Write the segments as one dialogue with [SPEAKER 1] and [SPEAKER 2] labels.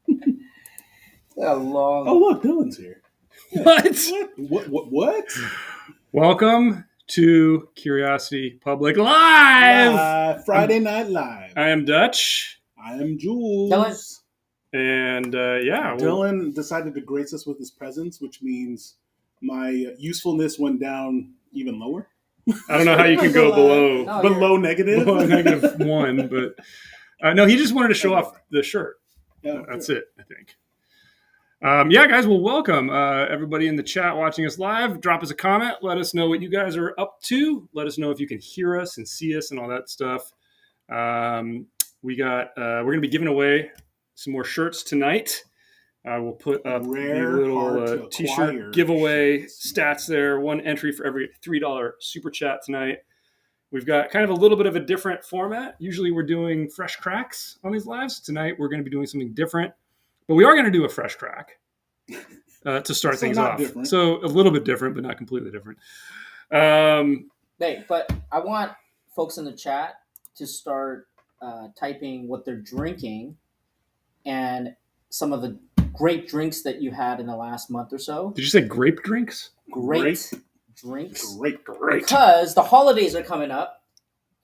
[SPEAKER 1] A long.
[SPEAKER 2] Oh, look, Dylan's here. What?
[SPEAKER 3] Welcome to Curiosity Public Live.
[SPEAKER 2] Friday Night Live.
[SPEAKER 3] I am Dutch.
[SPEAKER 2] I am Jules.
[SPEAKER 3] And
[SPEAKER 2] Dylan decided to grace us with his presence, which means my usefulness went down even lower.
[SPEAKER 3] I don't know how you can go
[SPEAKER 2] below negative.
[SPEAKER 3] Below -1, but no, he just wanted to show off the shirt.
[SPEAKER 2] Yeah,
[SPEAKER 3] that's it, I think. Yeah, guys, well, welcome. Everybody in the chat watching us live, drop us a comment. Let us know what you guys are up to. Let us know if you can hear us and see us and all that stuff. We're going to be giving away some more shirts tonight. We'll put up the little t-shirt giveaway stats there. One entry for every $3 super chat tonight. We've got kind of a little bit of a different format. Usually we're doing fresh cracks on these lives. Tonight we're going to be doing something different. But we are going to do a fresh crack to start things off. Different. So a little bit different, but not completely different.
[SPEAKER 1] Hey, but I want folks in the chat to start typing what they're drinking and some of the great drinks that you had in the last month or so.
[SPEAKER 3] Did you say grape drinks?
[SPEAKER 1] Great drinks.
[SPEAKER 3] Great.
[SPEAKER 1] Because the holidays are coming up.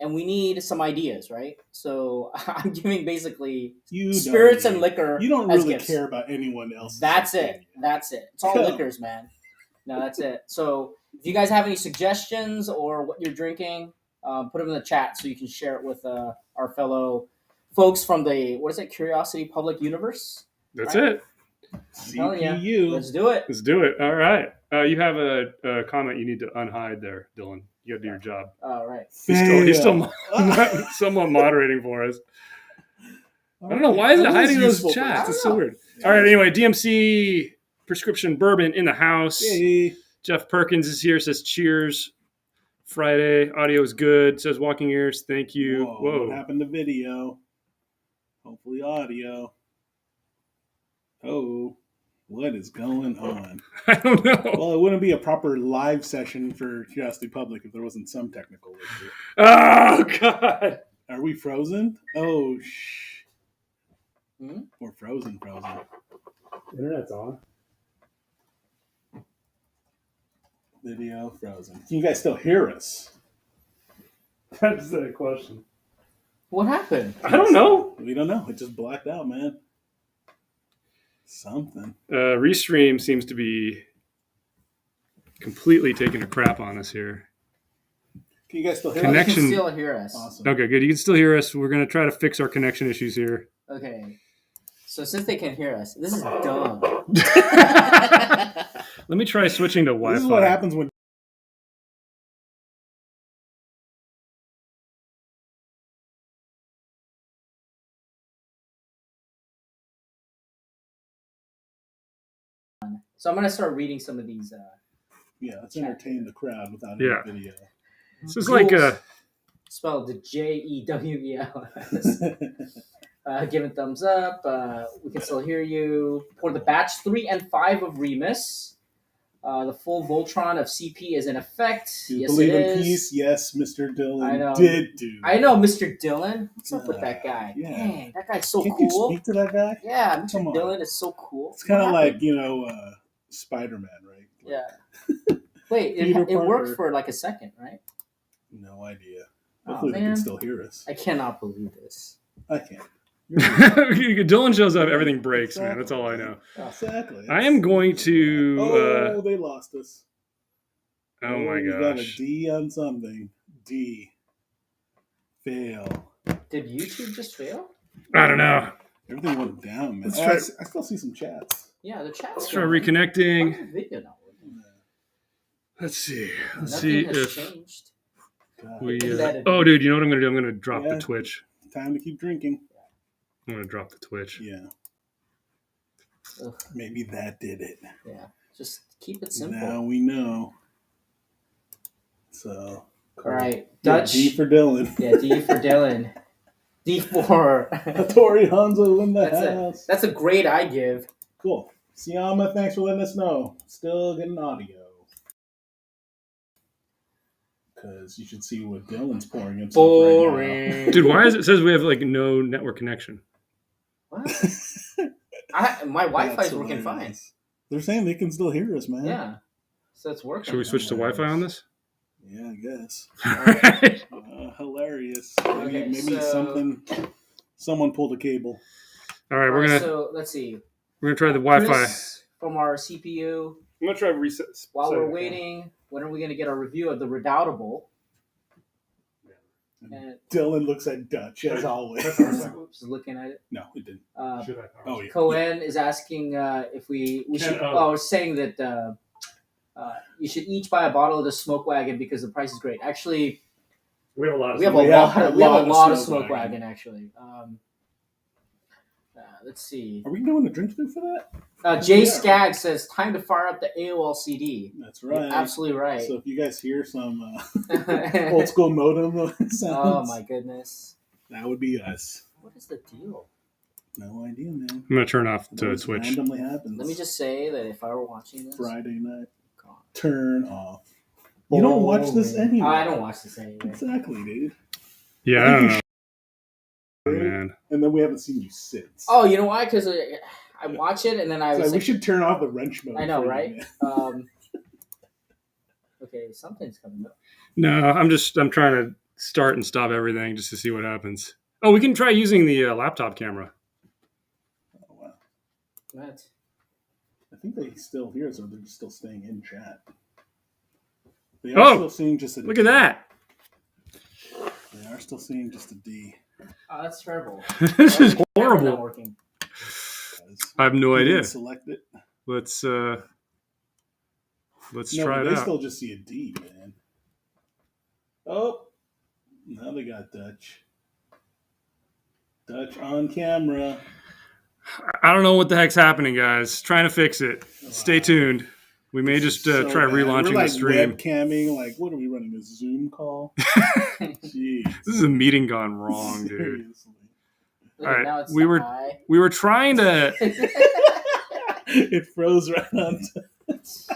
[SPEAKER 1] And we need some ideas, right? So I'm giving basically spirits and liquor.
[SPEAKER 2] You don't really care about anyone else.
[SPEAKER 1] That's it. It's all liquors, man. No, that's it. So if you guys have any suggestions or what you're drinking, put them in the chat so you can share it with our fellow folks from the, Curiosity Public Universe?
[SPEAKER 3] That's it.
[SPEAKER 2] CPU.
[SPEAKER 1] Let's do it.
[SPEAKER 3] All right. You have a comment you need to unhide there, Dylan. You got to do your job.
[SPEAKER 1] All right.
[SPEAKER 3] He's still somewhat moderating for us. I don't know. Why is it hiding those chats? It's so weird. Yeah. All right. Anyway, DMC prescription bourbon in the house.
[SPEAKER 2] Yay.
[SPEAKER 3] Jeff Perkins is here. Says cheers. Friday. Audio is good. Says walking ears. Thank you.
[SPEAKER 2] Whoa. What happened to video? Hopefully audio. Oh. What is going on?
[SPEAKER 3] I don't know.
[SPEAKER 2] Well, it wouldn't be a proper live session for Curiosity Public if there wasn't some technical issue.
[SPEAKER 3] Oh, God.
[SPEAKER 2] Are we frozen? Oh,
[SPEAKER 1] Hmm?
[SPEAKER 2] We're frozen.
[SPEAKER 3] Internet's on.
[SPEAKER 2] Video frozen. Can you guys still hear us?
[SPEAKER 3] That's the question.
[SPEAKER 1] What happened?
[SPEAKER 3] I don't know.
[SPEAKER 2] We don't know. It just blacked out, man. Something.
[SPEAKER 3] Restream seems to be completely taking a crap on us here.
[SPEAKER 2] Can you guys still hear
[SPEAKER 1] us?
[SPEAKER 3] Connection.
[SPEAKER 1] You can still hear us.
[SPEAKER 2] Awesome.
[SPEAKER 3] Okay, good. You can still hear us. We're going to try to fix our connection issues here.
[SPEAKER 1] Okay. So since they can hear us, this is dumb.
[SPEAKER 3] Let me try switching to Wi-Fi.
[SPEAKER 2] This is what happens when...
[SPEAKER 1] So I'm going to start reading some of these.
[SPEAKER 2] Let's entertain the crowd without any video.
[SPEAKER 3] This is like a...
[SPEAKER 1] Spelled JEWELS. Give it thumbs up. We can still hear you. For the batch 3 and 5 of Remus. The full Voltron of CP is in effect.
[SPEAKER 2] Do you believe in peace? Yes, Mr. Dylan did do.
[SPEAKER 1] I know, Mr. Dylan. What's up with that guy?
[SPEAKER 2] Yeah.
[SPEAKER 1] Dang, that guy's so
[SPEAKER 2] Can't
[SPEAKER 1] cool.
[SPEAKER 2] You speak to that guy?
[SPEAKER 1] Yeah, Mr. Dylan is so cool.
[SPEAKER 2] It's kind of like, Spider-Man, right?
[SPEAKER 1] Yeah. Wait, it worked for like a second, right?
[SPEAKER 2] No idea. Hopefully they can still hear us.
[SPEAKER 1] I cannot believe this.
[SPEAKER 2] I can't.
[SPEAKER 3] Dylan shows up, everything breaks, man. That's all I know.
[SPEAKER 2] Exactly.
[SPEAKER 3] I am going to...
[SPEAKER 2] they lost us.
[SPEAKER 3] Oh my gosh.
[SPEAKER 2] We got a D on something. D. Fail.
[SPEAKER 1] Did YouTube just fail?
[SPEAKER 3] I don't know.
[SPEAKER 2] Everything went down, man. I still see some chats.
[SPEAKER 1] Yeah, the chat's
[SPEAKER 3] Let's try reconnecting.
[SPEAKER 1] Video not
[SPEAKER 3] Let's see.
[SPEAKER 1] Let's see if
[SPEAKER 3] changed. Oh, dude, you know what I'm going to do? I'm going to drop the Twitch.
[SPEAKER 2] Time to keep drinking.
[SPEAKER 3] I'm going to drop the Twitch.
[SPEAKER 2] Yeah. Maybe that did it.
[SPEAKER 1] Yeah. Just keep it simple.
[SPEAKER 2] Now we know. So.
[SPEAKER 1] All right. Dutch.
[SPEAKER 2] D for Dylan.
[SPEAKER 1] Yeah, D for Dylan. D for...
[SPEAKER 2] Tori Hanzo in the house.
[SPEAKER 1] That's a grade I give.
[SPEAKER 2] Cool. Siama, thanks for letting us know. Still getting audio. Because you should see what Dylan's pouring himself right now.
[SPEAKER 3] Dude, why is it says we have like no network connection?
[SPEAKER 1] What? My Wi-Fi
[SPEAKER 2] That's
[SPEAKER 1] is working fine.
[SPEAKER 2] hilarious. They're saying they can still hear us, man.
[SPEAKER 1] Yeah, so it's working.
[SPEAKER 3] Should we switch to Wi-Fi on this?
[SPEAKER 2] Yeah, I guess.
[SPEAKER 3] Alright.
[SPEAKER 2] Hilarious.
[SPEAKER 1] Okay,
[SPEAKER 2] Maybe
[SPEAKER 1] so-
[SPEAKER 2] someone pulled a cable.
[SPEAKER 3] All right, we're gonna
[SPEAKER 1] So let's see.
[SPEAKER 3] try the Wi-Fi.
[SPEAKER 1] Chris from our CPU.
[SPEAKER 3] I'm gonna try reset.
[SPEAKER 1] While we're waiting, when are we gonna get a review of the Redoubtable? And
[SPEAKER 2] Dylan looks at Dutch as always.
[SPEAKER 1] oops, looking at it.
[SPEAKER 2] No, it didn't.
[SPEAKER 3] Should I?
[SPEAKER 2] Oh yeah.
[SPEAKER 1] Cohen is asking if we should. Saying that you should each buy a bottle of the Smoke Wagon because the price is great. Actually,
[SPEAKER 3] We have a lot of.
[SPEAKER 1] we have a lot of Smoke Wagon. Actually, let's see.
[SPEAKER 2] Are we doing a drink through for that?
[SPEAKER 1] Jay
[SPEAKER 2] Yeah.
[SPEAKER 1] Skaggs says time to fire up the AOL CD.
[SPEAKER 2] That's right.
[SPEAKER 1] You're absolutely right.
[SPEAKER 2] So if you guys hear some old school modem sounds,
[SPEAKER 1] Oh my goodness!
[SPEAKER 2] that would be us.
[SPEAKER 1] What is the deal?
[SPEAKER 2] No idea, man.
[SPEAKER 3] I'm gonna turn off
[SPEAKER 2] It
[SPEAKER 3] to
[SPEAKER 2] always
[SPEAKER 3] Twitch.
[SPEAKER 2] randomly happens.
[SPEAKER 1] Let me just say that if I were watching this,
[SPEAKER 2] Friday night.
[SPEAKER 1] God.
[SPEAKER 2] Turn off. You don't watch this anyway.
[SPEAKER 1] I don't watch this anyway.
[SPEAKER 2] Exactly, dude.
[SPEAKER 3] Yeah, I don't know. Man,
[SPEAKER 2] And then we haven't seen you since.
[SPEAKER 1] Oh, you know why? Because I watch it and then I
[SPEAKER 2] It's
[SPEAKER 1] was
[SPEAKER 2] like, we should turn off the wrench mode.
[SPEAKER 1] I know,
[SPEAKER 2] for a
[SPEAKER 1] right?
[SPEAKER 2] minute.
[SPEAKER 1] Okay, something's coming up.
[SPEAKER 3] no, I'm trying to start and stop everything just to see what happens. Oh, we can try using the laptop camera.
[SPEAKER 2] Oh, wow.
[SPEAKER 1] What?
[SPEAKER 2] I think they still hear us, or they're still staying in chat. They are still seeing just a
[SPEAKER 3] Look
[SPEAKER 2] D.
[SPEAKER 3] at that.
[SPEAKER 2] They are still seeing just a D.
[SPEAKER 1] Oh, that's terrible.
[SPEAKER 3] This is
[SPEAKER 1] Camera not
[SPEAKER 3] horrible.
[SPEAKER 1] working.
[SPEAKER 3] I have no
[SPEAKER 2] You
[SPEAKER 3] idea.
[SPEAKER 2] didn't select it.
[SPEAKER 3] Let's
[SPEAKER 2] No,
[SPEAKER 3] try
[SPEAKER 2] but
[SPEAKER 3] it
[SPEAKER 2] they
[SPEAKER 3] out.
[SPEAKER 2] still just see a D, man. Oh, now they got Dutch. Dutch on camera.
[SPEAKER 3] I don't know what the heck's happening, guys. Trying to fix it. Stay tuned. We may just
[SPEAKER 2] So
[SPEAKER 3] try
[SPEAKER 2] bad.
[SPEAKER 3] relaunching
[SPEAKER 2] We're
[SPEAKER 3] the stream.
[SPEAKER 2] webcamming. Like, what are we running? A Zoom call? Jeez.
[SPEAKER 3] This is a meeting gone wrong, dude.
[SPEAKER 2] Seriously.
[SPEAKER 1] Look,
[SPEAKER 3] All right,
[SPEAKER 1] now it's
[SPEAKER 3] we
[SPEAKER 1] the
[SPEAKER 3] were-
[SPEAKER 1] eye.
[SPEAKER 3] We were trying to.
[SPEAKER 2] It froze right on.
[SPEAKER 3] This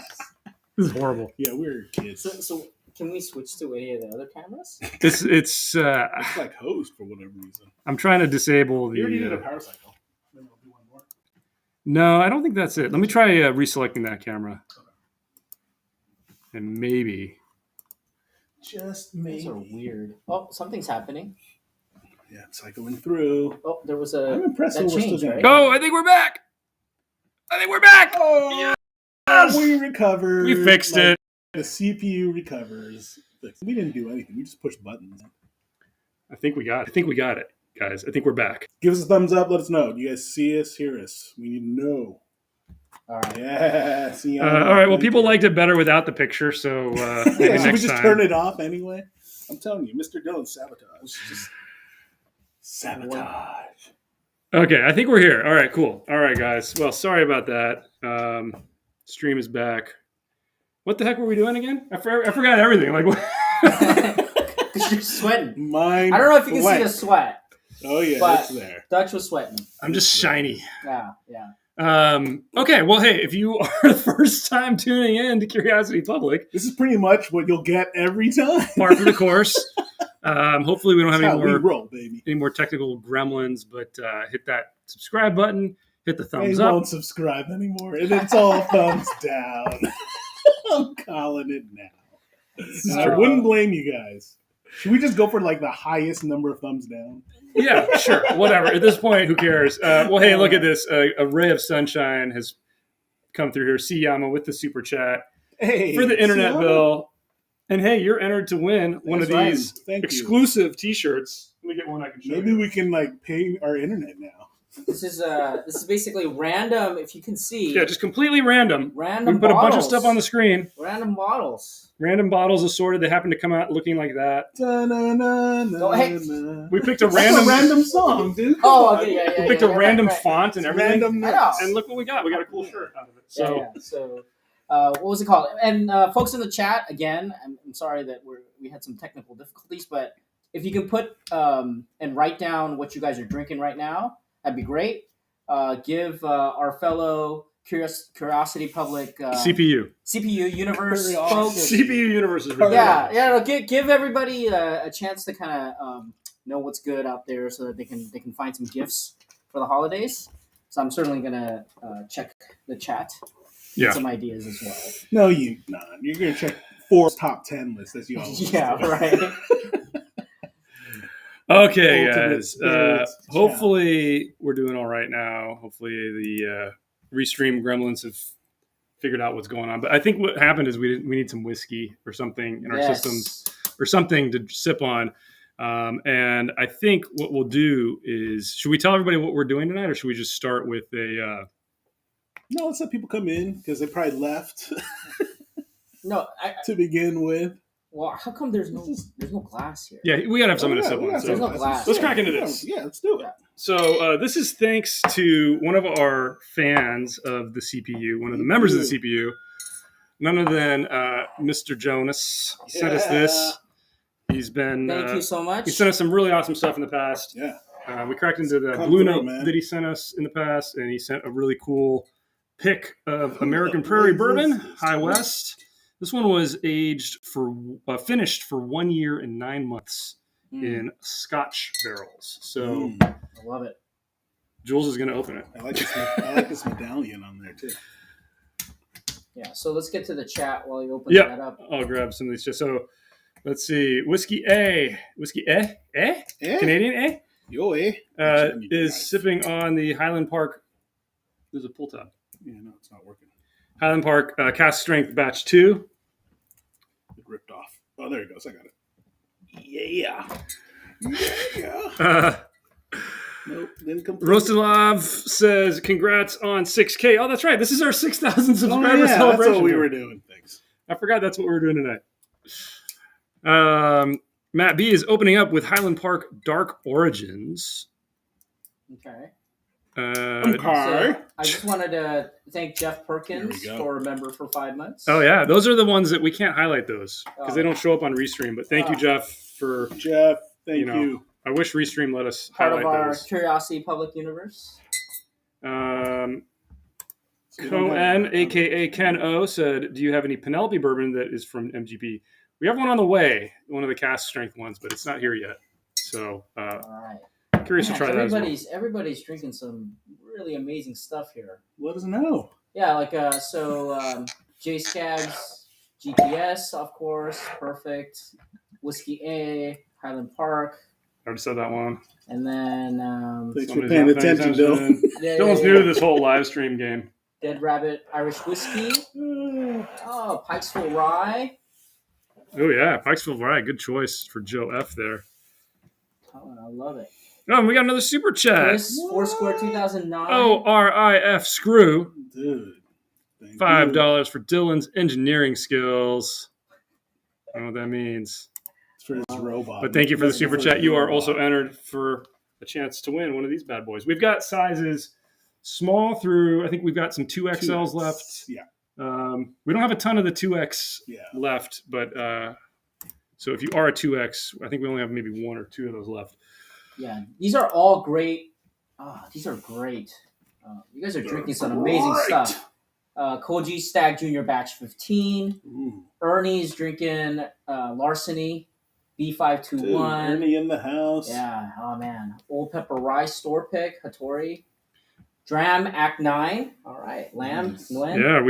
[SPEAKER 3] is horrible.
[SPEAKER 2] Yeah, we were kids.
[SPEAKER 1] so can we switch to any of the other cameras?
[SPEAKER 3] It's
[SPEAKER 2] It's like hosed for whatever reason.
[SPEAKER 3] I'm trying to disable
[SPEAKER 2] You already did a
[SPEAKER 3] the.
[SPEAKER 2] power cycle. Maybe I'll do one more.
[SPEAKER 3] No, I don't think that's it. Let me try reselecting that camera, and maybe.
[SPEAKER 2] Just
[SPEAKER 1] These
[SPEAKER 2] maybe.
[SPEAKER 1] are weird. Oh, something's happening.
[SPEAKER 2] Yeah, cycling through.
[SPEAKER 1] Oh, there was
[SPEAKER 2] I'm
[SPEAKER 1] a.
[SPEAKER 2] impressed
[SPEAKER 1] that
[SPEAKER 2] that we're still
[SPEAKER 1] changed,
[SPEAKER 2] doing
[SPEAKER 1] right?
[SPEAKER 3] Oh, I think we're back. I think we're back.
[SPEAKER 2] Oh,
[SPEAKER 3] Yes!
[SPEAKER 2] we recovered.
[SPEAKER 3] We fixed
[SPEAKER 2] Like,
[SPEAKER 3] it.
[SPEAKER 2] The CPU recovers. We didn't do anything. We just pushed buttons.
[SPEAKER 3] I think we got it, guys. I think we're back.
[SPEAKER 2] Give us a thumbs up. Let us know. Do you guys see us, hear us? We need to know.
[SPEAKER 1] All right.
[SPEAKER 2] Yeah. See.
[SPEAKER 3] All right. Well, people liked it better without the picture, so maybe
[SPEAKER 2] Yeah, should we
[SPEAKER 3] next
[SPEAKER 2] just
[SPEAKER 3] time.
[SPEAKER 2] turn it off anyway? I'm telling you, Mr. Dillon sabotage. Just sabotage.
[SPEAKER 3] Okay, I think we're here. All right, cool. All right, guys. Well, sorry about that. Stream is back. What the heck were we doing again? I forgot everything. Like, what?
[SPEAKER 1] Because you're sweating.
[SPEAKER 2] Mine.
[SPEAKER 1] I don't know if you can
[SPEAKER 2] wet.
[SPEAKER 1] see the sweat.
[SPEAKER 2] Oh yeah,
[SPEAKER 1] but-
[SPEAKER 2] it's there.
[SPEAKER 1] Dutch was sweating.
[SPEAKER 3] I'm just shiny.
[SPEAKER 1] Yeah, yeah.
[SPEAKER 3] Okay, well, hey, if you are the first time tuning in to Curiosity Public,
[SPEAKER 2] This is pretty much what you'll get every time.
[SPEAKER 3] par for the course. Hopefully, we don't have
[SPEAKER 2] That's
[SPEAKER 3] any
[SPEAKER 2] how we
[SPEAKER 3] more
[SPEAKER 2] roll, baby.
[SPEAKER 3] technical gremlins, but hit that subscribe button, hit the thumbs
[SPEAKER 2] They
[SPEAKER 3] up.
[SPEAKER 2] won't subscribe anymore, and it's all thumbs down. I'm calling it now. I
[SPEAKER 1] true.
[SPEAKER 2] wouldn't blame you guys. Should we just go for like the highest number of thumbs down?
[SPEAKER 3] Yeah, sure, whatever. At this point, who cares? Well, hey, look at this. A ray of sunshine has come through here. Siyama with the super chat
[SPEAKER 2] Hey,
[SPEAKER 3] for the internet
[SPEAKER 2] Sienna.
[SPEAKER 3] bill. And hey, you're entered to win one of
[SPEAKER 2] That's right.
[SPEAKER 3] these
[SPEAKER 2] Thank you.
[SPEAKER 3] exclusive T-shirts. Let me get one I can show
[SPEAKER 2] Maybe
[SPEAKER 3] you.
[SPEAKER 2] we can like pay our internet now.
[SPEAKER 1] This is basically random. If you can see,
[SPEAKER 3] Yeah, just completely random.
[SPEAKER 1] random.
[SPEAKER 3] We put a bunch of
[SPEAKER 1] bottles.
[SPEAKER 3] stuff on the screen.
[SPEAKER 1] Random bottles.
[SPEAKER 3] Random bottles assorted. They happen to come out looking like that.
[SPEAKER 1] Oh, hey.
[SPEAKER 3] We picked a
[SPEAKER 2] That's
[SPEAKER 3] random,
[SPEAKER 2] a random song, dude.
[SPEAKER 1] Oh,
[SPEAKER 2] Come
[SPEAKER 1] okay,
[SPEAKER 2] on.
[SPEAKER 1] yeah.
[SPEAKER 3] we picked a
[SPEAKER 1] right,
[SPEAKER 3] random
[SPEAKER 1] right.
[SPEAKER 3] font and everything.
[SPEAKER 2] Random
[SPEAKER 1] I know.
[SPEAKER 3] And look what we got. We got a cool shirt out of it. So
[SPEAKER 1] Yeah. So, what was it called? And folks in the chat, again, I'm sorry that we had some technical difficulties, but if you can put and write down what you guys are drinking right now, that'd be great. Give our fellow Curiosity Public
[SPEAKER 3] CPU
[SPEAKER 1] universe
[SPEAKER 2] Very
[SPEAKER 1] folks.
[SPEAKER 2] awesome.
[SPEAKER 3] CPU universe is
[SPEAKER 1] Yeah, no, give everybody a chance to kind of know what's good out there, so that they can find some gifts for the holidays. So I'm certainly gonna check the chat.
[SPEAKER 3] Yeah.
[SPEAKER 1] Get some ideas as well.
[SPEAKER 2] No, you're gonna check Forbes top 10 list as you always
[SPEAKER 1] Yeah,
[SPEAKER 2] do.
[SPEAKER 1] right.
[SPEAKER 3] Okay,
[SPEAKER 2] Ultimate
[SPEAKER 3] guys.
[SPEAKER 2] Spirits
[SPEAKER 3] Hopefully we're doing all right now. Hopefully the restream gremlins have figured out what's going on. But I think what happened is we need some whiskey or something in our systems or something to sip on. And I think what we'll do is, should we tell everybody what we're doing tonight, or should we just start with a?
[SPEAKER 2] No, let's let people come in because they probably left
[SPEAKER 1] No,
[SPEAKER 2] to begin with.
[SPEAKER 1] well, how come there's no glass here?
[SPEAKER 3] Yeah, we gotta have something to sip on.
[SPEAKER 1] There's no glass.
[SPEAKER 3] Let's crack into this.
[SPEAKER 2] Yeah, let's do it.
[SPEAKER 3] So this is thanks to one of our fans of the CPU, one of the members of the CPU, none other than Mr. Jonas. He sent us this. He's been
[SPEAKER 1] Thank you so much.
[SPEAKER 3] He sent us some really awesome stuff in the past.
[SPEAKER 2] Yeah.
[SPEAKER 3] We cracked into the Blue Note that he sent us in the past, and he sent a really cool pick of American Prairie bourbon, High West. This one was finished for 1 year and 9 months in scotch barrels. So
[SPEAKER 1] I love it.
[SPEAKER 3] Jules is going to open it.
[SPEAKER 2] I like this medallion on there too.
[SPEAKER 1] Yeah, so let's get to the chat while you open that up.
[SPEAKER 3] I'll grab some of these. So let's see. Whiskey A. Canadian A?
[SPEAKER 2] Yo,
[SPEAKER 3] is sipping on the Highland Park. There's a pull tab.
[SPEAKER 2] Yeah, no, it's not working.
[SPEAKER 3] Highland Park Cask Strength Batch 2.
[SPEAKER 2] It ripped off. Oh, there it goes. I got it.
[SPEAKER 3] Yeah.
[SPEAKER 2] Nope, didn't complete.
[SPEAKER 3] Rostilov says, congrats on 6K. Oh, that's right. This is our 6,000 subscriber celebration.
[SPEAKER 2] That's what we were doing. Thanks.
[SPEAKER 3] I forgot that's what we were doing tonight. Matt B is opening up with Highland Park Dark Origins.
[SPEAKER 1] Okay.
[SPEAKER 3] So
[SPEAKER 1] I just wanted to thank Jeff Perkins for a member for 5 months.
[SPEAKER 3] Oh, yeah. Those are the ones that we can't highlight those because they don't show up on Restream. But thank you, Jeff, for...
[SPEAKER 2] Jeff, thank you.
[SPEAKER 3] I wish Restream let us
[SPEAKER 1] Part
[SPEAKER 3] highlight
[SPEAKER 1] of our
[SPEAKER 3] those.
[SPEAKER 1] Curiosity Public Universe.
[SPEAKER 3] Cohen, a.k.a. Ken O, said, do you have any Penelope bourbon that is from MGP? We have one on the way, one of the cask strength ones, but it's not here yet. So,
[SPEAKER 1] all right.
[SPEAKER 3] Curious to try that as well.
[SPEAKER 1] Everybody's drinking some really amazing stuff here.
[SPEAKER 2] Let us know.
[SPEAKER 1] Yeah, like J Skaggs, GTS, of course, perfect. Whiskey A, Highland Park.
[SPEAKER 3] I already said that one.
[SPEAKER 1] And then
[SPEAKER 2] thanks for paying attention, Dylan.
[SPEAKER 3] Dylan's new to this whole live stream game.
[SPEAKER 1] Dead Rabbit Irish Whiskey. Oh, Pikesville Rye.
[SPEAKER 3] Oh yeah, Pikesville Rye. Good choice for Joe F there.
[SPEAKER 1] Oh, I love it.
[SPEAKER 3] Oh, and we got another super chat.
[SPEAKER 1] Chris, Foursquare 2009.
[SPEAKER 3] Oh, RIF Screw.
[SPEAKER 2] Dude.
[SPEAKER 3] $5 for Dylan's engineering skills. I don't know what that means.
[SPEAKER 2] It's for his robot.
[SPEAKER 3] But thank you for the super chat. You are also entered for a chance to win one of these bad boys. We've got sizes small through, I think we've got some 2XLs left.
[SPEAKER 2] Yeah.
[SPEAKER 3] We don't have a ton of the 2X left, but so if you are a 2X, I think we only have maybe one or two of those left.
[SPEAKER 1] Yeah, these are all great. These are great. You guys are drinking some amazing stuff. Koji Stag Junior Batch 15.
[SPEAKER 2] Ooh.
[SPEAKER 1] Ernie's drinking Larceny B521.
[SPEAKER 2] Dude, Ernie in the house.
[SPEAKER 1] Yeah, oh man. Old Pepper Rye Store Pick, Hattori. Dram Act 9. All right, Lamb. Nguyen.
[SPEAKER 3] Yeah,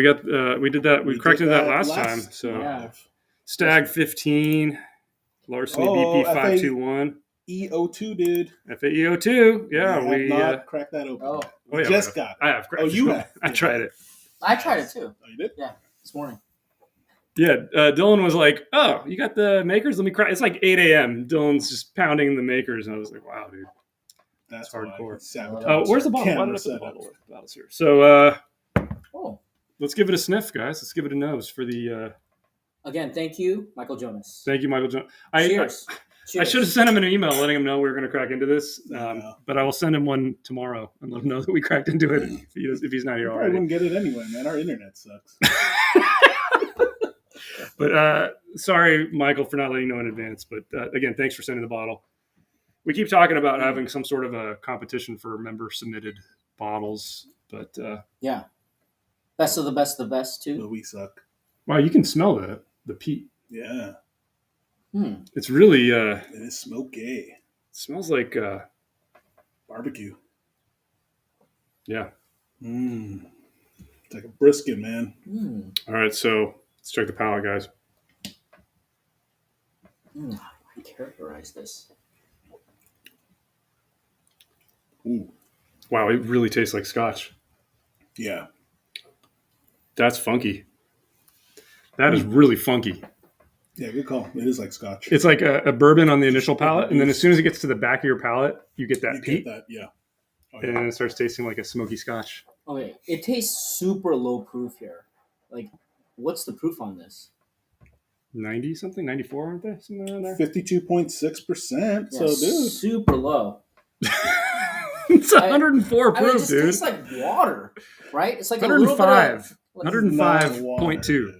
[SPEAKER 3] we did that. We corrected that last time. So
[SPEAKER 1] yeah.
[SPEAKER 3] Stag 15, Larceny BP 521.
[SPEAKER 2] EO2, dude.
[SPEAKER 3] FAEO2. Yeah,
[SPEAKER 2] we have not cracked that open.
[SPEAKER 1] Oh,
[SPEAKER 3] yeah,
[SPEAKER 2] just got it.
[SPEAKER 3] I have.
[SPEAKER 2] Oh, you have.
[SPEAKER 3] I tried it.
[SPEAKER 1] I tried it too.
[SPEAKER 2] Oh, you did?
[SPEAKER 1] Yeah, this morning.
[SPEAKER 3] Yeah, Dylan was like, "Oh, you got the makers? Let me crack." It's like 8 a.m. Dylan's just pounding the makers, and I was like, "Wow, dude,
[SPEAKER 2] that's
[SPEAKER 3] hardcore."
[SPEAKER 2] Oh,
[SPEAKER 3] where's the bottle? Why did I put the bottle? The bottle's here. So, let's give it a sniff, guys. Let's give it a nose for the.
[SPEAKER 1] Again, thank you, Michael Jonas.
[SPEAKER 3] Thank you, Michael Jonas.
[SPEAKER 1] Cheers.
[SPEAKER 3] I should have sent him an email letting him know we were going to crack into this, but I will send him one tomorrow and let him know that we cracked into it if he's not here already.
[SPEAKER 2] I wouldn't get it anyway, man. Our internet sucks.
[SPEAKER 3] But sorry, Michael, for not letting you know in advance. But again, thanks for sending the bottle. We keep talking about having some sort of a competition for member-submitted bottles, but
[SPEAKER 1] yeah, best of the best too.
[SPEAKER 2] But we suck.
[SPEAKER 3] Wow, you can smell the peat.
[SPEAKER 2] Yeah.
[SPEAKER 3] It's really
[SPEAKER 2] it is smoky.
[SPEAKER 3] It smells like
[SPEAKER 2] barbecue.
[SPEAKER 3] Yeah.
[SPEAKER 2] It's like a brisket, man.
[SPEAKER 3] All right, so let's check the palate, guys.
[SPEAKER 1] How do I characterize this?
[SPEAKER 2] Ooh.
[SPEAKER 3] Wow, it really tastes like scotch.
[SPEAKER 2] Yeah.
[SPEAKER 3] That's funky. That is really funky.
[SPEAKER 2] Yeah, good call. It is like scotch.
[SPEAKER 3] It's like a bourbon on the initial palate, and then as soon as it gets to the back of your palate, you get that
[SPEAKER 2] You
[SPEAKER 3] peat,
[SPEAKER 2] get that, yeah. Oh,
[SPEAKER 3] and then it starts tasting like a smoky scotch.
[SPEAKER 1] Okay, it tastes super low proof here. Like, what's the proof on this?
[SPEAKER 3] 90 something, 94, aren't they? Something around there.
[SPEAKER 2] 52.6%.
[SPEAKER 1] Yeah,
[SPEAKER 2] So, dude,
[SPEAKER 1] super low.
[SPEAKER 3] It's 104
[SPEAKER 1] I mean, it
[SPEAKER 3] proof,
[SPEAKER 1] just
[SPEAKER 3] dude.
[SPEAKER 1] tastes like water, right? It's like
[SPEAKER 3] 105.
[SPEAKER 1] a little bit of
[SPEAKER 3] 105.2.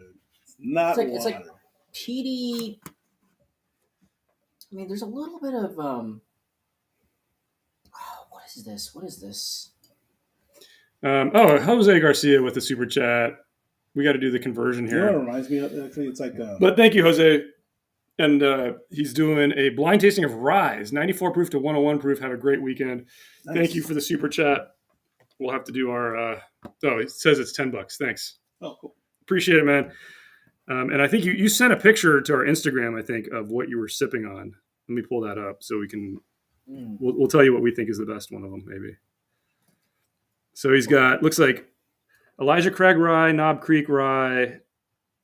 [SPEAKER 2] Not
[SPEAKER 1] it's like
[SPEAKER 2] water.
[SPEAKER 1] peaty. I mean, there's a little bit of what is this? What is this?
[SPEAKER 3] Jose Garcia with the super chat. We got to do the conversion
[SPEAKER 2] You know what it
[SPEAKER 3] here.
[SPEAKER 2] reminds me of? Actually, it's like
[SPEAKER 3] But thank you, Jose. And he's doing a blind tasting of Rise, 94 proof to 101 proof. Have a great weekend.
[SPEAKER 2] nice.
[SPEAKER 3] Thank you for the super chat. We'll have to do our. It says it's $10. Thanks.
[SPEAKER 2] Oh, cool.
[SPEAKER 3] Appreciate it, man. And I think you sent a picture to our Instagram, I think, of what you were sipping on. Let me pull that up so we can. We'll tell you what we think is the best one of them, maybe. So he's got, looks like Elijah Craig Rye, Knob Creek Rye,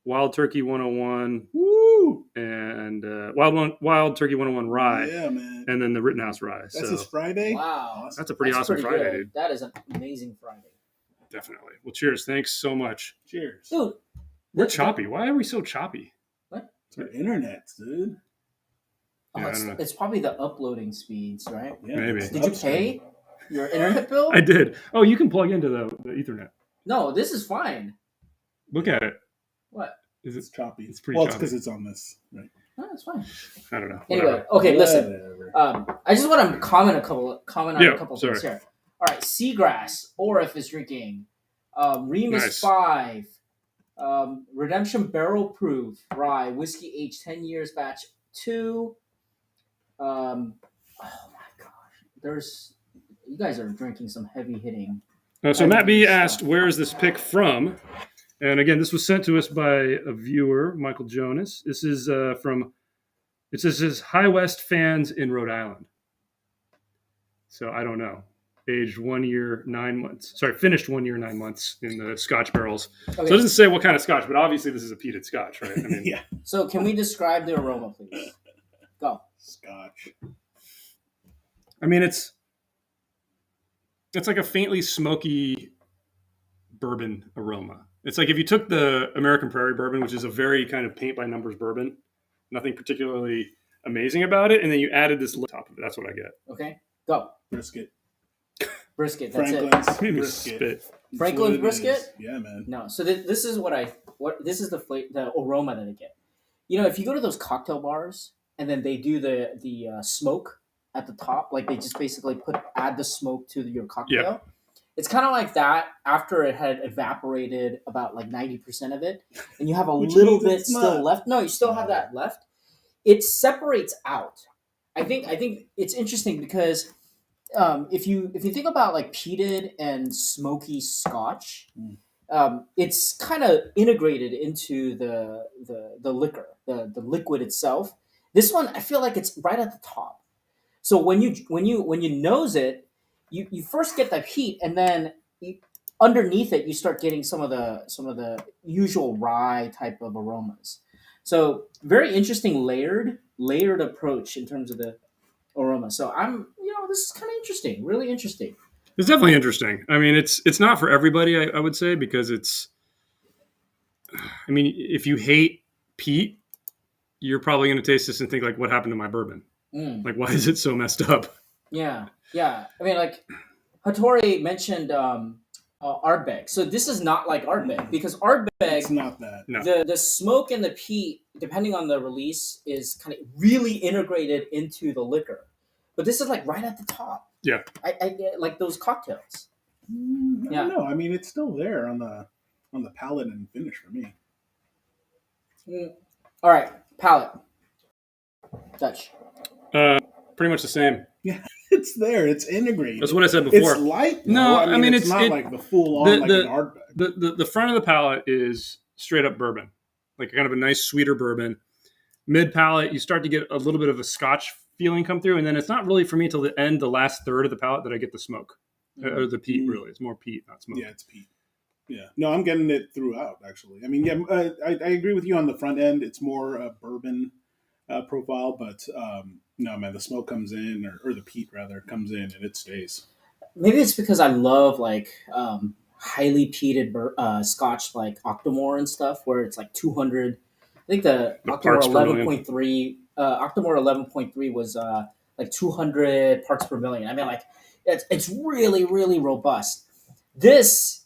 [SPEAKER 3] Wild Turkey 101,
[SPEAKER 2] Woo!
[SPEAKER 3] and Wild Turkey 101 Rye,
[SPEAKER 2] Yeah, man.
[SPEAKER 3] and then the Rittenhouse Rye.
[SPEAKER 2] That's
[SPEAKER 3] So
[SPEAKER 2] his Friday?
[SPEAKER 1] Wow,
[SPEAKER 3] that's a pretty awesome Friday,
[SPEAKER 1] good.
[SPEAKER 3] dude.
[SPEAKER 1] That is an amazing Friday,
[SPEAKER 3] Definitely. Well, cheers. Thanks so much.
[SPEAKER 2] Cheers.
[SPEAKER 1] dude.
[SPEAKER 3] We're choppy. Why are we so choppy?
[SPEAKER 2] It's our internet, dude.
[SPEAKER 3] Yeah, I don't know.
[SPEAKER 1] It's probably the uploading speeds, right?
[SPEAKER 2] Yeah,
[SPEAKER 3] Maybe.
[SPEAKER 2] it's
[SPEAKER 1] Did you pay your internet bill?
[SPEAKER 3] I did. Oh, you can plug into the Ethernet.
[SPEAKER 1] No, this is fine.
[SPEAKER 3] Look at it.
[SPEAKER 1] What?
[SPEAKER 3] Is
[SPEAKER 2] It's
[SPEAKER 3] it?
[SPEAKER 2] choppy.
[SPEAKER 3] It's pretty
[SPEAKER 2] Well, it's
[SPEAKER 3] choppy.
[SPEAKER 2] because it's on this. Right.
[SPEAKER 1] No, it's fine.
[SPEAKER 3] I don't know.
[SPEAKER 1] Anyway,
[SPEAKER 3] Whatever.
[SPEAKER 1] okay, listen.
[SPEAKER 2] Whatever.
[SPEAKER 1] I just want to comment on a couple
[SPEAKER 3] sorry.
[SPEAKER 1] things here. All right, Seagrass, Orif is drinking. Remus
[SPEAKER 3] Nice.
[SPEAKER 1] 5, Redemption Barrel Proof Rye Whiskey aged 10 years batch 2. Oh my gosh, you guys are drinking some heavy hitting.
[SPEAKER 3] So Matt B asked, "Where is this pick from?" And again, this was sent to us by a viewer, Michael Jonas. This is from. It says High West fans in Rhode Island. So I don't know. Aged 1 year, 9 months. Sorry, finished 1 year, 9 months in the Scotch barrels.
[SPEAKER 1] Okay.
[SPEAKER 3] So it doesn't say what kind of Scotch, but obviously this is a peated Scotch, right? I mean,
[SPEAKER 2] yeah.
[SPEAKER 1] So can we describe the aroma, please? Go.
[SPEAKER 2] Scotch.
[SPEAKER 3] I mean, it's like a faintly smoky bourbon aroma. It's like if you took the American Prairie bourbon, which is a very kind of paint by numbers bourbon, nothing particularly amazing about it, and then you added this top of it. That's what I get.
[SPEAKER 1] Okay, go.
[SPEAKER 2] Brisket.
[SPEAKER 1] Brisket. That's
[SPEAKER 2] Franklin's
[SPEAKER 1] it.
[SPEAKER 3] Maybe
[SPEAKER 2] brisket.
[SPEAKER 3] spit.
[SPEAKER 1] Franklin's
[SPEAKER 2] That's what it
[SPEAKER 1] brisket?
[SPEAKER 2] is. Yeah, man.
[SPEAKER 1] No. So this is this is the aroma that I get. You know, if you go to those cocktail bars and then they do the smoke at the top, like they just basically add the smoke to your cocktail.
[SPEAKER 3] Yeah.
[SPEAKER 1] It's kind of like that after it had evaporated about like 90% of it, and you have a
[SPEAKER 2] Which
[SPEAKER 1] little
[SPEAKER 2] means
[SPEAKER 1] bit
[SPEAKER 2] it's
[SPEAKER 1] still
[SPEAKER 2] not.
[SPEAKER 1] left. No, you still have that left. It separates out. I think it's interesting because if you think about like peated and smoky Scotch, it's kind of integrated into the liquor, the liquid itself. This one, I feel like it's right at the top. So when you nose it, you first get the heat, and then underneath it, you start getting some of the usual rye type of aromas. So very interesting layered approach in terms of the aroma. So this is kind of interesting, really interesting.
[SPEAKER 3] It's definitely interesting. I mean, it's not for everybody, I would say, because I mean, if you hate peat, you're probably going to taste this and think like, what happened to my bourbon? Like, why is it so messed up?
[SPEAKER 1] Yeah. I mean, like Hattori mentioned Ardbeg. So this is not like Ardbeg because Ardbeg,
[SPEAKER 2] It's not that.
[SPEAKER 3] No.
[SPEAKER 1] the smoke and the peat, depending on the release, is kind of really integrated into the liquor. But this is like right at the top.
[SPEAKER 3] Yeah.
[SPEAKER 1] I get like those cocktails.
[SPEAKER 2] I
[SPEAKER 1] Yeah.
[SPEAKER 2] don't know. I mean, it's still there on the palate and finish for me.
[SPEAKER 1] All right, palate. Dutch.
[SPEAKER 3] Pretty much the same.
[SPEAKER 2] Yeah, It's there. It's integrated.
[SPEAKER 3] That's what I said before.
[SPEAKER 2] It's light.
[SPEAKER 3] No,
[SPEAKER 2] I mean it's not like the full on like an art bag.
[SPEAKER 3] The front of the palate is straight up bourbon, like kind of a nice sweeter bourbon. Mid palate, you start to get a little bit of a scotch feeling come through, and then it's not really for me till the end, the last third of the palate, that I get the smoke or the peat. Really, it's more peat, not smoke.
[SPEAKER 2] Yeah, it's peat. Yeah, no, I'm getting it throughout. Actually, I mean, yeah, I agree with you on the front end. It's more bourbon profile, but no, man, the smoke comes in, or the peat rather comes in, and it stays.
[SPEAKER 1] Maybe it's because I love like highly peated scotch, like Octomore and stuff, where it's like 200. I think the Octomore 11.3, Octomore 11.3 was like 200 parts per million. I mean, like it's really, really robust. This.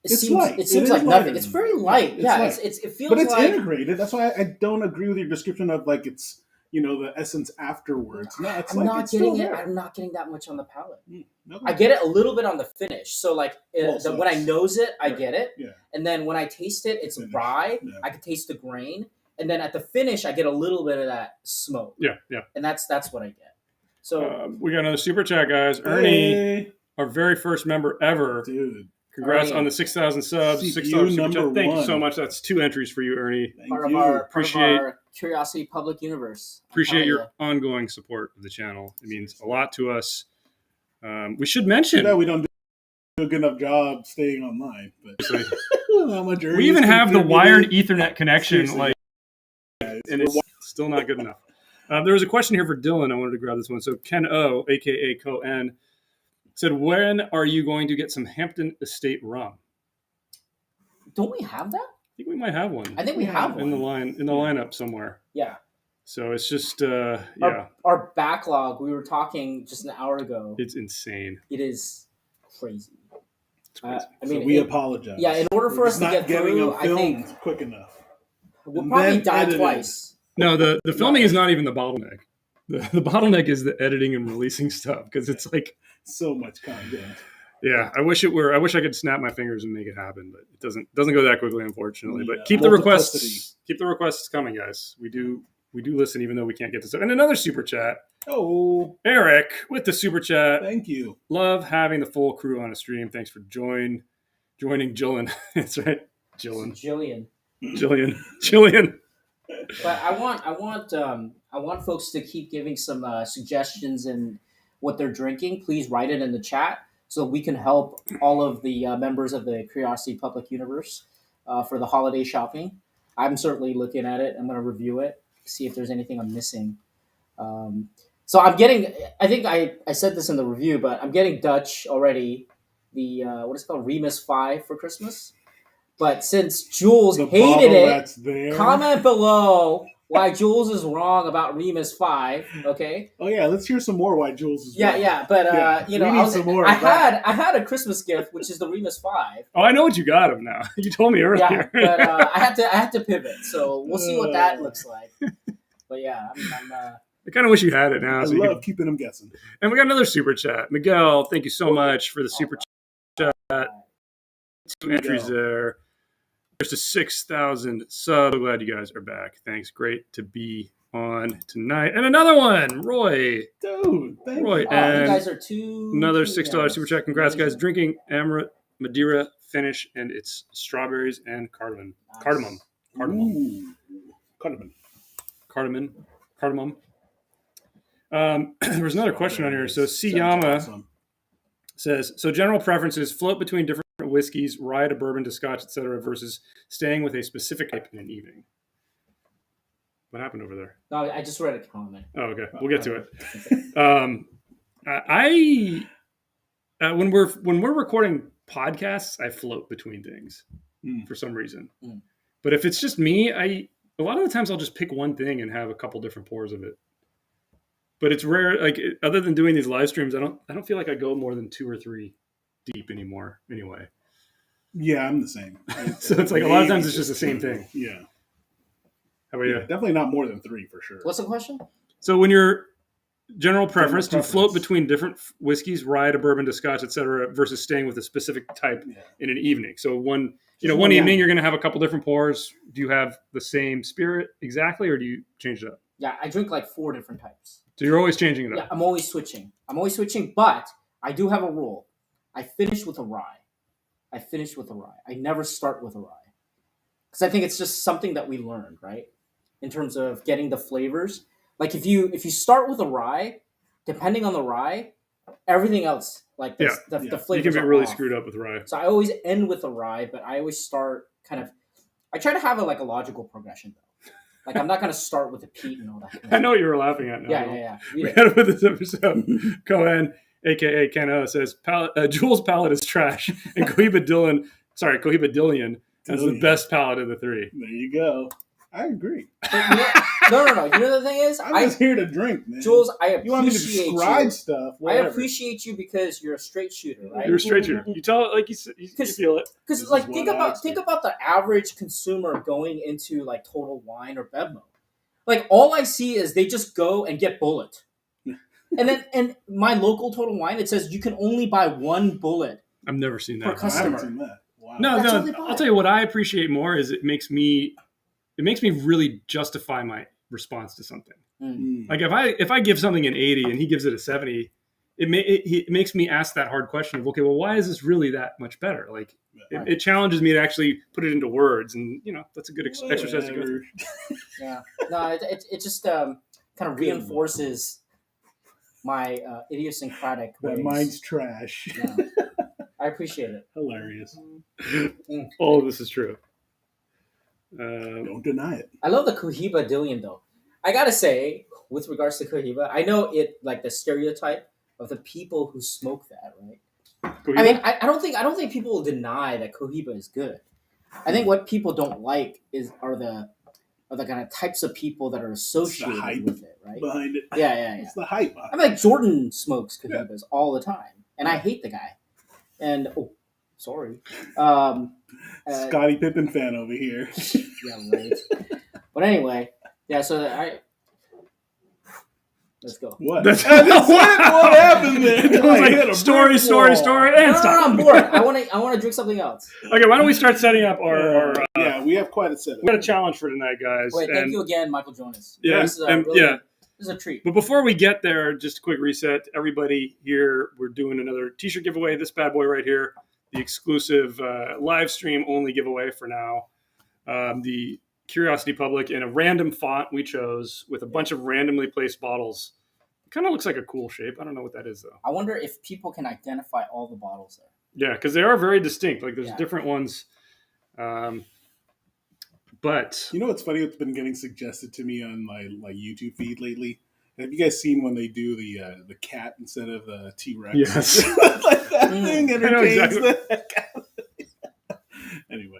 [SPEAKER 1] It seems like nothing. It's very light. It feels
[SPEAKER 2] but it's
[SPEAKER 1] like
[SPEAKER 2] integrated. That's why I don't agree with your description of like it's the essence afterwards. No, I'm not getting
[SPEAKER 1] that much on the palate.
[SPEAKER 2] No.
[SPEAKER 1] I get it a little bit on the finish. So like when I nose it, I get it.
[SPEAKER 2] Yeah.
[SPEAKER 1] And then when I taste it, it's rye. Yeah. I can taste the grain. And then at the finish, I get a little bit of that smoke.
[SPEAKER 3] Yeah.
[SPEAKER 1] And that's what I get. So
[SPEAKER 3] we got another super chat, guys. Ernie, our very first member ever.
[SPEAKER 2] Dude.
[SPEAKER 3] Congrats on the 6,000 subs. $6 super chat. Thank you so much. That's 2 entries for you, Ernie.
[SPEAKER 1] Part of our Curiosity Public Universe.
[SPEAKER 3] Appreciate your ongoing support of the channel. It means a lot to us. We should mention.
[SPEAKER 2] We don't do a good enough job staying online. But how much
[SPEAKER 3] we even have the wired Ethernet connection. And it's still not good enough. There was a question here for Dylan. I wanted to grab this one. So Ken O, a.k.a. Co-N, said, when are you going to get some Hampton Estate rum?
[SPEAKER 1] Don't we have that?
[SPEAKER 3] I think we might have one.
[SPEAKER 1] I think we have one.
[SPEAKER 3] In the lineup somewhere.
[SPEAKER 1] Yeah.
[SPEAKER 3] So it's just,
[SPEAKER 1] Our backlog, we were talking just an hour ago.
[SPEAKER 3] It's insane.
[SPEAKER 1] It is crazy.
[SPEAKER 3] It's crazy.
[SPEAKER 2] So we apologize.
[SPEAKER 1] Yeah, in order for us to get through, I think
[SPEAKER 2] quick enough.
[SPEAKER 1] We'll probably die twice.
[SPEAKER 3] No, the filming is not even the bottleneck. The bottleneck is the editing and releasing stuff, because it's like
[SPEAKER 2] so much content.
[SPEAKER 3] Yeah, I wish I could snap my fingers and make it happen, but it doesn't go that quickly, unfortunately. But keep the requests coming, guys. We do listen, even though we can't get to stuff. And another super chat.
[SPEAKER 2] Oh,
[SPEAKER 3] Eric with the super chat.
[SPEAKER 2] Thank you.
[SPEAKER 3] Love having the full crew on a stream. Thanks for joining Jillian. That's right, Jillian.
[SPEAKER 1] But I want folks to keep giving some suggestions and what they're drinking. Please write it in the chat so we can help all of the members of the Curiosity Public Universe for the holiday shopping. I'm certainly looking at it. I'm going to review it, see if there's anything I'm missing. So I'm getting, I think I said this in the review, but I'm getting Dutch already, the, what is it called, Remus 5 for Christmas. But since Jules hated it, comment below why Jules is wrong about Remus 5, okay?
[SPEAKER 2] Oh yeah, let's hear some more why Jules is wrong.
[SPEAKER 1] Yeah, but I had a Christmas gift, which is the Remus 5.
[SPEAKER 3] Oh, I know what you got him now. You told me earlier.
[SPEAKER 1] Yeah, but I had to pivot, so we'll see what that looks like. But yeah,
[SPEAKER 3] I kind of wish you had it now.
[SPEAKER 2] I love keeping them guessing.
[SPEAKER 3] And we got another super chat. Miguel, thank you so much for the super chat. 2 entries there. There's to 6,000 subs. So glad you guys are back. Thanks. Great to be on tonight. And another one, Roy.
[SPEAKER 2] Dude, thank you.
[SPEAKER 1] You guys are
[SPEAKER 3] another $6 super chat. Congrats, guys. Drinking Amaret Madeira finish, and it's strawberries and cardamom.
[SPEAKER 1] Nice.
[SPEAKER 3] Cardamom. There was another question on here. So Siyama says, so general preferences float between different whiskeys, rye to bourbon to scotch, etc., versus staying with a specific type in an evening. What happened over there?
[SPEAKER 1] No, I just read a comment.
[SPEAKER 3] Oh, okay. We'll get to it. When we're recording podcasts, I float between things for some reason. But if it's just me, a lot of the times I'll just pick one thing and have a couple different pours of it. But it's rare. Like other than doing these live streams, I don't feel like I go more than 2 or 3 deep anymore. Anyway.
[SPEAKER 2] Yeah, I'm the same.
[SPEAKER 3] So it's like a lot of times it's just the same thing.
[SPEAKER 2] Yeah.
[SPEAKER 3] How about you?
[SPEAKER 2] Definitely not more than 3 for sure.
[SPEAKER 1] What's the question?
[SPEAKER 3] So when your general preference to float between different whiskeys, rye to bourbon to scotch, etc., versus staying with a specific type in an evening. So one evening you're going to have a couple different pours. Do you have the same spirit exactly, or do you change it up?
[SPEAKER 1] Yeah, I drink like 4 different types.
[SPEAKER 3] So you're always changing it
[SPEAKER 1] Yeah,
[SPEAKER 3] up.
[SPEAKER 1] I'm always switching, but I do have a rule. I finish with a rye. I never start with a rye. Because I think it's just something that we learned, right? In terms of getting the flavors. Like if you start with a rye, depending on the rye, everything else, like the flavors
[SPEAKER 3] You can be
[SPEAKER 1] are
[SPEAKER 3] really
[SPEAKER 1] off.
[SPEAKER 3] screwed up with rye.
[SPEAKER 1] So I always end with a rye, but I always start I try to have a logical progression though. Like I'm not gonna start with the peat and all that.
[SPEAKER 3] I know what you were laughing at now.
[SPEAKER 1] Yeah.
[SPEAKER 3] We had it with this episode. Cohen, aka Ken O, says Jules' palate is trash, and Cohiba Dillion has the best palate of the 3.
[SPEAKER 2] There you go. I agree.
[SPEAKER 1] No. You know the thing is,
[SPEAKER 2] I'm just here to drink, man.
[SPEAKER 1] Jules, I appreciate
[SPEAKER 2] you want me to describe stuff? Whatever.
[SPEAKER 1] I appreciate you because you're a straight shooter, right?
[SPEAKER 3] You're a straight shooter. You tell it like you feel it.
[SPEAKER 1] Because like think about the average consumer going into like Total Wine or Venmo. Like all I see is they just go and get bullet, and my local Total Wine, it says you can only buy 1 bullet.
[SPEAKER 3] I've never seen that.
[SPEAKER 1] Per customer.
[SPEAKER 2] I haven't seen that. Wow.
[SPEAKER 3] No. I'll tell you what I appreciate more is it makes me really justify my response to something. Like if I give something an 80 and he gives it a 70, it makes me ask that hard question of, okay, well, why is this really that much better? Like it challenges me to actually put it into words, and that's a good exercise to go through.
[SPEAKER 1] Yeah, no, it just kind of reinforces my idiosyncratic ways.
[SPEAKER 2] That mine's trash.
[SPEAKER 1] Yeah. I appreciate it.
[SPEAKER 2] Hilarious.
[SPEAKER 3] All of this is true.
[SPEAKER 2] Don't deny it.
[SPEAKER 1] I love the Cohiba Dillion though. I gotta say, with regards to Cohiba, I know it like the stereotype of the people who smoke that, right?
[SPEAKER 3] Cohiba?
[SPEAKER 1] I mean, I don't think people will deny that Cohiba is good. I think what people don't like are the kind of types of people that are associated with it, right?
[SPEAKER 2] Behind it.
[SPEAKER 1] Yeah.
[SPEAKER 2] It's the hype.
[SPEAKER 1] I mean, like Jordan smokes Cohibas all the time, and I hate the guy. And sorry,
[SPEAKER 2] Scottie Pippen fan over here.
[SPEAKER 1] Yeah, right. But anyway, yeah. So let's go.
[SPEAKER 2] What? What happened there?
[SPEAKER 3] It was like story, and stop.
[SPEAKER 1] No, I'm bored. I want to drink something else.
[SPEAKER 3] Okay, why don't we start setting up our
[SPEAKER 2] yeah, we have quite a setup.
[SPEAKER 3] We got a challenge for tonight, guys.
[SPEAKER 1] Wait, thank you again, Michael Jonas.
[SPEAKER 3] Yeah,
[SPEAKER 1] this is a treat.
[SPEAKER 3] But before we get there, just a quick reset. Everybody here, we're doing another t-shirt giveaway. This bad boy right here, the exclusive live stream only giveaway for now. The Curiosity Public in a random font we chose with a bunch of randomly placed bottles. It kind of looks like a cool shape. I don't know what that is, though.
[SPEAKER 1] I wonder if people can identify all the bottles there.
[SPEAKER 3] Yeah, because they are very distinct. Like, there's different ones. But
[SPEAKER 2] you know what's funny? What's been getting suggested to me on my YouTube feed lately? Have you guys seen when they do the cat instead of the T-Rex?
[SPEAKER 3] Yes.
[SPEAKER 2] Like that thing entertains the cat. Anyway.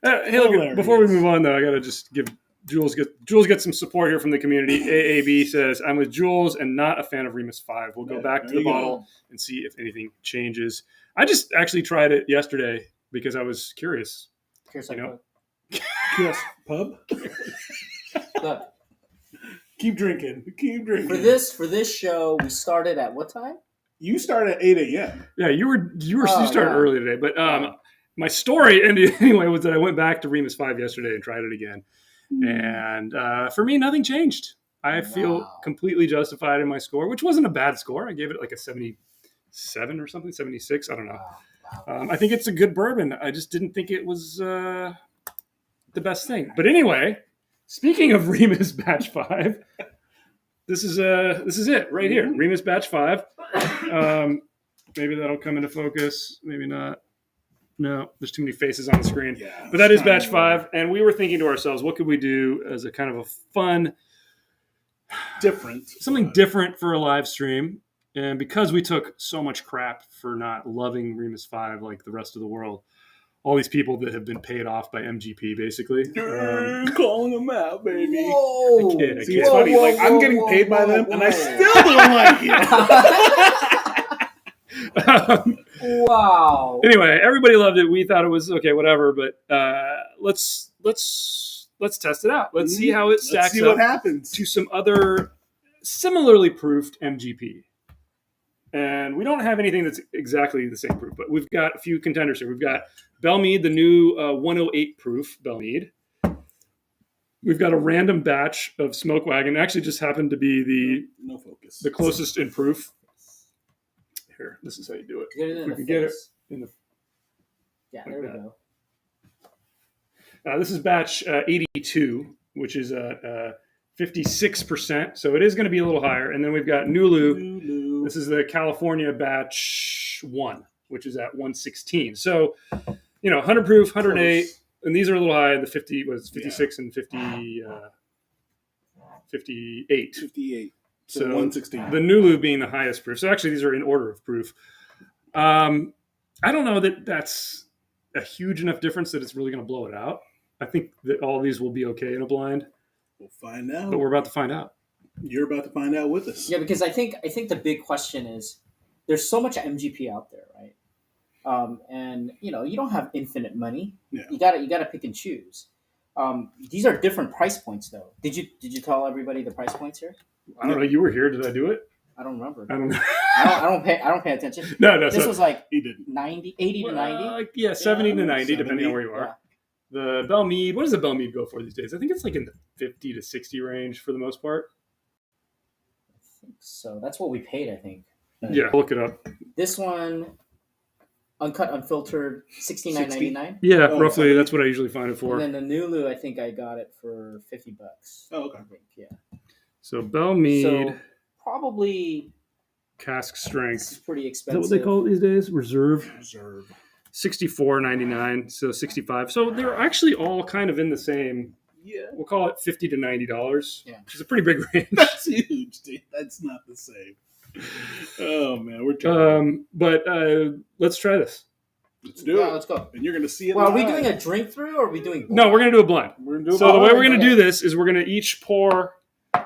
[SPEAKER 3] Hey, look, before we move on, though, I got to just give Jules get some support here from the community. AAB says, I'm with Jules and not a fan of Remus 5. We'll go back to the bottle and see if anything changes. I just actually tried it yesterday because I was curious.
[SPEAKER 2] Yes, pub.
[SPEAKER 1] Look,
[SPEAKER 2] keep drinking.
[SPEAKER 1] For this show, we started at what time?
[SPEAKER 2] You started at 8 a.m.
[SPEAKER 3] Yeah, you started early today, but my story anyway was that I went back to Remus 5 yesterday and tried it again, and for me, nothing changed. I feel completely justified in my score, which wasn't a bad score. I gave it like a 77 or something, 76. I don't know. Wow. I think it's a good bourbon. I just didn't think it was the best thing. But anyway, speaking of Remus Batch 5, this is it right here. Remus Batch 5. Maybe that'll come into focus. Maybe not. No, there's too many faces on the screen. Yeah, but that is Batch 5. And we were thinking to ourselves, what could we do as a kind of a fun, something different for a live stream? And because we took so much crap for not loving Remus 5 like the rest of the world, all these people that have been paid off by MGP, basically.
[SPEAKER 2] Calling them out, baby.
[SPEAKER 1] Whoa.
[SPEAKER 2] I kid. It's funny. I'm getting paid by them, and I still don't like it.
[SPEAKER 1] Wow.
[SPEAKER 3] Anyway, everybody loved it. We thought it was okay, whatever. But let's test it out. Let's see how it stacks up
[SPEAKER 2] what happens
[SPEAKER 3] to some other similarly proofed MGP. And we don't have anything that's exactly the same proof, but we've got a few contenders here. We've got Belle Meade, the new 108 proof Belle Meade. We've got a random batch of Smoke Wagon. It actually just happened to be
[SPEAKER 2] no focus.
[SPEAKER 3] the closest in proof. Here, this is how you do it.
[SPEAKER 1] Get it in
[SPEAKER 3] We
[SPEAKER 1] the
[SPEAKER 3] can get it
[SPEAKER 1] face.
[SPEAKER 3] in the.
[SPEAKER 1] Yeah,
[SPEAKER 3] like
[SPEAKER 1] there we
[SPEAKER 3] that.
[SPEAKER 1] go.
[SPEAKER 3] This is batch 82, which is 56%. So it is going to be a little higher. And then we've got Nulu. This is the California batch 1, which is at 116. So, 100 proof, 108.
[SPEAKER 2] Close.
[SPEAKER 3] And these are a little high. The 50 was 56 and 50, 58.
[SPEAKER 2] 58. So
[SPEAKER 3] So
[SPEAKER 2] 116.
[SPEAKER 3] the Nulu being the highest proof. So actually, these are in order of proof. I don't know that that's a huge enough difference that it's really going to blow it out. I think that all these will be okay in a blind,
[SPEAKER 2] We'll find out.
[SPEAKER 3] but we're about to find out.
[SPEAKER 2] You're about to find out with us.
[SPEAKER 1] Yeah, because I think the big question is there's so much MGP out there, right? And you don't have infinite money.
[SPEAKER 2] Yeah.
[SPEAKER 1] You gotta pick and choose. These are different price points, though. Did you tell everybody the price points here?
[SPEAKER 3] I don't know. You were here. Did I do it?
[SPEAKER 1] I don't remember.
[SPEAKER 3] I don't know.
[SPEAKER 1] I don't pay attention.
[SPEAKER 3] No.
[SPEAKER 1] This was like
[SPEAKER 2] He didn't.
[SPEAKER 1] 80 to 90.
[SPEAKER 3] Yeah, 70 to 90,
[SPEAKER 2] 70.
[SPEAKER 3] depending on where you are.
[SPEAKER 1] Yeah.
[SPEAKER 3] The Belle Meade, what does the Belle Meade go for these days? I think it's like in the 50 to 60 range for the most part.
[SPEAKER 1] I think so. That's what we paid, I think.
[SPEAKER 3] Yeah, look it up.
[SPEAKER 1] This one, uncut, unfiltered, $69.99.
[SPEAKER 3] Yeah,
[SPEAKER 2] Oh,
[SPEAKER 3] roughly.
[SPEAKER 2] 70.
[SPEAKER 3] That's what I usually find it for.
[SPEAKER 1] And then the Nulu, I think I got it for $50.
[SPEAKER 2] Oh, okay.
[SPEAKER 1] I think, yeah.
[SPEAKER 3] So Belle Meade,
[SPEAKER 1] So probably
[SPEAKER 3] cask
[SPEAKER 1] it's
[SPEAKER 3] strength.
[SPEAKER 1] pretty
[SPEAKER 3] Is that
[SPEAKER 1] expensive.
[SPEAKER 3] what they call it these days? Reserve.
[SPEAKER 2] Reserve.
[SPEAKER 3] $64.99, so $65. So they're actually all kind of in the same.
[SPEAKER 2] Yeah.
[SPEAKER 3] We'll call it $50 to $90,
[SPEAKER 1] Yeah.
[SPEAKER 3] which is a pretty big range.
[SPEAKER 2] That's huge, dude. That's not the same. Oh, man. We're trying.
[SPEAKER 3] But let's try this.
[SPEAKER 2] Let's do
[SPEAKER 1] Yeah,
[SPEAKER 2] it.
[SPEAKER 1] let's go.
[SPEAKER 2] And you're going to see it.
[SPEAKER 1] Well, are we
[SPEAKER 2] live.
[SPEAKER 1] doing a drink through or are we doing
[SPEAKER 3] No, we're going to do a blind.
[SPEAKER 2] We're going to do it.
[SPEAKER 3] So the way we're going to
[SPEAKER 1] okay.
[SPEAKER 3] do this is we're going to each pour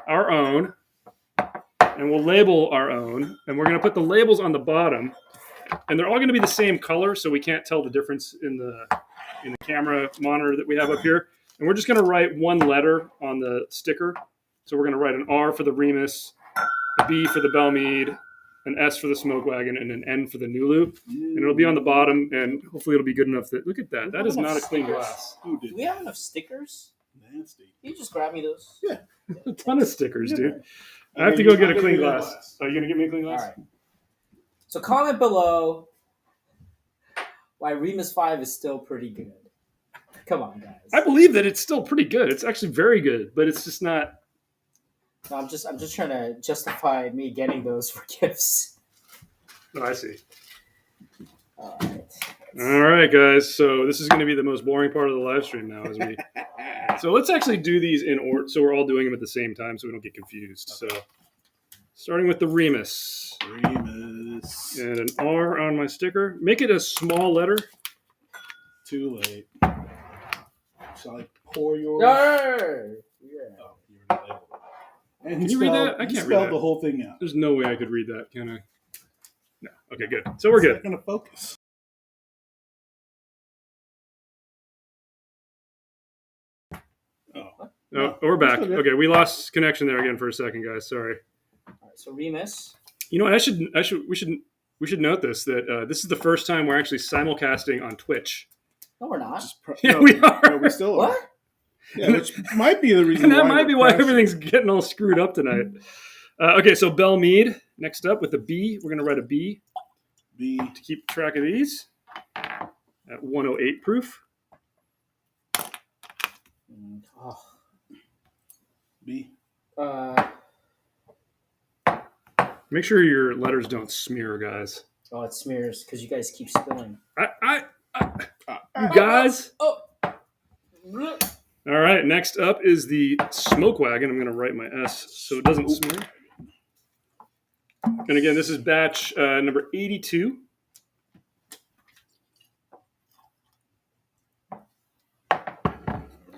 [SPEAKER 3] our own, and we'll label our own, and we're going to put the labels on the bottom, and they're all going to be the same color, so we can't tell the difference in the camera monitor that we have up here. And we're just going to write one letter on the sticker. So we're going to write an R for the Remus, a B for the Belle Meade, an S for the Smoke Wagon, and an N for the Nulu. And it'll be on the bottom, and hopefully it'll be good enough that, look at that. That is not a clean glass.
[SPEAKER 2] Who
[SPEAKER 1] Do
[SPEAKER 2] did
[SPEAKER 1] we have enough stickers?
[SPEAKER 2] nasty?
[SPEAKER 1] Can you just grab me those?
[SPEAKER 2] Yeah.
[SPEAKER 3] A ton of stickers, dude. I
[SPEAKER 2] And
[SPEAKER 3] have to
[SPEAKER 2] then
[SPEAKER 3] go
[SPEAKER 2] you-
[SPEAKER 3] get
[SPEAKER 2] I'll
[SPEAKER 3] a
[SPEAKER 2] get
[SPEAKER 3] clean
[SPEAKER 2] you a
[SPEAKER 3] glass. Are you going to give me a clean
[SPEAKER 1] All
[SPEAKER 3] glass?
[SPEAKER 1] right. So comment below why Remus 5 is still pretty good. Come on, guys.
[SPEAKER 3] I believe that it's still pretty good. It's actually very good, but it's just not.
[SPEAKER 1] No, I'm just trying to justify me getting those for gifts.
[SPEAKER 3] Oh, I see.
[SPEAKER 1] All right.
[SPEAKER 3] All right, guys. So this is going to be the most boring part of the live stream now. So let's actually do these in order. So we're all doing them at the same time, so we don't get confused. So starting with the Remus
[SPEAKER 2] Remus.
[SPEAKER 3] and an R on my sticker. Make it a small letter.
[SPEAKER 2] Too late. Shall I pour yours?
[SPEAKER 1] Arr! Yeah.
[SPEAKER 2] Oh, you already labeled it. And
[SPEAKER 3] Can
[SPEAKER 2] he
[SPEAKER 3] you read
[SPEAKER 2] spelled-
[SPEAKER 3] that? I
[SPEAKER 2] he
[SPEAKER 3] can't read
[SPEAKER 2] spelled
[SPEAKER 3] that.
[SPEAKER 2] the whole thing out.
[SPEAKER 3] There's no way I could read that, can I? No. Okay, good. So we're
[SPEAKER 2] It's
[SPEAKER 3] good.
[SPEAKER 2] not going to focus. Oh.
[SPEAKER 3] Oh, we're back.
[SPEAKER 2] That's okay.
[SPEAKER 3] Okay, we lost connection there again for a second, guys. Sorry.
[SPEAKER 1] All right. So Remus.
[SPEAKER 3] You know what? We should note this that this is the first time we're actually simulcasting on Twitch.
[SPEAKER 1] No, we're not.
[SPEAKER 3] Yeah, we are.
[SPEAKER 2] No, we still are.
[SPEAKER 1] What?
[SPEAKER 2] Yeah, which might be the reason.
[SPEAKER 3] And that
[SPEAKER 2] why
[SPEAKER 3] might
[SPEAKER 2] we're
[SPEAKER 3] be why
[SPEAKER 2] crashing.
[SPEAKER 3] everything's getting all screwed up tonight. Okay, so Belle Meade next up with a B. We're going to write a B
[SPEAKER 2] B.
[SPEAKER 3] to keep track of these at 108 proof.
[SPEAKER 1] Oh.
[SPEAKER 2] B.
[SPEAKER 3] Make sure your letters don't smear, guys.
[SPEAKER 1] Oh, it smears because you guys keep spilling.
[SPEAKER 3] You guys.
[SPEAKER 1] Oh.
[SPEAKER 3] All right, next up is the Smoke Wagon. I'm going to write my S so it doesn't smear. And again, this is batch number 82.
[SPEAKER 2] All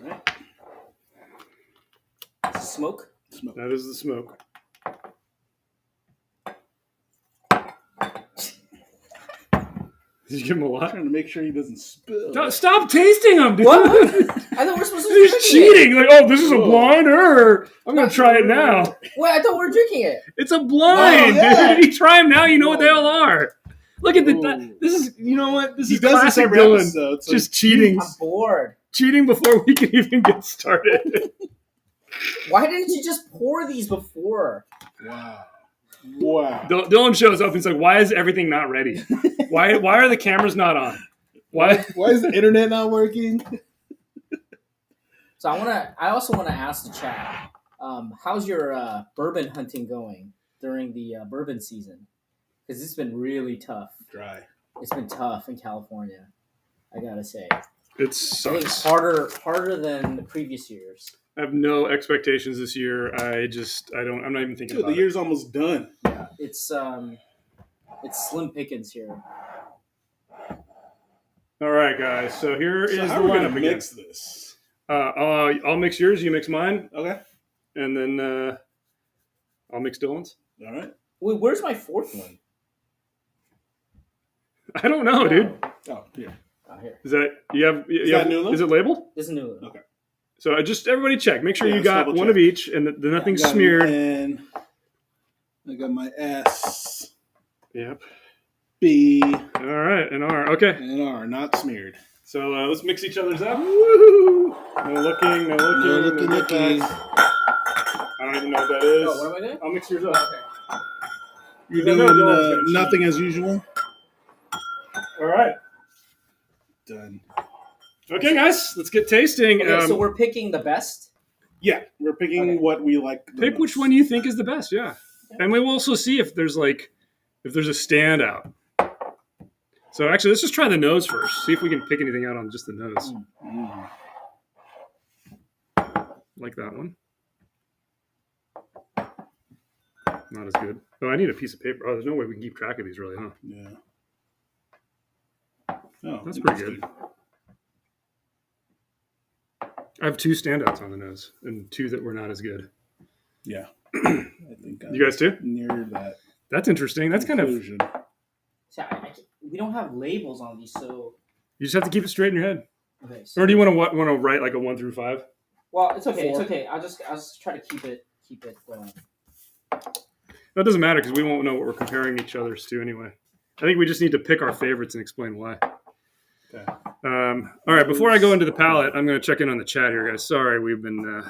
[SPEAKER 2] right.
[SPEAKER 1] Smoke.
[SPEAKER 2] Smoke.
[SPEAKER 3] That is the smoke. Did you give him a lot?
[SPEAKER 2] Trying to make sure he doesn't spill.
[SPEAKER 3] Stop tasting them, dude.
[SPEAKER 1] What? I thought we're supposed to be
[SPEAKER 3] He's
[SPEAKER 1] drinking
[SPEAKER 3] cheating. Like, oh, this is a
[SPEAKER 2] Whoa.
[SPEAKER 3] blind. I'm going to try it now.
[SPEAKER 1] it. Wait, I thought we were drinking it.
[SPEAKER 3] It's a blind,
[SPEAKER 2] Oh, yeah.
[SPEAKER 3] dude. You try them now, you know what they all are. Look at
[SPEAKER 2] Whoa.
[SPEAKER 3] this is, you know what? This
[SPEAKER 2] He
[SPEAKER 3] is
[SPEAKER 2] does this
[SPEAKER 3] classic
[SPEAKER 2] every
[SPEAKER 3] Dylan.
[SPEAKER 2] episode. So
[SPEAKER 3] Just cheating.
[SPEAKER 1] I'm bored.
[SPEAKER 3] Cheating before we can even get started.
[SPEAKER 1] Why didn't you just pour these before?
[SPEAKER 2] Wow.
[SPEAKER 3] Dylan shows up and he's like, "Why is everything not ready? Why are the cameras not on?
[SPEAKER 2] Why is the internet not working?"
[SPEAKER 1] So I also want to ask the chat, how's your bourbon hunting going during the bourbon season? Because it's been really tough.
[SPEAKER 2] Dry.
[SPEAKER 1] It's been tough in California, I gotta say.
[SPEAKER 3] It
[SPEAKER 1] I think
[SPEAKER 3] sucks.
[SPEAKER 1] it's harder than the previous years.
[SPEAKER 3] I have no expectations this year. I'm not even thinking
[SPEAKER 2] Dude,
[SPEAKER 3] about
[SPEAKER 2] the year's almost done.
[SPEAKER 1] Yeah, it's slim pickings here.
[SPEAKER 3] All right, guys. So here is
[SPEAKER 2] how
[SPEAKER 3] the
[SPEAKER 2] are we gonna
[SPEAKER 3] lineup again.
[SPEAKER 2] mix this?
[SPEAKER 3] I'll mix yours. You mix mine,
[SPEAKER 2] Okay.
[SPEAKER 3] and then I'll mix Dylan's.
[SPEAKER 2] All right.
[SPEAKER 1] Wait, where's my fourth one?
[SPEAKER 3] I don't know, dude.
[SPEAKER 2] Oh, here.
[SPEAKER 1] Oh, here.
[SPEAKER 3] Is that you have?
[SPEAKER 2] Is that new one?
[SPEAKER 3] Is it labeled?
[SPEAKER 1] This is a new one.
[SPEAKER 2] Okay.
[SPEAKER 3] So just everybody check. Make sure
[SPEAKER 2] Yeah,
[SPEAKER 3] you
[SPEAKER 2] let's
[SPEAKER 3] got
[SPEAKER 2] double
[SPEAKER 3] one
[SPEAKER 2] check.
[SPEAKER 3] of each, and that nothing's
[SPEAKER 2] I got
[SPEAKER 3] smeared.
[SPEAKER 2] N. I got my S,
[SPEAKER 3] Yep.
[SPEAKER 2] B,
[SPEAKER 3] All right, and R. Okay.
[SPEAKER 2] and R, not smeared.
[SPEAKER 3] So let's mix each other's up. Woohoo! No looking.
[SPEAKER 2] No looky.
[SPEAKER 3] I don't even know what that is.
[SPEAKER 1] Oh, what am I doing?
[SPEAKER 3] I'll mix yours up.
[SPEAKER 1] Okay.
[SPEAKER 2] You're
[SPEAKER 3] No,
[SPEAKER 2] doing
[SPEAKER 3] Dylan's gonna cheat.
[SPEAKER 2] nothing as usual.
[SPEAKER 3] All right.
[SPEAKER 2] Done.
[SPEAKER 3] Okay, guys, let's get tasting.
[SPEAKER 1] Okay, so we're picking the best.
[SPEAKER 2] Yeah, we're picking what we like. the
[SPEAKER 3] Pick which
[SPEAKER 2] most.
[SPEAKER 3] one you think is the best. Yeah, and we will also see if there's a standout. So actually, let's just try the nose first. See if we can pick anything out on just the nose.
[SPEAKER 2] Mm.
[SPEAKER 3] Like that one. Not as good. Oh, I need a piece of paper. Oh, there's no way we can keep track of these, really, huh?
[SPEAKER 2] Yeah. Oh,
[SPEAKER 3] That's pretty good. I have two standouts on the nose and two that were not as good.
[SPEAKER 2] Yeah. I think
[SPEAKER 3] You guys too?
[SPEAKER 2] near that.
[SPEAKER 3] That's interesting. That's kind of. You
[SPEAKER 2] conclusion.
[SPEAKER 1] So we don't have labels on these, so
[SPEAKER 3] just have to keep it straight in your head.
[SPEAKER 1] okay. So,
[SPEAKER 3] Or do you want to write like a 1 through 5?
[SPEAKER 1] well, it's okay.
[SPEAKER 2] 4.
[SPEAKER 1] It's okay. I'll just try to keep it.
[SPEAKER 3] That doesn't matter because we won't know what we're comparing each other's to anyway. I think we just need to pick our favorites and explain why.
[SPEAKER 2] Okay.
[SPEAKER 3] All right, before I go into the palette, I'm going to check in on the chat here, guys. Sorry, we've been...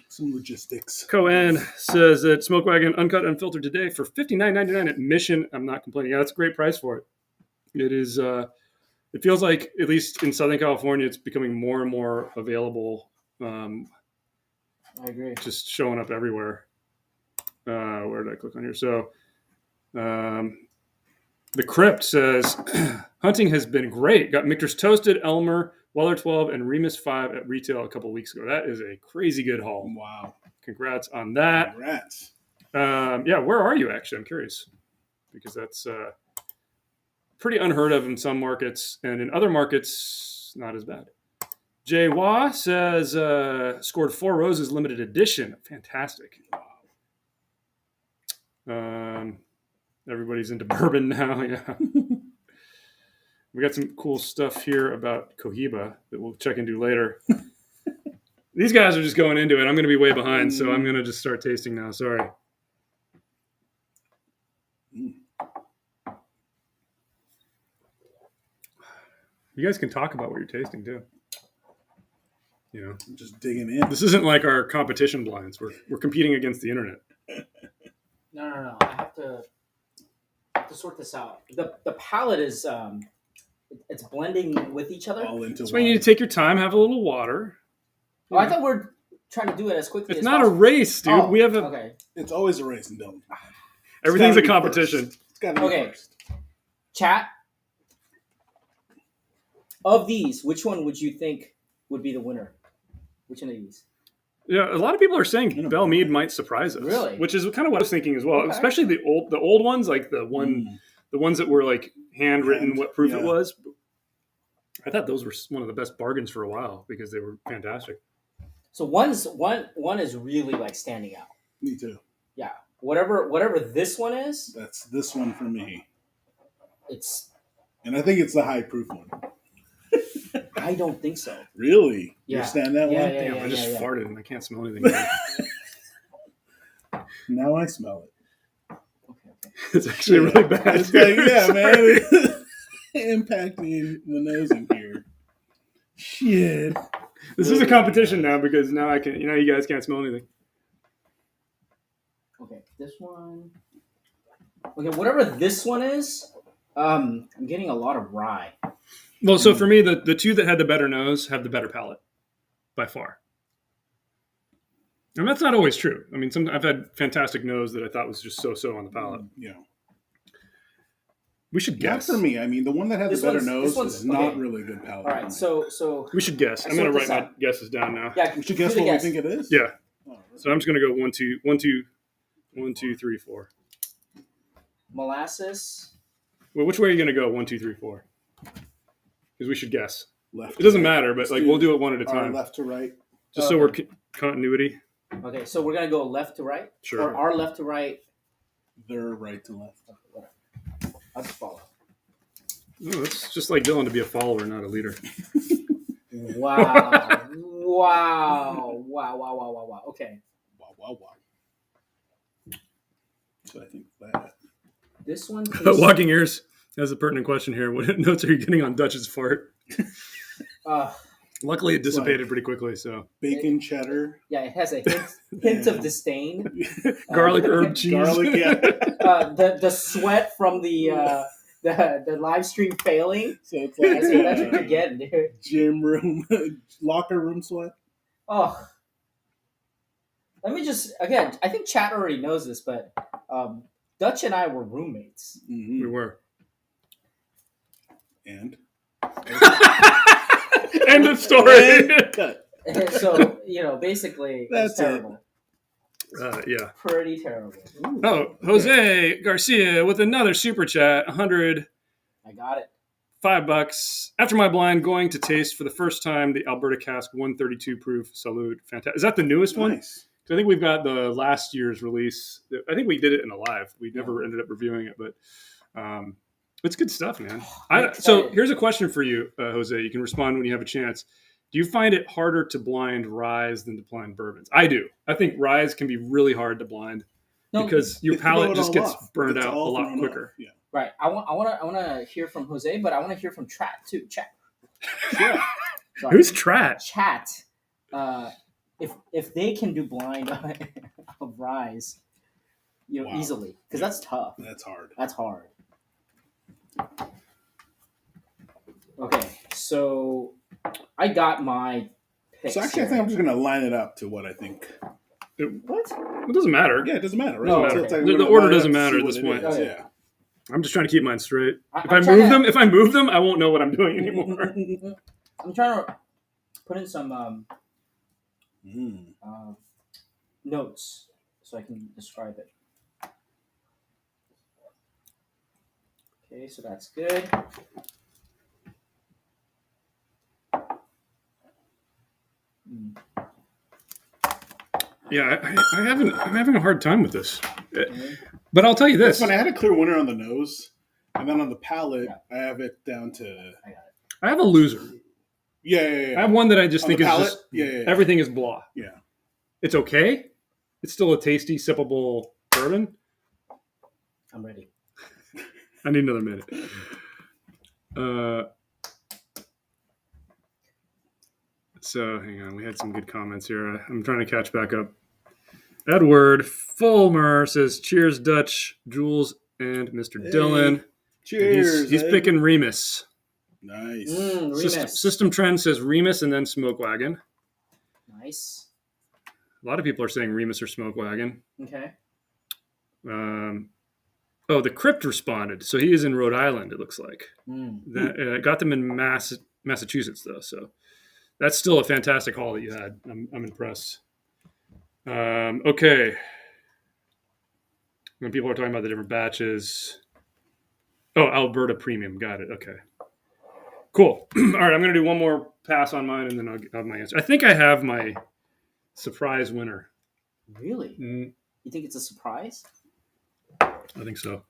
[SPEAKER 2] Some logistics.
[SPEAKER 3] Cohen says that Smoke Wagon Uncut Unfiltered today for $59.99 at Mission. I'm not complaining. Yeah, that's a great price for it. It is... it feels like, at least in Southern California, it's becoming more and more available.
[SPEAKER 1] I agree.
[SPEAKER 3] Just showing up everywhere. Where did I click on here? So... The Crypt says, hunting has been great. Got Michter's Toasted, Elmer, Weller 12, and Remus 5 at retail a couple weeks ago. That is a crazy good haul.
[SPEAKER 2] Wow.
[SPEAKER 3] Congrats on that.
[SPEAKER 2] Congrats.
[SPEAKER 3] Yeah, where are you actually? I'm curious. Because that's pretty unheard of in some markets, and in other markets, not as bad. Jay Wah says, scored 4 roses limited edition. Fantastic. Everybody's into bourbon now, yeah. We got some cool stuff here about Cohiba that we'll check into later. These guys are just going into it. I'm going to be way behind, so I'm going to just start tasting now. Sorry. You guys can talk about what you're tasting, too. You know,
[SPEAKER 2] I'm just digging in.
[SPEAKER 3] this isn't like our competition blinds. We're competing against the internet.
[SPEAKER 1] No. I have to sort this out. The palette is it's blending with each other.
[SPEAKER 2] All into
[SPEAKER 3] That's why you need to take your time, have a little water.
[SPEAKER 1] Oh, I thought we're trying to do it as quickly
[SPEAKER 3] It's
[SPEAKER 1] as
[SPEAKER 3] not a
[SPEAKER 1] possible.
[SPEAKER 3] race, dude.
[SPEAKER 1] Oh,
[SPEAKER 3] We have
[SPEAKER 1] okay.
[SPEAKER 2] It's always a race and don't.
[SPEAKER 3] everything's a
[SPEAKER 2] It's gotta be
[SPEAKER 3] competition.
[SPEAKER 2] first. It's got to be
[SPEAKER 1] Okay.
[SPEAKER 2] first.
[SPEAKER 1] Chat. Of these, which one would you think would be the winner? Which one of these?
[SPEAKER 3] Yeah, a lot of people are saying Belle Meade might surprise us.
[SPEAKER 1] Really?
[SPEAKER 3] Which is kind of what I was thinking as well.
[SPEAKER 1] Okay.
[SPEAKER 3] Especially the old ones, like the ones that were like handwritten, what proof it was. I thought those were one of the best bargains for a while because they were fantastic.
[SPEAKER 1] So one is really like standing out.
[SPEAKER 2] Me too.
[SPEAKER 1] Yeah. Whatever this one is,
[SPEAKER 2] That's this one for me. And I think it's the high proof one.
[SPEAKER 1] I don't think so.
[SPEAKER 2] Really?
[SPEAKER 1] Yeah.
[SPEAKER 2] You stand that
[SPEAKER 1] Yeah,
[SPEAKER 2] one?
[SPEAKER 1] yeah,
[SPEAKER 3] Damn,
[SPEAKER 1] yeah.
[SPEAKER 3] I just farted and I can't smell anything.
[SPEAKER 2] Now I smell it.
[SPEAKER 1] Okay.
[SPEAKER 3] It's actually really bad.
[SPEAKER 2] It's like, yeah, man. Impacting the nose in here. Shit.
[SPEAKER 3] This is a competition now because now I can. You guys can't smell anything.
[SPEAKER 1] Okay, this one. Okay, whatever this one is, I'm getting a lot of rye.
[SPEAKER 3] Well, so for me, the two that had the better nose have the better palate, by far. And that's not always true. I mean, I've had fantastic nose that I thought was just so on the palate.
[SPEAKER 2] Yeah.
[SPEAKER 3] We should guess.
[SPEAKER 2] Not for me. I mean, the one that had the better nose is not
[SPEAKER 1] okay.
[SPEAKER 2] really a good palate.
[SPEAKER 1] All right, so
[SPEAKER 3] we should guess. I'm going to write my guesses down now.
[SPEAKER 1] Yeah,
[SPEAKER 2] we should guess what we think it is.
[SPEAKER 3] Yeah. So I'm just going to go 1, 2, 3, 4.
[SPEAKER 1] Molasses.
[SPEAKER 3] Well, which way are you going to go? 1, 2, 3, 4. Because we should guess.
[SPEAKER 2] Left.
[SPEAKER 3] It doesn't matter, but we'll do it one at a time.
[SPEAKER 2] Left to right.
[SPEAKER 3] Just so we're continuity.
[SPEAKER 1] Okay, so we're gonna go left to right.
[SPEAKER 3] Sure.
[SPEAKER 1] Or our left to right.
[SPEAKER 2] Their right to left.
[SPEAKER 1] Okay, I'll just follow.
[SPEAKER 3] Oh, it's just like Dylan to be a follower, not a leader.
[SPEAKER 1] Wow! Wow! Okay.
[SPEAKER 2] Wow! So I think that
[SPEAKER 1] this one.
[SPEAKER 3] Walking Ears has a pertinent question here. What notes are you getting on Dutch's fart?
[SPEAKER 1] Luckily,
[SPEAKER 3] it dissipated pretty quickly. So
[SPEAKER 2] bacon cheddar.
[SPEAKER 1] Yeah, it has a hint of disdain.
[SPEAKER 3] Garlic herb cheese.
[SPEAKER 2] Garlic, yeah.
[SPEAKER 1] The sweat from the live stream failing.
[SPEAKER 2] So it's like
[SPEAKER 1] that's what you're getting, dude.
[SPEAKER 2] Gym room, locker room sweat.
[SPEAKER 1] Oh, let me just again. I think chat already knows this, but Dutch and I were roommates.
[SPEAKER 2] Mm-hmm.
[SPEAKER 3] We were.
[SPEAKER 2] And.
[SPEAKER 3] End of story.
[SPEAKER 1] So basically,
[SPEAKER 2] that's
[SPEAKER 1] terrible.
[SPEAKER 3] Yeah,
[SPEAKER 1] pretty terrible.
[SPEAKER 2] Ooh.
[SPEAKER 3] Oh, Jose Garcia with another super chat, 100.
[SPEAKER 1] I got it.
[SPEAKER 3] $5. After my blind, going to taste for the first time the Alberta Cask 132 proof. Salute, fantastic. Is that the newest one?
[SPEAKER 2] Nice.
[SPEAKER 3] I think we've got the last year's release. I think we did it in a live. We never ended up reviewing it, but it's good stuff, man. So here's a question for you, Jose. You can respond when you have a chance. Do you find it harder to blind ryes than to blind bourbons? I do. I think ryes can be really hard to blind because your palate just gets burned out a lot quicker.
[SPEAKER 2] Yeah.
[SPEAKER 1] Right. I want to hear from Jose, but I want to hear from Chat too. Chat. Sure.
[SPEAKER 3] Who's Chat?
[SPEAKER 1] Chat. If they can do blind of ryes, easily, because that's tough.
[SPEAKER 2] That's hard.
[SPEAKER 1] That's hard. Okay, so I got my picks.
[SPEAKER 2] So actually, I think I'm just going to line it up to what I think.
[SPEAKER 1] What?
[SPEAKER 3] It doesn't matter.
[SPEAKER 2] Yeah, it doesn't matter. Right?
[SPEAKER 1] No,
[SPEAKER 2] So
[SPEAKER 1] okay.
[SPEAKER 2] it's like
[SPEAKER 3] The order doesn't matter at this point.
[SPEAKER 2] Okay.
[SPEAKER 1] Okay.
[SPEAKER 2] Yeah.
[SPEAKER 3] I'm just trying to keep mine straight.
[SPEAKER 1] I'm
[SPEAKER 3] If I move them, I won't know what I'm doing anymore.
[SPEAKER 1] I'm trying to put in some notes so I can describe it. Okay, so that's good.
[SPEAKER 3] Yeah, I'm having a hard time with this. But I'll tell you this.
[SPEAKER 2] It's funny. I had a clear winner on the nose, and then on the palate, I have it down to.
[SPEAKER 1] I got it.
[SPEAKER 3] I have a loser.
[SPEAKER 2] Yeah.
[SPEAKER 3] I have one that I just
[SPEAKER 2] On
[SPEAKER 3] think
[SPEAKER 2] the
[SPEAKER 3] is
[SPEAKER 2] palate?
[SPEAKER 3] just
[SPEAKER 2] Yeah.
[SPEAKER 3] everything is blah.
[SPEAKER 2] Yeah.
[SPEAKER 3] It's okay. It's still a tasty, sippable bourbon.
[SPEAKER 1] I'm ready.
[SPEAKER 3] I need another minute. So hang on, we had some good comments here. I'm trying to catch back up. Edward Fulmer says, "Cheers, Dutch, Jules, and Mr. Dylan."
[SPEAKER 2] Cheers.
[SPEAKER 3] He's picking Remus.
[SPEAKER 2] Nice.
[SPEAKER 1] Remus.
[SPEAKER 3] System Trend says Remus and then Smoke Wagon.
[SPEAKER 1] Nice.
[SPEAKER 3] A lot of people are saying Remus or Smoke Wagon.
[SPEAKER 1] Okay.
[SPEAKER 3] The Crypt responded. So he is in Rhode Island, it looks like. Got them in Massachusetts, though. So that's still a fantastic haul that you had. I'm impressed. Okay. When people are talking about the different batches. Oh, Alberta Premium. Got it. Okay. Cool. All right, I'm going to do one more pass on mine, and then I'll have my answer. I think I have my surprise winner.
[SPEAKER 1] Really? You think it's a surprise?
[SPEAKER 3] I think so.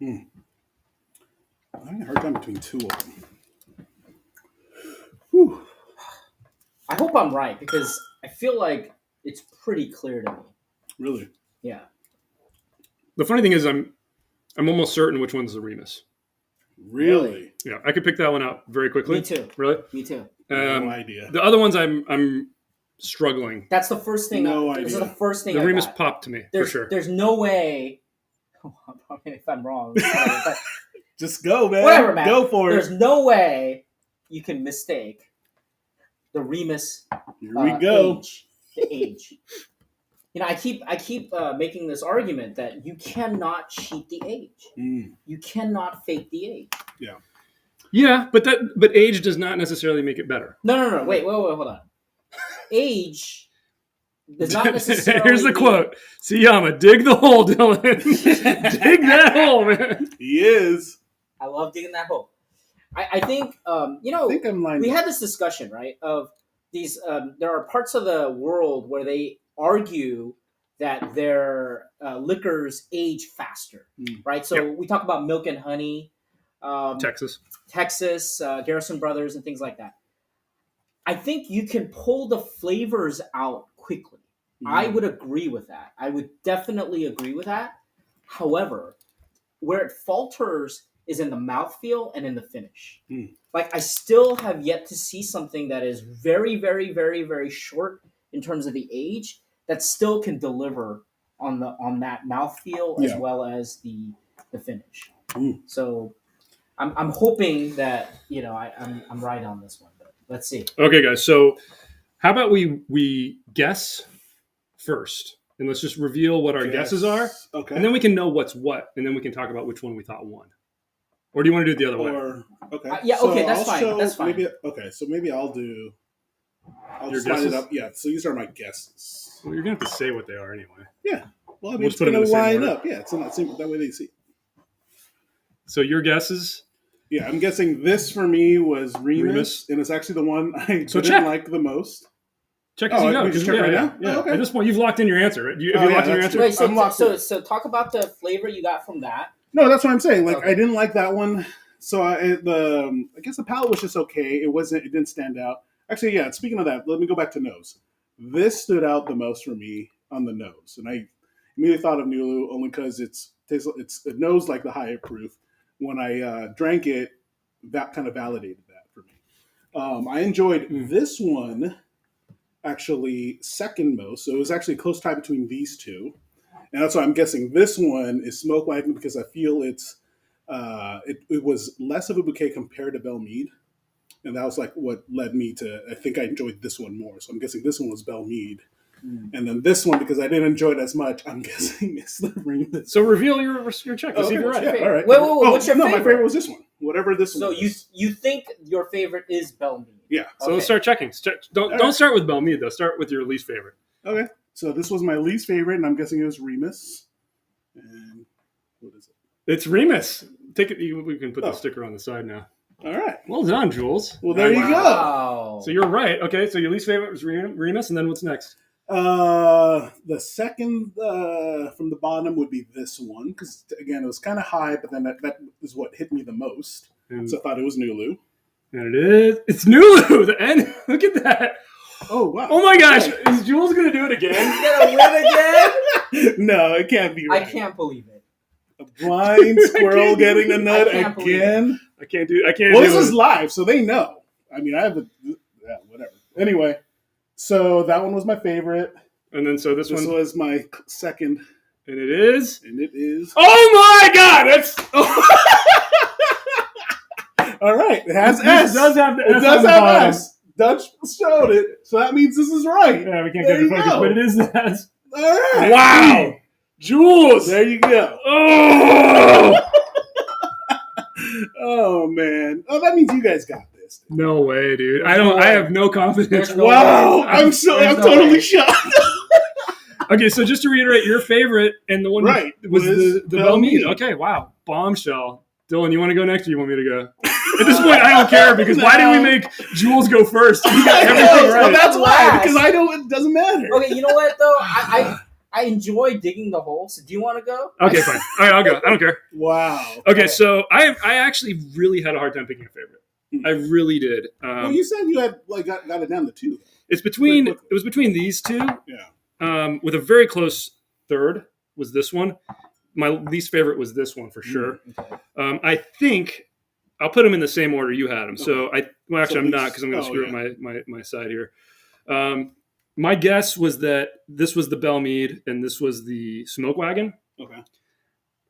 [SPEAKER 2] I'm having a hard time between two of them. Whew.
[SPEAKER 1] I hope I'm right because I feel like it's pretty clear to me.
[SPEAKER 2] Really?
[SPEAKER 1] Yeah.
[SPEAKER 3] The funny thing is I'm almost certain which one's the Remus.
[SPEAKER 2] Really?
[SPEAKER 3] Yeah, I could pick that one out very quickly.
[SPEAKER 1] Me too.
[SPEAKER 3] Really?
[SPEAKER 1] Me too.
[SPEAKER 2] No idea.
[SPEAKER 3] The other ones I'm struggling.
[SPEAKER 1] That's the first thing.
[SPEAKER 2] No
[SPEAKER 1] This is
[SPEAKER 2] idea.
[SPEAKER 1] the first thing.
[SPEAKER 3] The
[SPEAKER 1] I
[SPEAKER 3] Remus
[SPEAKER 1] got.
[SPEAKER 3] popped to me
[SPEAKER 1] There's,
[SPEAKER 3] for sure.
[SPEAKER 1] There's no way. If I'm wrong, but
[SPEAKER 2] Just go, man.
[SPEAKER 1] whatever, man.
[SPEAKER 2] Go for
[SPEAKER 1] There's
[SPEAKER 2] it.
[SPEAKER 1] no way you can mistake the Remus.
[SPEAKER 2] Here we go.
[SPEAKER 1] The age. I keep making this argument that you cannot cheat the age. You cannot fake the age.
[SPEAKER 3] Yeah, but age does not necessarily make it better.
[SPEAKER 1] No. Wait, hold on. Age does not necessarily.
[SPEAKER 3] Here's the quote. Siyama, dig the hole, Dylan. Dig that hole, man.
[SPEAKER 2] He is.
[SPEAKER 1] I love digging that hole. I think
[SPEAKER 2] I think I'm lined
[SPEAKER 1] we
[SPEAKER 2] up.
[SPEAKER 1] had this discussion, right? Of these, there are parts of the world where they argue that their liquors age faster, right? So we talk about milk and honey,
[SPEAKER 3] Texas,
[SPEAKER 1] Garrison Brothers, and things like that. I think you can pull the flavors out quickly. I would agree with that. I would definitely agree with that. However, where it falters is in the mouthfeel and in the finish. Like, I still have yet to see something that is very, very, very, very short in terms of the age that still can deliver on that mouthfeel as well as the finish. So I'm hoping that I'm right on this one, but let's see.
[SPEAKER 3] Okay, guys. So how about we guess first, and let's just reveal what our guesses are,
[SPEAKER 2] Okay.
[SPEAKER 3] and then we can know what's what, and then we can talk about which one we thought won. Or do you want to do it the other way?
[SPEAKER 2] Okay.
[SPEAKER 1] Okay, that's fine. That's fine.
[SPEAKER 2] Maybe I'll
[SPEAKER 3] Your
[SPEAKER 2] slide
[SPEAKER 3] guesses?
[SPEAKER 2] it up. Yeah. So these are my guesses.
[SPEAKER 3] Well, you're gonna have to say what they are anyway.
[SPEAKER 2] Yeah. Well, I mean,
[SPEAKER 3] We'll
[SPEAKER 2] it's
[SPEAKER 3] just put them
[SPEAKER 2] going
[SPEAKER 3] in
[SPEAKER 2] to
[SPEAKER 3] the same
[SPEAKER 2] line
[SPEAKER 3] order.
[SPEAKER 2] up. Yeah. It's in that same. That way they see.
[SPEAKER 3] So your guesses?
[SPEAKER 2] Yeah, I'm guessing this for me was Remus,
[SPEAKER 3] Remus.
[SPEAKER 2] and it's actually the one I
[SPEAKER 3] So
[SPEAKER 2] didn't
[SPEAKER 3] check.
[SPEAKER 2] like the most.
[SPEAKER 3] Check as you go.
[SPEAKER 2] we just check right now?
[SPEAKER 3] Yeah.
[SPEAKER 2] Oh, okay.
[SPEAKER 3] At this point, you've locked in your answer. Right? Have you
[SPEAKER 2] Oh, yeah,
[SPEAKER 3] locked in your
[SPEAKER 2] that's
[SPEAKER 3] answer?
[SPEAKER 1] Wait,
[SPEAKER 2] I'm locked in.
[SPEAKER 1] so talk about the flavor you got from that.
[SPEAKER 2] No, that's what I'm saying. Like,
[SPEAKER 1] Okay.
[SPEAKER 2] I didn't like that one. So I guess the palate was just okay. It didn't stand out. Actually, yeah. Speaking of that, let me go back to nose. This stood out the most for me on the nose, and I immediately thought of Nulu only because it nose like the higher proof. When I drank it, that kind of validated that for me. I enjoyed this one actually second most, so it was actually a close tie between these two, and that's why I'm guessing this one is smoke lightened because I feel it was less of a bouquet compared to Belle Meade, and that was like what led me to I think I enjoyed this one more. So I'm guessing this one was Belle Meade, and then this one because I didn't enjoy it as much. I'm guessing it's the Remus.
[SPEAKER 3] So reveal your check. Let's see if you're right.
[SPEAKER 2] Yeah, all right.
[SPEAKER 1] Wait, what's your
[SPEAKER 2] no,
[SPEAKER 1] favorite?
[SPEAKER 2] my favorite was this one. Whatever this
[SPEAKER 1] So
[SPEAKER 2] one.
[SPEAKER 1] you think your favorite is Belle Meade?
[SPEAKER 2] Yeah.
[SPEAKER 3] So let's start checking. Don't start with Belle Meade though. Start with your least favorite.
[SPEAKER 2] Okay. So this was my least favorite, and I'm guessing it was Remus. And what is it?
[SPEAKER 3] It's Remus. Take it. We can put the
[SPEAKER 2] Oh.
[SPEAKER 3] sticker on the side now.
[SPEAKER 2] All right.
[SPEAKER 3] Well done, Jules.
[SPEAKER 2] Well, there you go.
[SPEAKER 1] Wow.
[SPEAKER 3] So you're right. Okay, so your least favorite was Remus, and then what's next?
[SPEAKER 2] The second from the bottom would be this one because again it was kind of high, but then that is what hit me the most.
[SPEAKER 3] And,
[SPEAKER 2] So I thought it was Nulu.
[SPEAKER 3] and it is. It's Nulu. The end. Look at that.
[SPEAKER 2] Oh wow!
[SPEAKER 3] Oh my gosh! Is Jules gonna do it again?
[SPEAKER 1] You gonna win again?
[SPEAKER 2] No, it can't be right.
[SPEAKER 1] I can't believe it.
[SPEAKER 2] A blind squirrel getting the nut
[SPEAKER 1] I can't believe
[SPEAKER 2] again.
[SPEAKER 3] I can't do. I can't.
[SPEAKER 2] Well,
[SPEAKER 3] do
[SPEAKER 2] this
[SPEAKER 3] it.
[SPEAKER 2] is live, so they know. I mean, I have whatever. Anyway, so that one was my favorite.
[SPEAKER 3] And then so this
[SPEAKER 2] This
[SPEAKER 3] one,
[SPEAKER 2] was my second,
[SPEAKER 3] and it is.
[SPEAKER 2] and it is.
[SPEAKER 3] Oh my God! That's.
[SPEAKER 2] All right, it has
[SPEAKER 3] This
[SPEAKER 2] S.
[SPEAKER 3] does have the
[SPEAKER 2] It
[SPEAKER 3] S
[SPEAKER 2] does
[SPEAKER 3] on the
[SPEAKER 2] have
[SPEAKER 3] bottom.
[SPEAKER 2] S. Dutch showed it, so that means this is right.
[SPEAKER 3] Yeah, we can't
[SPEAKER 2] There
[SPEAKER 3] get it
[SPEAKER 2] you
[SPEAKER 3] focused,
[SPEAKER 2] go.
[SPEAKER 3] but it is the S.
[SPEAKER 2] All right.
[SPEAKER 3] Wow, Jules.
[SPEAKER 2] There you go.
[SPEAKER 3] Oh.
[SPEAKER 2] Oh man. Oh, that means you guys got this.
[SPEAKER 3] No way, dude.
[SPEAKER 1] There's no
[SPEAKER 3] I
[SPEAKER 1] way.
[SPEAKER 3] have no confidence.
[SPEAKER 1] There's no
[SPEAKER 2] Wow,
[SPEAKER 1] way.
[SPEAKER 2] I'm
[SPEAKER 1] There's no
[SPEAKER 2] totally
[SPEAKER 1] way.
[SPEAKER 2] shocked.
[SPEAKER 3] Okay, so just to reiterate, your favorite and the one
[SPEAKER 2] Right,
[SPEAKER 3] was
[SPEAKER 2] was
[SPEAKER 3] the
[SPEAKER 2] Belle
[SPEAKER 3] Belle Meade.
[SPEAKER 2] Meade.
[SPEAKER 3] Okay, wow, bombshell. Dylan, you want to go next, or you want me to go? At this point, I don't care because why did we make Jules go first? He got everything
[SPEAKER 2] Well,
[SPEAKER 3] right.
[SPEAKER 2] that's why,
[SPEAKER 1] Last.
[SPEAKER 2] because I know it doesn't matter.
[SPEAKER 1] Okay, you know what though? I enjoy digging the hole. So do you want to go?
[SPEAKER 3] Okay, fine. All right, I'll go. I don't care.
[SPEAKER 2] Wow.
[SPEAKER 3] Okay, so I actually really had a hard time picking a favorite.
[SPEAKER 2] Hmm.
[SPEAKER 3] I really did.
[SPEAKER 2] Well, you said you had got it down to 2.
[SPEAKER 3] It's between
[SPEAKER 2] Pretty quickly.
[SPEAKER 3] it was between these two.
[SPEAKER 2] Yeah.
[SPEAKER 3] With a very close third was this one. My least favorite was this one for sure.
[SPEAKER 1] Okay.
[SPEAKER 3] I think I'll put them in the same order you had them.
[SPEAKER 2] Okay.
[SPEAKER 3] So I'm not because I'm going to screw up my side here. My guess was that this was the Belle Meade and this was the Smoke Wagon.
[SPEAKER 2] Okay.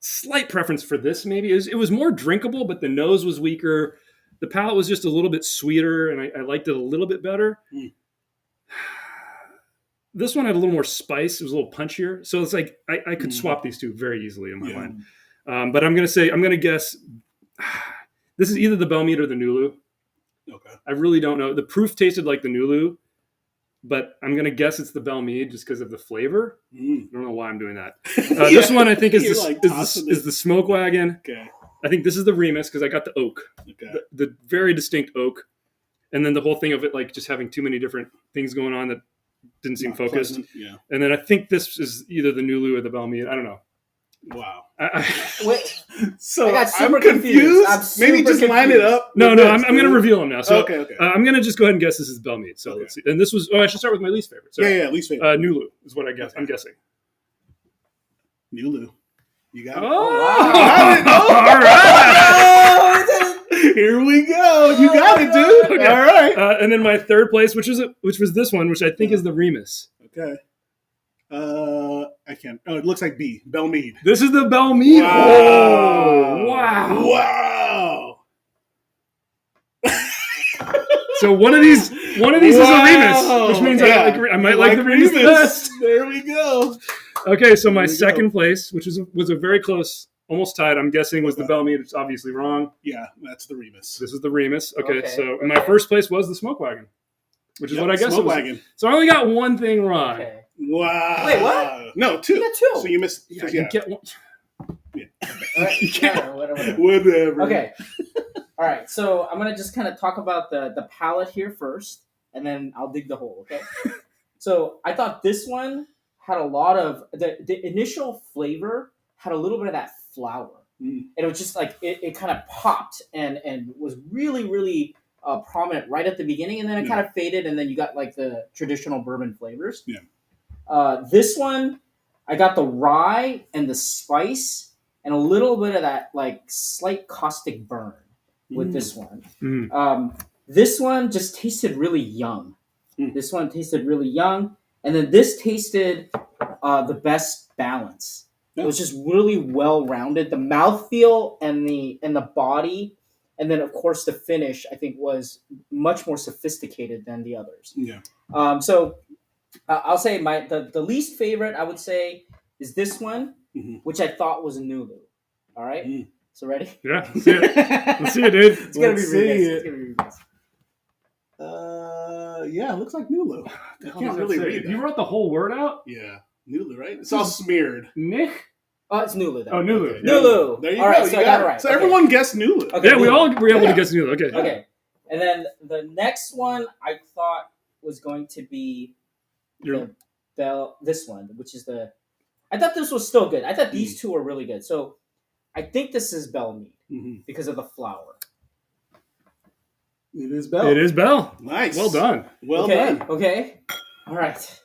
[SPEAKER 3] Slight preference for this, maybe. It was more drinkable, but the nose was weaker. The palate was just a little bit sweeter, and I liked it a little bit better. Mm. This one had a little more spice. It was a little punchier. So it's like I could swap these two very easily in my mind. But I'm going to guess this is either the Belle Meade or the Nulu.
[SPEAKER 2] Okay.
[SPEAKER 3] I really don't know. The proof tasted like the Nulu, but I'm going to guess it's the Belle Meade just because of the flavor. I don't know why I'm doing that. This one I think is the Smoke Wagon.
[SPEAKER 2] Okay.
[SPEAKER 3] I think this is the Remus because I got the oak, the very distinct oak. And then the whole thing of it like just having too many different things going on that didn't seem focused.
[SPEAKER 2] Pleasant. Yeah.
[SPEAKER 3] And then I think this is either the Nulu or the Belle Meade. I don't know.
[SPEAKER 2] Wow.
[SPEAKER 1] Wait.
[SPEAKER 2] So
[SPEAKER 1] I got super
[SPEAKER 2] I'm confused. Maybe just line it up.
[SPEAKER 3] No, I'm going to reveal them now. So
[SPEAKER 2] okay.
[SPEAKER 3] I'm going to just go ahead and guess this is Belle Meade. So let's see. And this was. Oh, I should start with my least favorite. So,
[SPEAKER 2] least favorite.
[SPEAKER 3] Nulu is what I guess. I'm guessing.
[SPEAKER 2] Nulu. You got it.
[SPEAKER 3] Oh,
[SPEAKER 2] wow.
[SPEAKER 3] All right.
[SPEAKER 2] Here we go. You got it, dude.
[SPEAKER 3] Okay.
[SPEAKER 2] All right.
[SPEAKER 3] And then my third place, which was this one, which I think is the Remus.
[SPEAKER 2] Okay. I can't. Oh, it looks like Belle Meade.
[SPEAKER 3] This is the Belle Meade.
[SPEAKER 2] Wow.
[SPEAKER 3] Oh, wow. So one of these is a Remus, which means I might like the Remus best.
[SPEAKER 2] There we go.
[SPEAKER 3] Okay, so my second place, which was a very close, almost tied, I'm guessing was the Belle Meade. It's obviously wrong.
[SPEAKER 2] Yeah, that's the Remus.
[SPEAKER 3] This is the Remus. Okay. So my first place was the Smoke Wagon, which is what I guess it was.
[SPEAKER 2] Wagon.
[SPEAKER 3] So I only got one thing wrong.
[SPEAKER 1] Okay.
[SPEAKER 2] Wow.
[SPEAKER 1] Wait, what?
[SPEAKER 2] No, two.
[SPEAKER 1] You got two.
[SPEAKER 2] So you missed.
[SPEAKER 3] Yeah, you get one.
[SPEAKER 2] Yeah.
[SPEAKER 3] You can't.
[SPEAKER 2] Whatever.
[SPEAKER 1] Okay. All right. So I'm gonna just kind of talk about the palate here first, and then I'll dig the hole. Okay. So I thought this one had a lot of the initial flavor had a little bit of that flour, and it was just like it kind of popped and was really really prominent right at the beginning, and then it kind of faded, and then you got like the traditional bourbon flavors.
[SPEAKER 2] Yeah.
[SPEAKER 1] This one, I got the rye and the spice and a little bit of that like slight caustic burn with this one. This one just tasted really young. This one tasted really young, and then this tasted the best balance. It was just really well rounded. The mouthfeel and the body. And then, of course, the finish, I think, was much more sophisticated than the others.
[SPEAKER 2] Yeah.
[SPEAKER 1] So I'll say the least favorite, I would say, is this one, which I thought was Nulu. All right? So ready?
[SPEAKER 3] Yeah. Let's see it. Let's see it, dude.
[SPEAKER 1] It's going to be Remus.
[SPEAKER 2] Yeah, it looks like Nulu. I can't really read that.
[SPEAKER 3] You wrote the whole word out?
[SPEAKER 2] Yeah. Nulu, right? It's all smeared.
[SPEAKER 3] Nick?
[SPEAKER 1] Oh, it's Nulu.
[SPEAKER 3] Oh, Nulu.
[SPEAKER 2] Okay.
[SPEAKER 1] Nulu.
[SPEAKER 2] There you
[SPEAKER 1] all
[SPEAKER 2] go.
[SPEAKER 1] Right, so I got it right.
[SPEAKER 2] So everyone guessed Nulu.
[SPEAKER 1] Okay,
[SPEAKER 3] yeah, we
[SPEAKER 1] Nulu.
[SPEAKER 3] all were able to guess Nulu. Okay.
[SPEAKER 1] Okay. And then the next one I thought was going to be this one, which is I thought this was still good. I thought these two were really good. So I think this is Belle Meade because of the flour.
[SPEAKER 2] It is Belle.
[SPEAKER 3] It is Belle.
[SPEAKER 2] Nice.
[SPEAKER 3] Well done.
[SPEAKER 2] Well done.
[SPEAKER 1] Okay. All right.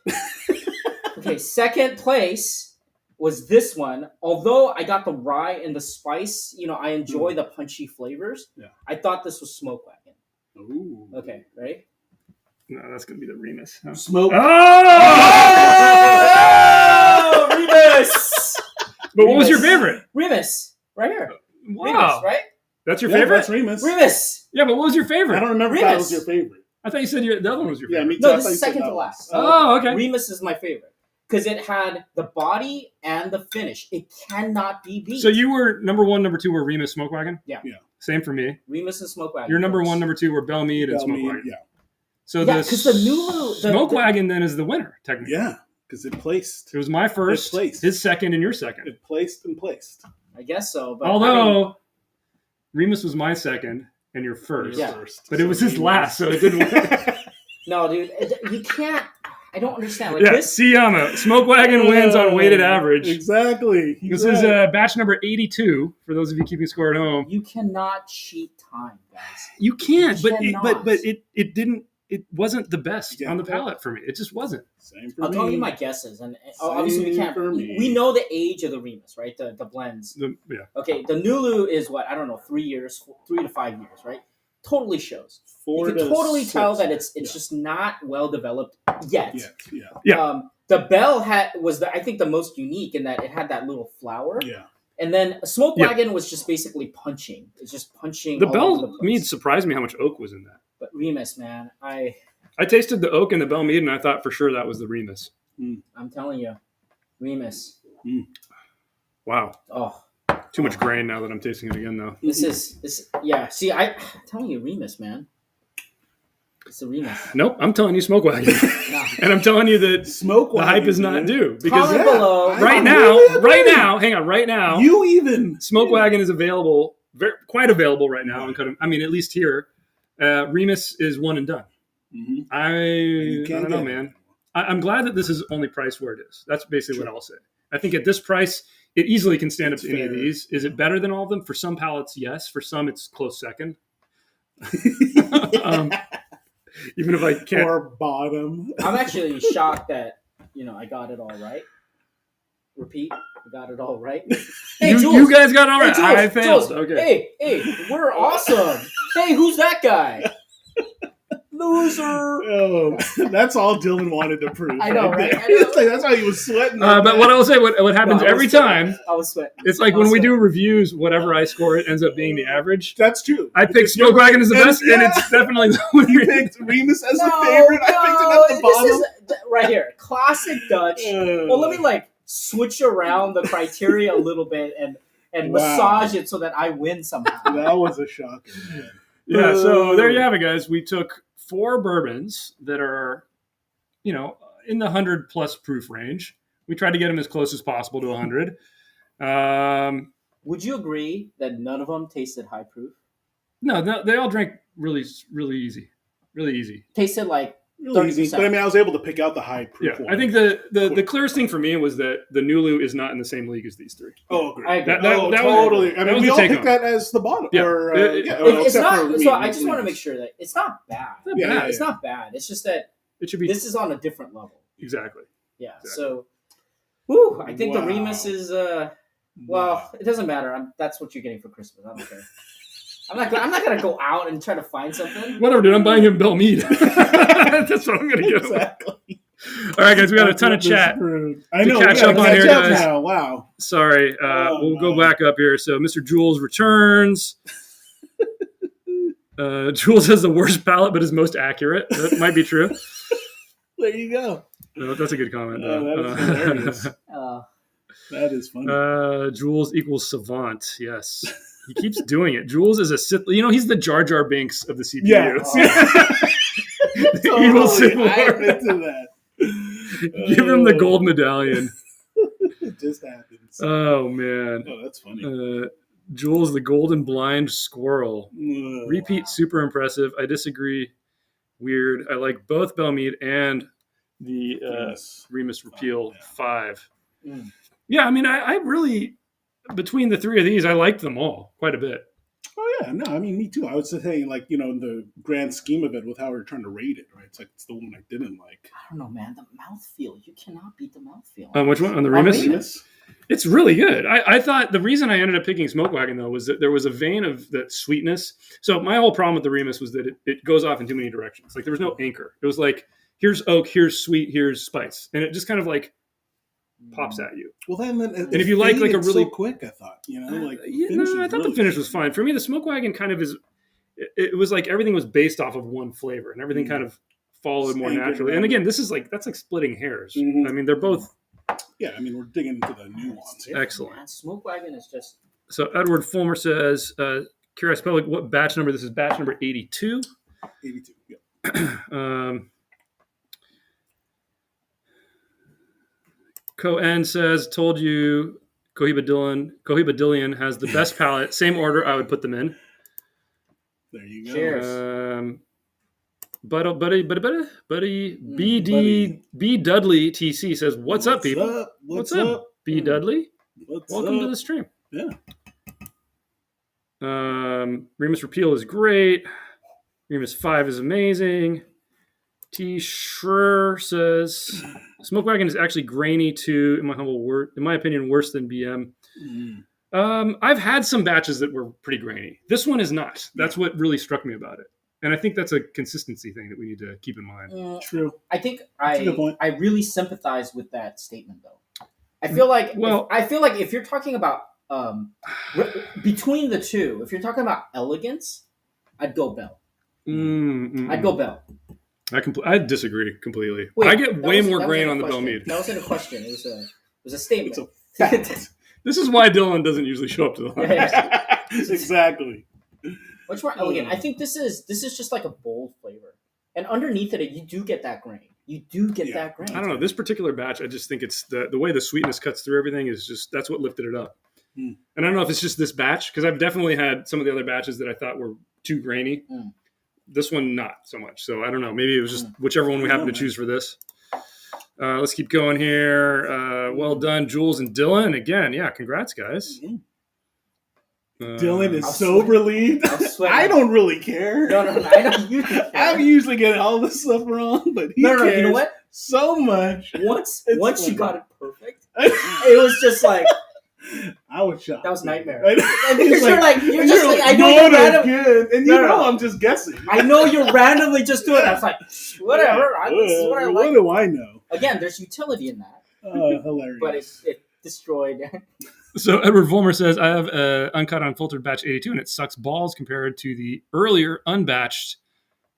[SPEAKER 1] Okay. Second place was this one. Although I got the rye and the spice, I enjoy the punchy flavors.
[SPEAKER 2] Yeah.
[SPEAKER 1] I thought this was Smoke Wagon.
[SPEAKER 2] Ooh.
[SPEAKER 1] Okay. Ready?
[SPEAKER 3] No, that's going to be the Remus. Huh?
[SPEAKER 2] Smoke.
[SPEAKER 3] Oh!
[SPEAKER 1] Remus!
[SPEAKER 3] But what was your favorite?
[SPEAKER 1] Remus. Right here.
[SPEAKER 3] Wow.
[SPEAKER 1] Remus, right?
[SPEAKER 3] That's your favorite?
[SPEAKER 2] That's Remus.
[SPEAKER 1] Remus.
[SPEAKER 3] Yeah, but what was your favorite?
[SPEAKER 2] I don't remember if that was your favorite.
[SPEAKER 3] I thought you said the other one was your
[SPEAKER 2] Yeah,
[SPEAKER 3] favorite.
[SPEAKER 2] me too.
[SPEAKER 1] No, this is second to last.
[SPEAKER 3] Oh, okay.
[SPEAKER 1] Remus is my favorite. Because it had the body and the finish. It cannot be beat.
[SPEAKER 3] So you were number one, number two were Remus Smoke Wagon?
[SPEAKER 1] Yeah.
[SPEAKER 3] Same for me.
[SPEAKER 1] Remus and Smoke Wagon.
[SPEAKER 3] Your number one, number two were Belle Meade and Smoke Wagon.
[SPEAKER 2] Yeah.
[SPEAKER 3] So
[SPEAKER 1] because the Nulu...
[SPEAKER 3] Smoke Wagon then is the winner, technically.
[SPEAKER 2] Yeah, because it placed.
[SPEAKER 3] It was my first, his second, and your second.
[SPEAKER 2] It placed and placed.
[SPEAKER 1] I guess so. But
[SPEAKER 3] although, Remus was my second and your first.
[SPEAKER 1] Yeah.
[SPEAKER 3] But it was his last, so it didn't work.
[SPEAKER 1] No, dude. You can't... I don't understand.
[SPEAKER 3] Like Siyama. Smoke Wagon wins on weighted average.
[SPEAKER 2] Exactly.
[SPEAKER 3] This is batch number 82, for those of you keeping score at home.
[SPEAKER 1] You cannot cheat time, guys.
[SPEAKER 3] You can't, but it it wasn't the best
[SPEAKER 2] Yeah.
[SPEAKER 3] on the palate for me. It just wasn't.
[SPEAKER 2] Same for
[SPEAKER 1] I'll
[SPEAKER 2] me.
[SPEAKER 1] tell you my guesses, and obviously we can't.
[SPEAKER 2] for me.
[SPEAKER 1] We know the age of the Remus, right? The blends.
[SPEAKER 3] Yeah.
[SPEAKER 1] Okay, the Nulu is what, I don't know, 3 to 5 years, right? Totally shows.
[SPEAKER 2] 4
[SPEAKER 1] You can
[SPEAKER 2] to
[SPEAKER 1] totally
[SPEAKER 2] 6.
[SPEAKER 1] tell that it's just not well developed yet.
[SPEAKER 2] Yeah.
[SPEAKER 1] The Bell was I think the most unique in that it had that little flower.
[SPEAKER 2] Yeah.
[SPEAKER 1] And then a Smoke Wagon was just basically punching. It's just punching.
[SPEAKER 3] The
[SPEAKER 1] all
[SPEAKER 3] Bell
[SPEAKER 1] over the place.
[SPEAKER 3] mead surprised me how much oak was in that.
[SPEAKER 1] But Remus, man, I
[SPEAKER 3] tasted the oak in the Bell mead, and I thought for sure that was the Remus.
[SPEAKER 1] I'm telling you, Remus.
[SPEAKER 3] Wow.
[SPEAKER 1] Oh,
[SPEAKER 3] too much grain now that I'm tasting it again, though.
[SPEAKER 1] this. Yeah. See, I'm telling you, Remus, man. It's the Remus.
[SPEAKER 3] Nope, I'm telling you, Smoke Wagon,
[SPEAKER 1] No.
[SPEAKER 3] and I'm telling you that
[SPEAKER 2] Smoke
[SPEAKER 3] the hype is not due because
[SPEAKER 1] Comment below.
[SPEAKER 3] right now, hang on, right now, Smoke Wagon is available, quite available right now. I mean, at least here, Remus is one and done.
[SPEAKER 2] Mm-hmm.
[SPEAKER 3] I don't know, man. I'm glad that this is only priced where it is. That's basically what I'll say. I think at this price, it easily can stand up to any of these. Is it better than all of them? For some palates, yes. For some, it's close second. Even if I can't.
[SPEAKER 2] Or bottom.
[SPEAKER 1] I'm actually shocked that I got it all right. Repeat, I got it all right. Hey,
[SPEAKER 3] you guys got it all right.
[SPEAKER 1] Hey,
[SPEAKER 3] I failed.
[SPEAKER 1] Jules,
[SPEAKER 3] Okay.
[SPEAKER 1] Hey, we're awesome. Hey, who's that guy? Loser.
[SPEAKER 2] Oh, that's all Dylan wanted to prove.
[SPEAKER 1] I know, right?
[SPEAKER 2] It's like, that's why he was sweating.
[SPEAKER 3] But what I will say, what happens every time,
[SPEAKER 1] I was sweating.
[SPEAKER 3] it's like when we do reviews, whatever I score, it ends up being the average.
[SPEAKER 2] That's true.
[SPEAKER 3] I picked Smoke Wagon as the best, and it's definitely the one
[SPEAKER 2] You picked Remus as the favorite. I picked it at the bottom.
[SPEAKER 1] This is right here, classic Dutch. Well, let me switch around the criteria a little bit and massage it so that I win somehow.
[SPEAKER 2] That was a shocker, man.
[SPEAKER 3] Yeah, so there you have it, guys. We took 4 bourbons that are, in the 100+ proof range. We tried to get them as close as possible to 100.
[SPEAKER 1] Would you agree that none of them tasted high proof?
[SPEAKER 3] No, they all drank really, really easy. Really easy.
[SPEAKER 1] Tasted like
[SPEAKER 2] really easy. But I mean, I was able to pick out the high proof one.
[SPEAKER 3] I think the clearest thing for me was that the Nulu is not in the same league as these 3.
[SPEAKER 2] Oh, great.
[SPEAKER 1] I agree.
[SPEAKER 3] That
[SPEAKER 2] totally.
[SPEAKER 3] Was,
[SPEAKER 2] I mean, we all picked that as the bottom.
[SPEAKER 3] Yeah.
[SPEAKER 1] It's not. So I just want to make sure that it's not bad. It's not bad. It's just that
[SPEAKER 3] it should be.
[SPEAKER 1] This is on a different level.
[SPEAKER 3] Exactly.
[SPEAKER 1] Yeah.
[SPEAKER 3] Exactly.
[SPEAKER 1] So, I think the Remus is. Well, it doesn't matter. That's what you're getting for Christmas. I don't care. I'm not gonna go out and try to find something.
[SPEAKER 3] Whatever, dude. I'm buying him Bell Mead. That's what I'm gonna get.
[SPEAKER 2] Exactly.
[SPEAKER 3] All right, guys. We got a ton of chat.
[SPEAKER 2] I know.
[SPEAKER 3] Catch up on here, guys.
[SPEAKER 2] Now. Wow.
[SPEAKER 3] Sorry. We'll go back up here. So, Mr. Jules returns. Jules has the worst palate, but is most accurate. That might be true.
[SPEAKER 2] There you go.
[SPEAKER 3] That's a good comment.
[SPEAKER 2] That is hilarious. That is funny.
[SPEAKER 3] Jules equals savant. Yes. He keeps doing it. Jules is a Sith. He's the Jar Jar Binks of the CPU.
[SPEAKER 2] Yeah.
[SPEAKER 3] The evil Sith Lord.
[SPEAKER 2] I admit to that.
[SPEAKER 3] Give him the gold medallion.
[SPEAKER 2] It just happens.
[SPEAKER 3] Oh, man.
[SPEAKER 2] Oh, that's funny.
[SPEAKER 3] Jules, the golden blind squirrel. Repeat, super impressive. I disagree. Weird. I like both Bell Mead and the Remus Repeal 5. Yeah, I mean, I really, between the 3 of these, I liked them all quite a bit.
[SPEAKER 2] Oh, yeah. No, I mean, me too. I would say, in the grand scheme of it, with how we're trying to rate it, right? It's the one I didn't like.
[SPEAKER 1] I don't know, man. The mouthfeel. You cannot beat the mouthfeel.
[SPEAKER 3] Which one? On the Remus? It's really good. I thought the reason I ended up picking Smoke Wagon, though, was that there was a vein of that sweetness. So my whole problem with the Remus was that it goes off in too many directions. There was no anchor. It was like, here's oak, here's sweet, here's spice. And it just kind of pops at you.
[SPEAKER 2] Well, then
[SPEAKER 3] and if you like a really
[SPEAKER 2] so quick, I thought,
[SPEAKER 3] I thought the finish was fine. For me, the Smoke Wagon kind of is. It was like everything was based off of one flavor, and everything kind of followed more naturally. And again, this is that's like splitting hairs. I mean, they're both.
[SPEAKER 2] Yeah, I mean, we're digging into the nuance.
[SPEAKER 3] Excellent.
[SPEAKER 1] Man. Smoke Wagon is just.
[SPEAKER 3] So Edward Fulmer says, "Curious public, what batch number? This is batch number 82."
[SPEAKER 2] 82. Yeah.
[SPEAKER 3] Cohen says, "Told you, Cohiba Dillian has the best palate. Same order I would put them in."
[SPEAKER 2] There you go.
[SPEAKER 1] Cheers.
[SPEAKER 3] Buddy, B Dudley TC says, "What's up, people?
[SPEAKER 2] What's up?
[SPEAKER 3] B Dudley? Welcome
[SPEAKER 2] up?
[SPEAKER 3] to the stream."
[SPEAKER 2] Yeah.
[SPEAKER 3] Remus Repeal is great. Remus 5 is amazing. T. Schrer says Smoke Wagon is actually grainy too. In my opinion, worse than BM. I've had some batches that were pretty grainy. This one is not. That's what really struck me about it. And I think that's a consistency thing that we need to keep in mind.
[SPEAKER 2] True.
[SPEAKER 1] I think
[SPEAKER 2] That's a good point.
[SPEAKER 1] I really sympathize with that statement, though. I feel like if you're talking about between the two, if you're talking about elegance, I'd go Bell. I'd go Bell.
[SPEAKER 3] I disagree completely.
[SPEAKER 1] Wait,
[SPEAKER 3] I get way more grain on the Bell mead.
[SPEAKER 1] That wasn't a question. It was a statement.
[SPEAKER 2] It's a fact.
[SPEAKER 3] This is why Dylan doesn't usually show up to the live.
[SPEAKER 2] Exactly.
[SPEAKER 1] Much more elegant. I think this is just like a bold flavor, and underneath it, you do get that grain. You do get that grain.
[SPEAKER 3] I don't know. This particular batch, I just think it's the way the sweetness cuts through everything is just that's what lifted it up. And I don't know if it's just this batch because I've definitely had some of the other batches that I thought were too grainy. This one, not so much. So I don't know. Maybe it was just whichever one we happen to choose for this. Let's keep going here. Well done, Jules and Dylan. Again, yeah, congrats, guys.
[SPEAKER 2] Dylan is so relieved. I don't really care.
[SPEAKER 1] No, I don't usually care.
[SPEAKER 2] I'm usually getting all this stuff wrong, but he cares
[SPEAKER 1] you know what?
[SPEAKER 2] so much.
[SPEAKER 1] Once you got it perfect, it was just like
[SPEAKER 2] I was shocked.
[SPEAKER 1] that was nightmare.
[SPEAKER 2] Because
[SPEAKER 1] you're just like I know you're
[SPEAKER 2] good, and I'm just guessing.
[SPEAKER 1] I know you're randomly just doing it. I was like, whatever. This is what I like.
[SPEAKER 2] What do I know?
[SPEAKER 1] Again, there's utility in that.
[SPEAKER 2] Hilarious.
[SPEAKER 1] But it destroyed.
[SPEAKER 3] So Edward Vollmer says, I have an uncut unfiltered batch 82, and it sucks balls compared to the earlier unbatched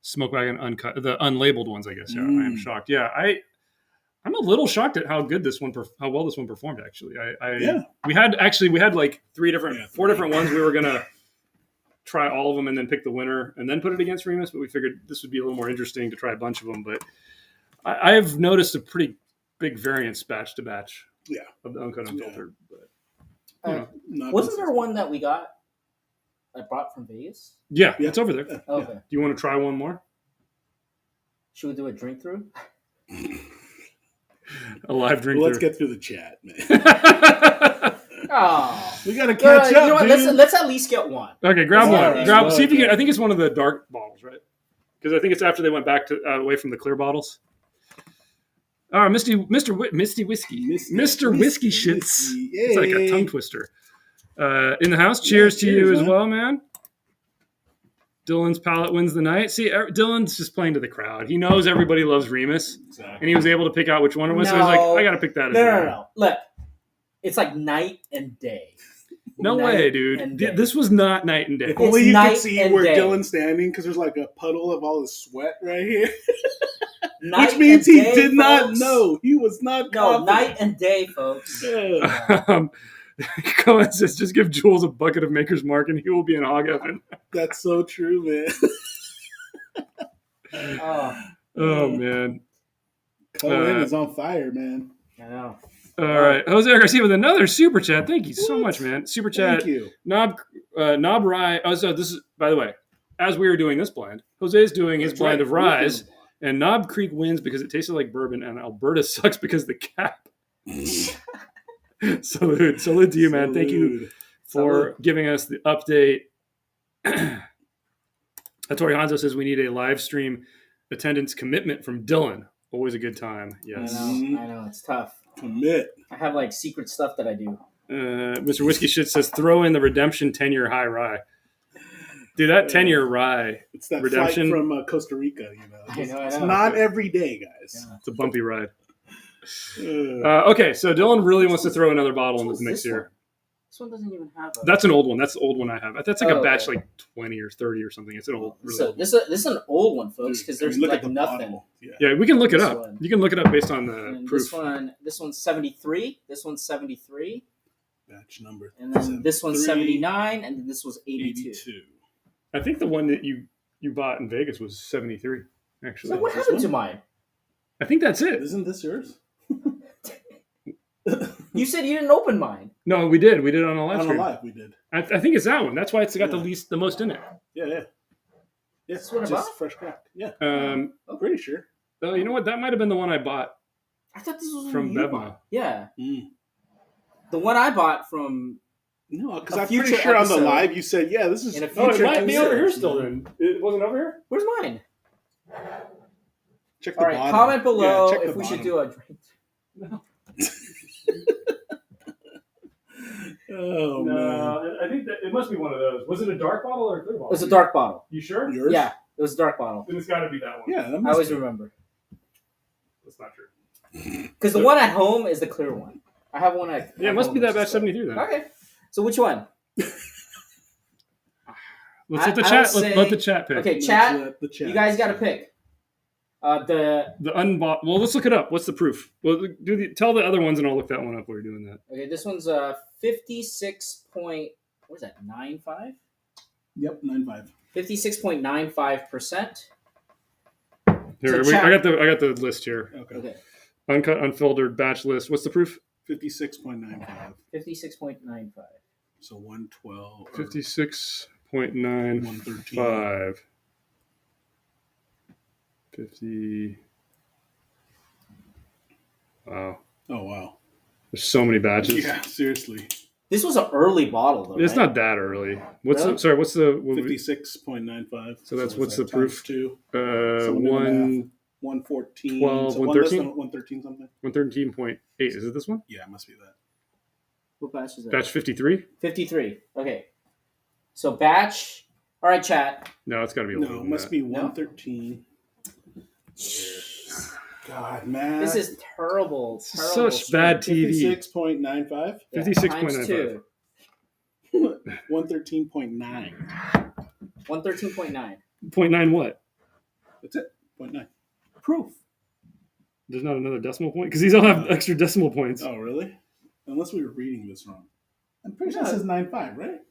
[SPEAKER 3] Smoke Wagon uncut, the unlabeled ones, I guess. Yeah, I am shocked. Yeah, I'm a little shocked at how good how well this one performed. Actually, we had like four different ones. We were gonna try all of them and then pick the winner and then put it against Remus, but we figured this would be a little more interesting to try a bunch of them. But I've noticed a pretty big variance batch to batch. Yeah, of the uncut unfiltered. But
[SPEAKER 1] wasn't there one that I brought from Vegas?
[SPEAKER 3] Yeah, it's over there.
[SPEAKER 1] Okay.
[SPEAKER 3] Do you want to try one more?
[SPEAKER 1] Should we do a drink through?
[SPEAKER 3] A live drink.
[SPEAKER 2] Let's get through the chat, man.
[SPEAKER 1] We
[SPEAKER 2] gotta catch up.
[SPEAKER 1] You know what? Let's at least get one.
[SPEAKER 3] Okay, grab one. See if you can. I think it's one of the dark bottles, right? Because I think it's after they went back to away from the clear bottles. Mr. Whiskey Shits. It's like a tongue twister. In the house. Cheers to you as well, man. Dylan's palate wins the night. See, Dylan's just playing to the crowd. He knows everybody loves Remus, and he was able to pick out which one it was. So he's like, I got to pick that.
[SPEAKER 1] No. Look, it's like night and day.
[SPEAKER 3] No way, dude. This was not night and day.
[SPEAKER 2] If only you could see where Dylan's standing, because there's like a puddle of all his sweat right here. Which means he did not know. He was not confident.
[SPEAKER 1] Night and day, folks.
[SPEAKER 3] Cohen says, just give Jules a bucket of Maker's Mark and he will be in hog heaven.
[SPEAKER 2] That's so true, man.
[SPEAKER 3] Oh, man.
[SPEAKER 2] Cohen is on fire, man.
[SPEAKER 1] I know.
[SPEAKER 3] All right. Jose Garcia with another super chat. Thank you so much, man. Super chat.
[SPEAKER 2] Thank you.
[SPEAKER 3] Knob Rye. Oh, so this is, by the way, as we were doing this blind, Jose's doing his blind of Ryes, and Knob Creek wins because it tasted like bourbon, and Alberta sucks because of the cap. Salute to you, man. Thank you for giving us the update. Hattori Hanzo says we need a live stream attendance commitment from Dylan. Always a good time. Yes.
[SPEAKER 1] I know. It's tough.
[SPEAKER 2] Commit.
[SPEAKER 1] I have like secret stuff that I do.
[SPEAKER 3] Mr. Whiskey Shit says throw in the Redemption 10-year high rye. Dude, that 10-year rye.
[SPEAKER 2] It's that
[SPEAKER 3] Redemption
[SPEAKER 2] flight from Costa Rica, you know.
[SPEAKER 1] I know.
[SPEAKER 2] It's not every day, guys.
[SPEAKER 1] Yeah.
[SPEAKER 3] It's a bumpy ride. Okay, so Dylan really wants to throw another bottle into the mix here.
[SPEAKER 1] This one doesn't even have a...
[SPEAKER 3] That's an old one. That's the old one I have. That's like a batch like 20 or 30 or something. It's an old... Really
[SPEAKER 1] so this is an old one, folks, because there's like nothing.
[SPEAKER 3] Yeah, we can look it up. You can look it up based on the proof.
[SPEAKER 1] This one's 73. This one's 73.
[SPEAKER 2] Batch number.
[SPEAKER 1] And then this one's 79, and then this was 82.
[SPEAKER 3] I think the one that you bought in Vegas was 73, actually.
[SPEAKER 1] So what happened to mine?
[SPEAKER 3] I think that's it.
[SPEAKER 2] Isn't this yours?
[SPEAKER 1] You said you didn't open mine.
[SPEAKER 3] No, we did. We did it on a live stream.
[SPEAKER 2] On a live, we did.
[SPEAKER 3] I think it's that one. That's why it's got the most in it.
[SPEAKER 2] Yeah.
[SPEAKER 1] That's what about?
[SPEAKER 2] Fresh cracked. Yeah.
[SPEAKER 3] I'm
[SPEAKER 2] pretty sure.
[SPEAKER 3] Oh, you know what? That might have been the one I bought.
[SPEAKER 1] I thought this was
[SPEAKER 3] from Venmo.
[SPEAKER 1] Yeah. The one I bought from.
[SPEAKER 2] No, because I'm pretty sure on the live you said, yeah, this is.
[SPEAKER 3] It might be over here still then. It wasn't over here?
[SPEAKER 1] Where's mine?
[SPEAKER 2] Check the
[SPEAKER 1] All right,
[SPEAKER 2] bottom.
[SPEAKER 1] comment below
[SPEAKER 2] check the
[SPEAKER 1] if we should
[SPEAKER 2] bottom.
[SPEAKER 1] do a drink.
[SPEAKER 3] No.
[SPEAKER 2] Oh man.
[SPEAKER 3] No, I think that it must be one of those. Was it a dark bottle or a clear
[SPEAKER 1] It
[SPEAKER 3] bottle?
[SPEAKER 1] was a dark bottle.
[SPEAKER 3] You sure?
[SPEAKER 2] Yours?
[SPEAKER 1] Yeah, it was a dark bottle.
[SPEAKER 3] Then it's got to be that one.
[SPEAKER 2] Yeah, that
[SPEAKER 1] I
[SPEAKER 2] must
[SPEAKER 1] always
[SPEAKER 2] be.
[SPEAKER 1] remember.
[SPEAKER 3] That's not true.
[SPEAKER 1] Because the one at home is the clear one. I have one at
[SPEAKER 3] Yeah, it must be that batch 73 then.
[SPEAKER 1] Okay. So which one?
[SPEAKER 3] Let's let the
[SPEAKER 1] I
[SPEAKER 3] chat.
[SPEAKER 1] would
[SPEAKER 3] Let
[SPEAKER 1] say-
[SPEAKER 3] the chat pick.
[SPEAKER 1] Okay,
[SPEAKER 2] Let's
[SPEAKER 1] chat.
[SPEAKER 2] let the chat
[SPEAKER 1] You guys got to
[SPEAKER 2] say.
[SPEAKER 1] pick. The
[SPEAKER 3] The unbought. Well, let's look it up. What's the proof? Well, tell the other ones, and I'll look that one up while you're doing that.
[SPEAKER 1] okay, this one's 56 point. What is that? 95.
[SPEAKER 2] Yep, 9.5.
[SPEAKER 1] 56.95%.
[SPEAKER 3] Here,
[SPEAKER 1] So chat-
[SPEAKER 3] I got the list here.
[SPEAKER 2] Okay.
[SPEAKER 1] Okay,
[SPEAKER 3] Uncut, unfiltered batch list. What's the proof?
[SPEAKER 2] 56.95.
[SPEAKER 1] 56.95.
[SPEAKER 2] So 112.
[SPEAKER 3] 56.95.
[SPEAKER 2] 113.
[SPEAKER 3] 50. Wow.
[SPEAKER 2] Oh wow.
[SPEAKER 3] There's so many batches.
[SPEAKER 2] Yeah, seriously.
[SPEAKER 1] This was an early bottle, though.
[SPEAKER 3] It's
[SPEAKER 1] right?
[SPEAKER 3] not that early. What's
[SPEAKER 1] Really?
[SPEAKER 3] the? Sorry. What's the?
[SPEAKER 2] 56.95.
[SPEAKER 3] So that's what's
[SPEAKER 2] that
[SPEAKER 3] the proof?
[SPEAKER 2] times 2.
[SPEAKER 3] Uh,
[SPEAKER 2] So
[SPEAKER 3] one
[SPEAKER 2] 114.
[SPEAKER 3] 12,
[SPEAKER 2] so 113?
[SPEAKER 3] 113?
[SPEAKER 2] 113 something.
[SPEAKER 3] 113.8. Is it this one?
[SPEAKER 2] Yeah, it must be that.
[SPEAKER 1] What batch is that?
[SPEAKER 3] Batch 53?
[SPEAKER 1] 53. Okay. So batch. All right, chat.
[SPEAKER 3] No, it's got to be older
[SPEAKER 2] No, it
[SPEAKER 3] than
[SPEAKER 2] must
[SPEAKER 3] that.
[SPEAKER 2] be 113. God, man.
[SPEAKER 1] This is terrible.
[SPEAKER 3] Such
[SPEAKER 1] terrible
[SPEAKER 3] bad
[SPEAKER 1] stream.
[SPEAKER 3] TV.
[SPEAKER 2] 56.95.
[SPEAKER 1] Yeah,
[SPEAKER 3] 56.95.
[SPEAKER 1] times 2.
[SPEAKER 2] 113.9.
[SPEAKER 1] 113.9.
[SPEAKER 3] 0.9 what?
[SPEAKER 2] That's it. 0.9.
[SPEAKER 1] Proof.
[SPEAKER 3] There's not another decimal point? Because these all have extra decimal points.
[SPEAKER 2] Oh, really? Unless we were reading this wrong. I'm pretty sure
[SPEAKER 1] No.
[SPEAKER 2] it says 9.5, right?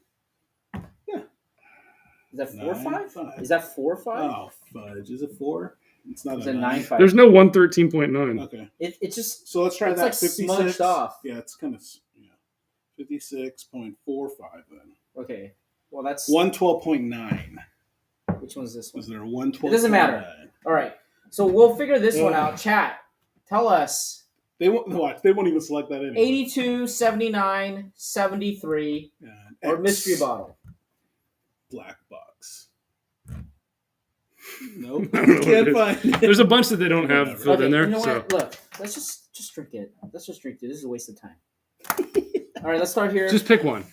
[SPEAKER 1] Is that 4.5?
[SPEAKER 2] 9.5.
[SPEAKER 1] Is that 4.5?
[SPEAKER 2] Oh, fudge. Is it 4? It's not
[SPEAKER 1] It's
[SPEAKER 2] a
[SPEAKER 1] a
[SPEAKER 2] 9.
[SPEAKER 1] 9.5.
[SPEAKER 3] There's no 113.9.
[SPEAKER 2] Okay.
[SPEAKER 1] It just
[SPEAKER 2] So let's try
[SPEAKER 1] It's
[SPEAKER 2] that.
[SPEAKER 1] like
[SPEAKER 2] 56.
[SPEAKER 1] smudged off.
[SPEAKER 2] Yeah, it's kind of, 56.45 then.
[SPEAKER 1] okay. Well, that's
[SPEAKER 2] 112.9.
[SPEAKER 1] which one's this one?
[SPEAKER 2] Was there 112.9?
[SPEAKER 1] It doesn't matter. All right. So we'll figure this one out. Chat. Tell us
[SPEAKER 2] They won't watch. They won't even select that anyway.
[SPEAKER 1] 82, 79, 73, or
[SPEAKER 2] X
[SPEAKER 1] mystery bottle.
[SPEAKER 2] black box. Nope.
[SPEAKER 3] I don't know what it
[SPEAKER 2] Can't
[SPEAKER 3] is.
[SPEAKER 2] find it.
[SPEAKER 3] There's a bunch that they don't have
[SPEAKER 2] Whatever.
[SPEAKER 3] filled in there.
[SPEAKER 1] You know
[SPEAKER 3] So
[SPEAKER 1] what? Look, let's just drink it. Let's just drink it. This is a waste of time. All right, let's start here.
[SPEAKER 3] just pick one.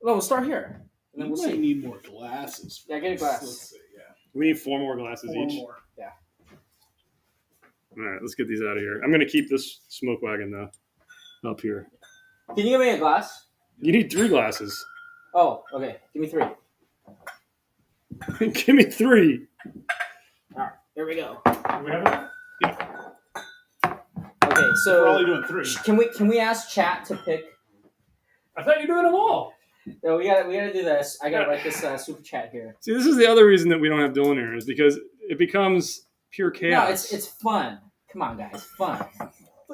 [SPEAKER 1] No, we'll start here, and then
[SPEAKER 2] We
[SPEAKER 1] we'll
[SPEAKER 2] might
[SPEAKER 1] see.
[SPEAKER 2] need more glasses.
[SPEAKER 1] Yeah, get a glass.
[SPEAKER 2] Let's see. Yeah.
[SPEAKER 3] We need 4 more glasses
[SPEAKER 2] Four
[SPEAKER 3] each.
[SPEAKER 2] more.
[SPEAKER 3] All right, let's get these out of here. I'm going to keep this smoke wagon, though, up here.
[SPEAKER 1] Can you give me a glass?
[SPEAKER 3] You need 3 glasses.
[SPEAKER 1] Oh, okay. Give me 3.
[SPEAKER 3] Give me 3.
[SPEAKER 1] All right, here we go.
[SPEAKER 3] Do we have it?
[SPEAKER 1] Okay,
[SPEAKER 2] We're only
[SPEAKER 1] so
[SPEAKER 2] doing 3.
[SPEAKER 1] can we ask chat to pick?
[SPEAKER 3] I thought you were doing them all.
[SPEAKER 1] No, we gotta do this. I gotta write this super chat here.
[SPEAKER 3] See, this is the other reason that we don't have Dylan here, is because it becomes pure chaos.
[SPEAKER 1] No, it's fun. Come on, guys, fun.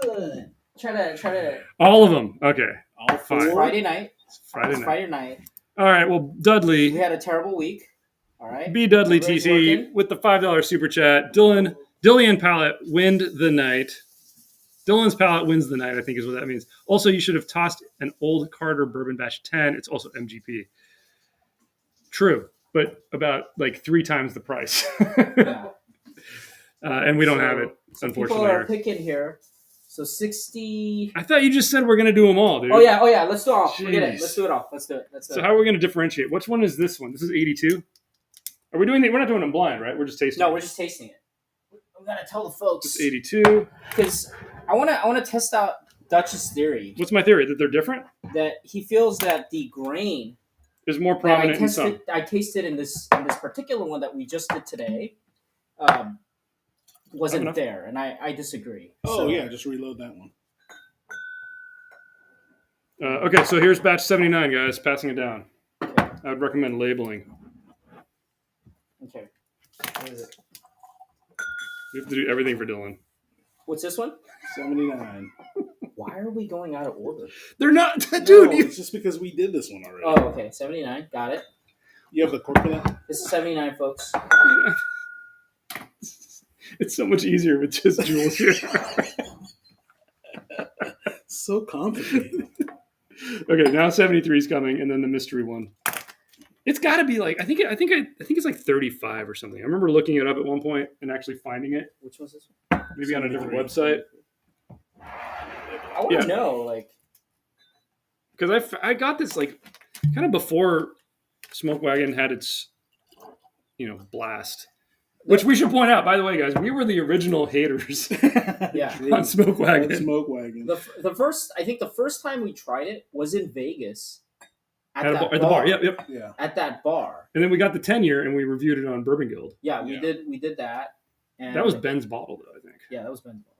[SPEAKER 1] Fun. Try to.
[SPEAKER 3] all of them. Okay.
[SPEAKER 2] All
[SPEAKER 3] Fine.
[SPEAKER 1] It's
[SPEAKER 2] 4.
[SPEAKER 1] Friday night.
[SPEAKER 3] Friday
[SPEAKER 1] It's
[SPEAKER 3] night.
[SPEAKER 1] Friday night.
[SPEAKER 3] All right. Well,
[SPEAKER 1] We
[SPEAKER 3] Dudley,
[SPEAKER 1] had a terrible week. All right.
[SPEAKER 3] B. Dudley
[SPEAKER 1] Everybody's
[SPEAKER 3] TC
[SPEAKER 1] working.
[SPEAKER 3] with the $5 super chat. Dillian Palette win the night. Dylan's palate wins the night, I think is what that means. Also, you should have tossed an Old Carter Bourbon Batch 10. It's also MGP. True, but about like 3 times the price.
[SPEAKER 1] Yeah.
[SPEAKER 3] And we don't have it,
[SPEAKER 1] So
[SPEAKER 3] unfortunately.
[SPEAKER 1] people are
[SPEAKER 3] here.
[SPEAKER 1] picking here. So 60.
[SPEAKER 3] I thought you just said we're going to do them all, dude.
[SPEAKER 1] Oh yeah. Let's do it all. Forget it.
[SPEAKER 3] Jeez.
[SPEAKER 1] Let's do it all. Let's do it.
[SPEAKER 3] So how are we going to differentiate? Which one is this one? This is 82? Are we doing it? We're not doing them blind, right? We're just tasting
[SPEAKER 1] No,
[SPEAKER 3] it.
[SPEAKER 1] we're just tasting it. We gotta tell the folks
[SPEAKER 3] It's 82.
[SPEAKER 1] because I wanna test out Dutch's theory
[SPEAKER 3] What's my theory? That they're different?
[SPEAKER 1] that he feels that the grain
[SPEAKER 3] Is more
[SPEAKER 1] that
[SPEAKER 3] prominent in some.
[SPEAKER 1] I tasted in this particular one that we just did today wasn't
[SPEAKER 3] enough.
[SPEAKER 1] there, and I disagree.
[SPEAKER 2] Oh,
[SPEAKER 1] So,
[SPEAKER 2] yeah. Just reload that one.
[SPEAKER 3] Okay, so here's batch 79, guys. Passing it down.
[SPEAKER 1] Okay.
[SPEAKER 3] I would recommend labeling.
[SPEAKER 1] Okay. What is it?
[SPEAKER 3] We have to do everything for Dylan.
[SPEAKER 1] What's this one?
[SPEAKER 2] 79.
[SPEAKER 1] Why are we going out of order?
[SPEAKER 3] They're not,
[SPEAKER 2] No,
[SPEAKER 3] dude.
[SPEAKER 2] it's just because we did this one already.
[SPEAKER 1] Oh, okay. 79. Got it.
[SPEAKER 2] You have the cork for that?
[SPEAKER 1] This is 79, folks.
[SPEAKER 3] It's so much easier with just Jules here.
[SPEAKER 2] So complicated.
[SPEAKER 3] Okay, now 73 is coming, and then the mystery one. It's got to be like I think it's like 35 or something. I remember looking it up at one point and actually finding it.
[SPEAKER 1] Which one's this one?
[SPEAKER 3] Maybe on a different website.
[SPEAKER 1] I want to know, like,
[SPEAKER 3] because I got this like kind of before Smoke Wagon had its blast. Which we should point out, by the way, guys, we were the original haters
[SPEAKER 1] yeah.
[SPEAKER 3] on Smoke Wagon.
[SPEAKER 2] Smoke Wagon.
[SPEAKER 1] The first time we tried it was in Vegas
[SPEAKER 3] At the bar. Yep.
[SPEAKER 2] Yeah.
[SPEAKER 1] At that bar.
[SPEAKER 3] And then we got the 10-year and we reviewed it on Bourbon Guild.
[SPEAKER 1] Yeah, we did that. And
[SPEAKER 3] that was Ben's bottle, though, I think.
[SPEAKER 1] Yeah, that was Ben's bottle.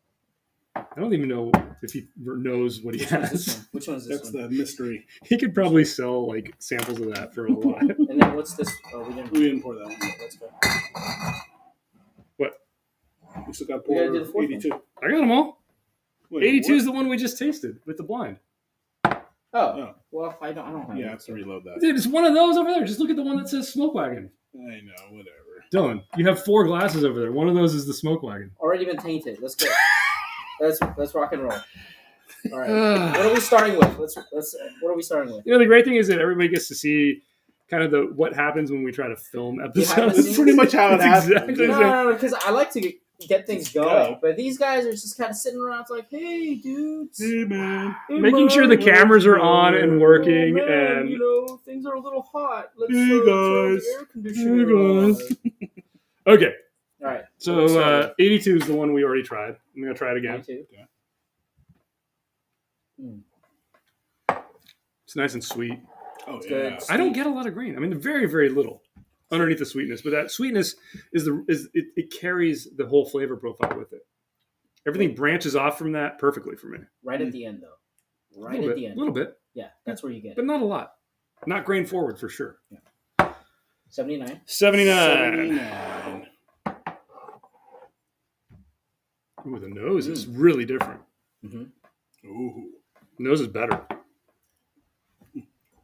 [SPEAKER 3] I don't even know if he knows what he has.
[SPEAKER 1] Which one is this
[SPEAKER 2] That's
[SPEAKER 1] one?
[SPEAKER 2] the mystery.
[SPEAKER 3] He could probably sell like samples of that for a lot.
[SPEAKER 1] And then what's this? Oh,
[SPEAKER 2] We didn't pour that one.
[SPEAKER 1] Let's go.
[SPEAKER 3] What?
[SPEAKER 2] We still got
[SPEAKER 1] We
[SPEAKER 2] pour
[SPEAKER 1] gotta do the fourth
[SPEAKER 2] 82.
[SPEAKER 3] I got them all.
[SPEAKER 2] Wait,
[SPEAKER 3] 82 is
[SPEAKER 2] what?
[SPEAKER 3] the one we just tasted with the blind.
[SPEAKER 1] Oh, well, I don't have
[SPEAKER 2] Yeah, I
[SPEAKER 1] it.
[SPEAKER 2] have to reload that.
[SPEAKER 3] Dude, it's one of those over there. Just look at the one that says Smoke Wagon.
[SPEAKER 2] I know, whatever.
[SPEAKER 3] Dylan, you have 4 glasses over there. One of those is the Smoke Wagon.
[SPEAKER 1] Already been tainted. Let's go. Let's rock and roll. All right. What are we starting with? Let's. What are we starting with?
[SPEAKER 3] The great thing is that everybody gets to see kind of what happens when we try to film episodes.
[SPEAKER 2] That's pretty much how it
[SPEAKER 3] That's
[SPEAKER 2] happens.
[SPEAKER 3] exactly-
[SPEAKER 1] No, because I like to get things
[SPEAKER 2] Let's
[SPEAKER 1] going,
[SPEAKER 2] go.
[SPEAKER 1] but these guys are just kind of sitting around. It's like, hey, dudes.
[SPEAKER 2] Hey, man.
[SPEAKER 1] Hey,
[SPEAKER 3] Making
[SPEAKER 1] man,
[SPEAKER 3] sure the cameras are on and
[SPEAKER 1] oh,
[SPEAKER 3] working,
[SPEAKER 1] man,
[SPEAKER 3] and
[SPEAKER 1] things are a little hot. Let's
[SPEAKER 2] Hey,
[SPEAKER 1] turn
[SPEAKER 2] guys.
[SPEAKER 1] the air conditioner on.
[SPEAKER 3] okay.
[SPEAKER 1] All right.
[SPEAKER 3] So 82 is the one we already tried. I'm gonna try it again.
[SPEAKER 1] 92.
[SPEAKER 3] It's nice and sweet.
[SPEAKER 2] Oh,
[SPEAKER 1] It's
[SPEAKER 2] yeah.
[SPEAKER 1] good.
[SPEAKER 3] I don't get a lot of green. I mean, very, very little underneath the sweetness, but that sweetness it carries the whole flavor profile with it. Everything branches off from that perfectly for me.
[SPEAKER 1] Right at the end, though. Right
[SPEAKER 3] a
[SPEAKER 1] at the end.
[SPEAKER 3] little bit,
[SPEAKER 1] Yeah, that's where you get
[SPEAKER 3] but
[SPEAKER 1] it.
[SPEAKER 3] not a lot. Not grain forward for sure.
[SPEAKER 1] 79.
[SPEAKER 3] 79.
[SPEAKER 2] 79.
[SPEAKER 3] Ooh, the nose is really different.
[SPEAKER 1] Mm-hmm.
[SPEAKER 2] Ooh.
[SPEAKER 3] Nose is better.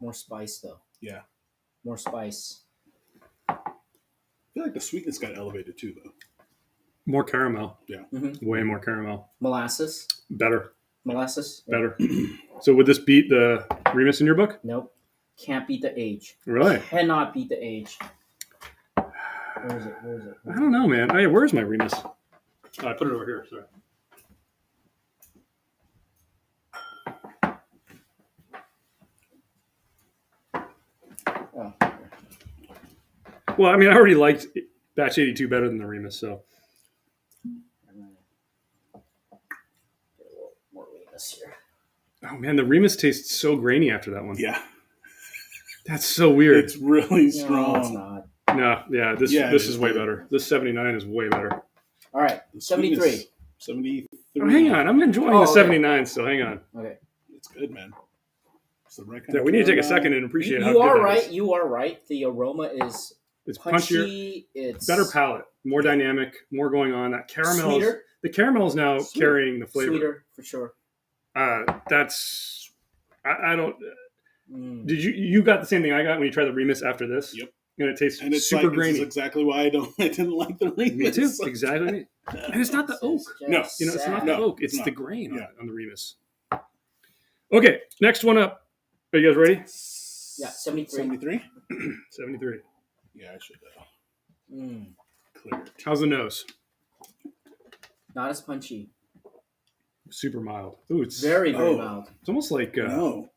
[SPEAKER 1] More spice, though.
[SPEAKER 2] Yeah.
[SPEAKER 1] More spice.
[SPEAKER 2] I feel like the sweetness got elevated too, though.
[SPEAKER 3] More caramel.
[SPEAKER 2] Yeah.
[SPEAKER 1] Mm-hmm.
[SPEAKER 3] Way more caramel.
[SPEAKER 1] Molasses.
[SPEAKER 3] Better.
[SPEAKER 1] Molasses.
[SPEAKER 3] Better. So would this beat the Remus in your book?
[SPEAKER 1] Nope. Can't beat the age.
[SPEAKER 3] Really?
[SPEAKER 1] Cannot beat the age. Where is it?
[SPEAKER 3] I don't know, man. Hey, where's my Remus? Oh, I put it over here. Sorry.
[SPEAKER 1] Oh.
[SPEAKER 3] Well, I mean, I already liked Batch 82 better than the Remus, so.
[SPEAKER 1] I'm gonna get a little more leanness here.
[SPEAKER 3] Oh, man, the Remus tastes so grainy after that one.
[SPEAKER 2] Yeah.
[SPEAKER 3] That's so weird.
[SPEAKER 2] It's really
[SPEAKER 1] No,
[SPEAKER 2] strong.
[SPEAKER 1] it's not.
[SPEAKER 3] No, yeah, this
[SPEAKER 2] Yeah, it
[SPEAKER 3] is
[SPEAKER 2] is
[SPEAKER 3] way
[SPEAKER 2] good.
[SPEAKER 3] better. This 79 is way better.
[SPEAKER 1] All right.
[SPEAKER 2] The
[SPEAKER 1] 73.
[SPEAKER 2] sweetness- 73.
[SPEAKER 3] Oh, hang on. I'm enjoying
[SPEAKER 1] Oh,
[SPEAKER 3] the
[SPEAKER 1] okay.
[SPEAKER 3] 79 still. Hang on.
[SPEAKER 1] Okay.
[SPEAKER 2] It's good, man. It's the right kind
[SPEAKER 3] Yeah,
[SPEAKER 2] of
[SPEAKER 3] we need to take a
[SPEAKER 2] caramel.
[SPEAKER 3] second and appreciate how
[SPEAKER 1] You
[SPEAKER 3] good
[SPEAKER 1] are
[SPEAKER 3] that
[SPEAKER 1] right.
[SPEAKER 3] is.
[SPEAKER 1] You are right. The aroma is
[SPEAKER 3] It's
[SPEAKER 1] punchy.
[SPEAKER 3] punchier,
[SPEAKER 1] It's
[SPEAKER 3] better palate, more dynamic, more going on. That caramel is,
[SPEAKER 1] Sweeter.
[SPEAKER 3] the caramel is now
[SPEAKER 1] Sweeter.
[SPEAKER 3] carrying the flavor.
[SPEAKER 1] Sweeter for sure.
[SPEAKER 3] That's I don't.
[SPEAKER 1] Mm.
[SPEAKER 3] Did you got the same thing I got when you tried the Remus after this?
[SPEAKER 2] Yep.
[SPEAKER 3] And it tastes
[SPEAKER 2] And it's
[SPEAKER 3] super
[SPEAKER 2] like,
[SPEAKER 3] grainy.
[SPEAKER 2] this is exactly why I didn't like the Remus.
[SPEAKER 3] Me too. Exactly. And it's not the oak.
[SPEAKER 2] No.
[SPEAKER 1] Just
[SPEAKER 3] It's not
[SPEAKER 1] sad.
[SPEAKER 3] the
[SPEAKER 2] No,
[SPEAKER 3] oak. It's
[SPEAKER 2] it's
[SPEAKER 3] the
[SPEAKER 2] not.
[SPEAKER 3] grain
[SPEAKER 2] Yeah.
[SPEAKER 3] on the Remus. Okay, next one up. Are you guys ready?
[SPEAKER 1] Yeah, 73.
[SPEAKER 2] 73?
[SPEAKER 3] 73.
[SPEAKER 2] Yeah, I should
[SPEAKER 1] Mm.
[SPEAKER 2] clear it.
[SPEAKER 3] How's the nose?
[SPEAKER 1] Not as punchy.
[SPEAKER 3] Super mild. Ooh, it's
[SPEAKER 1] Very, very
[SPEAKER 2] Oh.
[SPEAKER 1] mild.
[SPEAKER 3] It's almost like
[SPEAKER 2] No.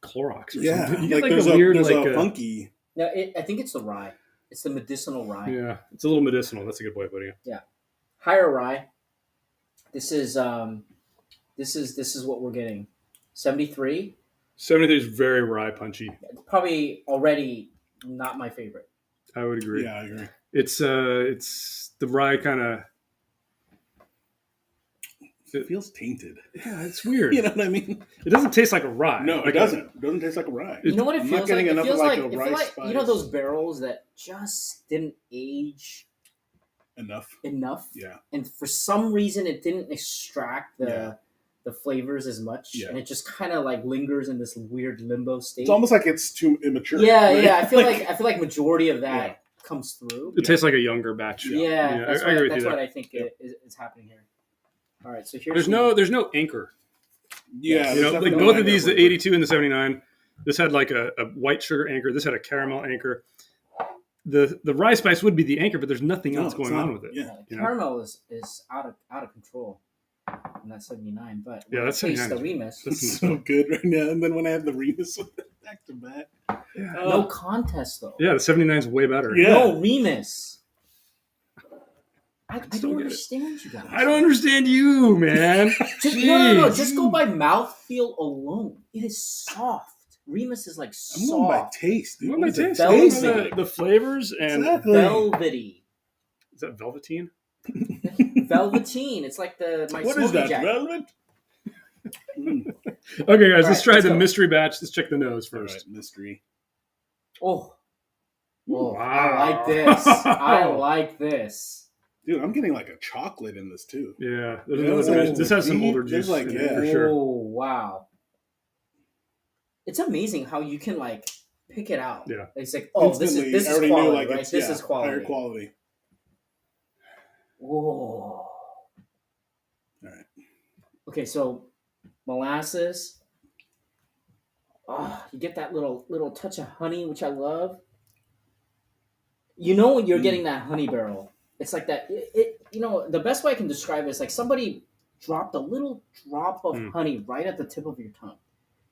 [SPEAKER 3] Clorox or
[SPEAKER 2] Yeah.
[SPEAKER 3] something. You get
[SPEAKER 2] Like,
[SPEAKER 3] like
[SPEAKER 2] there's
[SPEAKER 3] a weird
[SPEAKER 2] there's
[SPEAKER 3] like
[SPEAKER 2] a funky.
[SPEAKER 1] No, I think it's the rye. It's the medicinal rye.
[SPEAKER 3] yeah, it's a little medicinal. That's a good way of putting it.
[SPEAKER 1] Higher rye. This is what we're getting. 73.
[SPEAKER 3] 73 is very rye punchy.
[SPEAKER 1] Probably already not my favorite.
[SPEAKER 3] I would agree.
[SPEAKER 2] Yeah, I agree.
[SPEAKER 3] It's the rye kind of.
[SPEAKER 2] It feels tainted.
[SPEAKER 3] Yeah, it's weird.
[SPEAKER 2] You know what I mean?
[SPEAKER 3] It doesn't taste like a rye.
[SPEAKER 2] No,
[SPEAKER 3] Like
[SPEAKER 2] it doesn't. It doesn't taste like a rye.
[SPEAKER 1] You know what it
[SPEAKER 2] I'm not
[SPEAKER 1] feels
[SPEAKER 2] getting
[SPEAKER 1] like? It
[SPEAKER 2] enough
[SPEAKER 1] feels
[SPEAKER 2] of
[SPEAKER 1] like,
[SPEAKER 2] like a
[SPEAKER 1] it feels
[SPEAKER 2] rice
[SPEAKER 1] like you know
[SPEAKER 2] spice.
[SPEAKER 1] those barrels that just didn't age
[SPEAKER 2] Enough.
[SPEAKER 1] enough,
[SPEAKER 2] Yeah.
[SPEAKER 1] and for some reason it didn't extract the
[SPEAKER 2] Yeah.
[SPEAKER 1] the flavors as much,
[SPEAKER 2] Yeah.
[SPEAKER 1] and it just kind of like lingers in this weird limbo state.
[SPEAKER 2] It's almost like it's too immature.
[SPEAKER 1] yeah,
[SPEAKER 2] right?
[SPEAKER 1] yeah. I feel like majority of that
[SPEAKER 2] Yeah.
[SPEAKER 1] comes through.
[SPEAKER 3] It tastes like a younger batch.
[SPEAKER 1] Yeah, that's
[SPEAKER 3] I agree with
[SPEAKER 1] that's
[SPEAKER 3] you
[SPEAKER 1] what
[SPEAKER 3] there.
[SPEAKER 1] I think is happening here. All right, so here's
[SPEAKER 3] There's no anchor.
[SPEAKER 2] Yeah.
[SPEAKER 3] You know,
[SPEAKER 2] there's
[SPEAKER 3] like
[SPEAKER 2] definitely
[SPEAKER 3] both
[SPEAKER 2] no
[SPEAKER 3] of these, the
[SPEAKER 2] flavor.
[SPEAKER 3] 82 and the 79, This had like a white sugar anchor. This had a caramel anchor. The rye spice would be the anchor, but there's nothing else going on with it.
[SPEAKER 2] Yeah.
[SPEAKER 1] Caramel is out of control. And that's 79, but when
[SPEAKER 3] that's
[SPEAKER 1] I taste
[SPEAKER 3] 79.
[SPEAKER 1] the Remus.
[SPEAKER 2] It's so good right now. And then when I have the Remus with it back to back.
[SPEAKER 1] No contest though.
[SPEAKER 3] Yeah, the 79 is way better.
[SPEAKER 2] Yeah.
[SPEAKER 1] No Remus. I
[SPEAKER 3] still
[SPEAKER 1] don't
[SPEAKER 3] get it.
[SPEAKER 1] understand you guys.
[SPEAKER 3] I don't understand you, man.
[SPEAKER 1] No. Just go by mouthfeel alone. It is soft. Remus is like
[SPEAKER 2] I'm going by
[SPEAKER 1] soft.
[SPEAKER 2] taste, dude.
[SPEAKER 3] What am I
[SPEAKER 2] What is it?
[SPEAKER 3] tasting?
[SPEAKER 1] Velvety.
[SPEAKER 3] The flavors and
[SPEAKER 2] Exactly.
[SPEAKER 1] Velvety.
[SPEAKER 3] is that velveteen?
[SPEAKER 1] Velveteen. It's like my
[SPEAKER 2] What
[SPEAKER 1] smoky
[SPEAKER 2] is that?
[SPEAKER 1] jacket.
[SPEAKER 2] Velvet?
[SPEAKER 3] Okay, guys, let's
[SPEAKER 1] right,
[SPEAKER 3] try
[SPEAKER 1] let's
[SPEAKER 3] the
[SPEAKER 1] go.
[SPEAKER 3] mystery batch. Let's check the nose
[SPEAKER 2] All
[SPEAKER 3] first.
[SPEAKER 2] right, mystery.
[SPEAKER 1] Oh. Oh,
[SPEAKER 3] Wow.
[SPEAKER 1] I like this. I like this.
[SPEAKER 2] Dude, I'm getting like a chocolate in this too.
[SPEAKER 3] Yeah,
[SPEAKER 2] Yeah,
[SPEAKER 3] this has some
[SPEAKER 2] deep.
[SPEAKER 3] older
[SPEAKER 2] There's
[SPEAKER 3] juice
[SPEAKER 2] like,
[SPEAKER 3] in it
[SPEAKER 2] yeah.
[SPEAKER 3] for sure.
[SPEAKER 1] Oh, wow. It's amazing how you can like pick it out.
[SPEAKER 3] Yeah.
[SPEAKER 1] It's like, oh, this
[SPEAKER 2] Instantly,
[SPEAKER 1] is
[SPEAKER 2] I already
[SPEAKER 1] quality,
[SPEAKER 2] knew, like,
[SPEAKER 1] right?
[SPEAKER 2] it's,
[SPEAKER 1] This
[SPEAKER 2] yeah,
[SPEAKER 1] is quality.
[SPEAKER 2] higher quality.
[SPEAKER 1] Whoa.
[SPEAKER 2] All right.
[SPEAKER 1] Okay, so molasses. Oh, you get that little touch of honey, which I love. You know when you're getting that honey barrel. It's like that. The best way I can describe it is like somebody dropped a little drop of honey right at the tip of your tongue,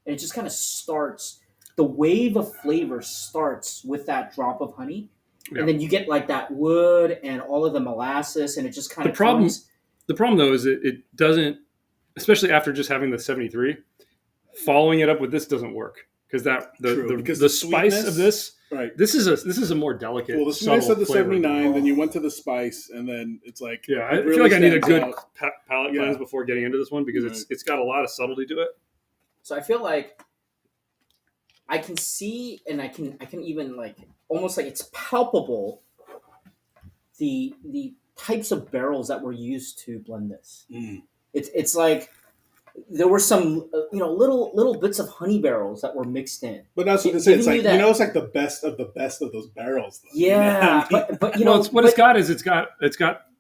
[SPEAKER 1] and it just kind of starts. The wave of flavor starts with that drop of honey, and then you get like that wood and all of the molasses, and it just kind of
[SPEAKER 3] The problem though is it doesn't, especially after just having the 73. Following it up with this doesn't work because the spice of this.
[SPEAKER 2] Right.
[SPEAKER 3] This is a more delicate.
[SPEAKER 2] Well, the sweetness of the
[SPEAKER 3] flavor.
[SPEAKER 2] 79, then you went to the spice, and then it's like
[SPEAKER 3] I
[SPEAKER 2] it really
[SPEAKER 3] feel like I need a
[SPEAKER 2] stands
[SPEAKER 3] good
[SPEAKER 2] out.
[SPEAKER 3] palate cleanse before getting into this one because it's got a lot of subtlety to it.
[SPEAKER 1] So I feel like I can see, and I can even like almost like it's palpable the types of barrels that were used to blend this. It's like there were some little bits of honey barrels that were mixed in.
[SPEAKER 2] But that's what it is. It's like it's like the best of those barrels. Though.
[SPEAKER 1] Yeah, but
[SPEAKER 3] what it's got is it's got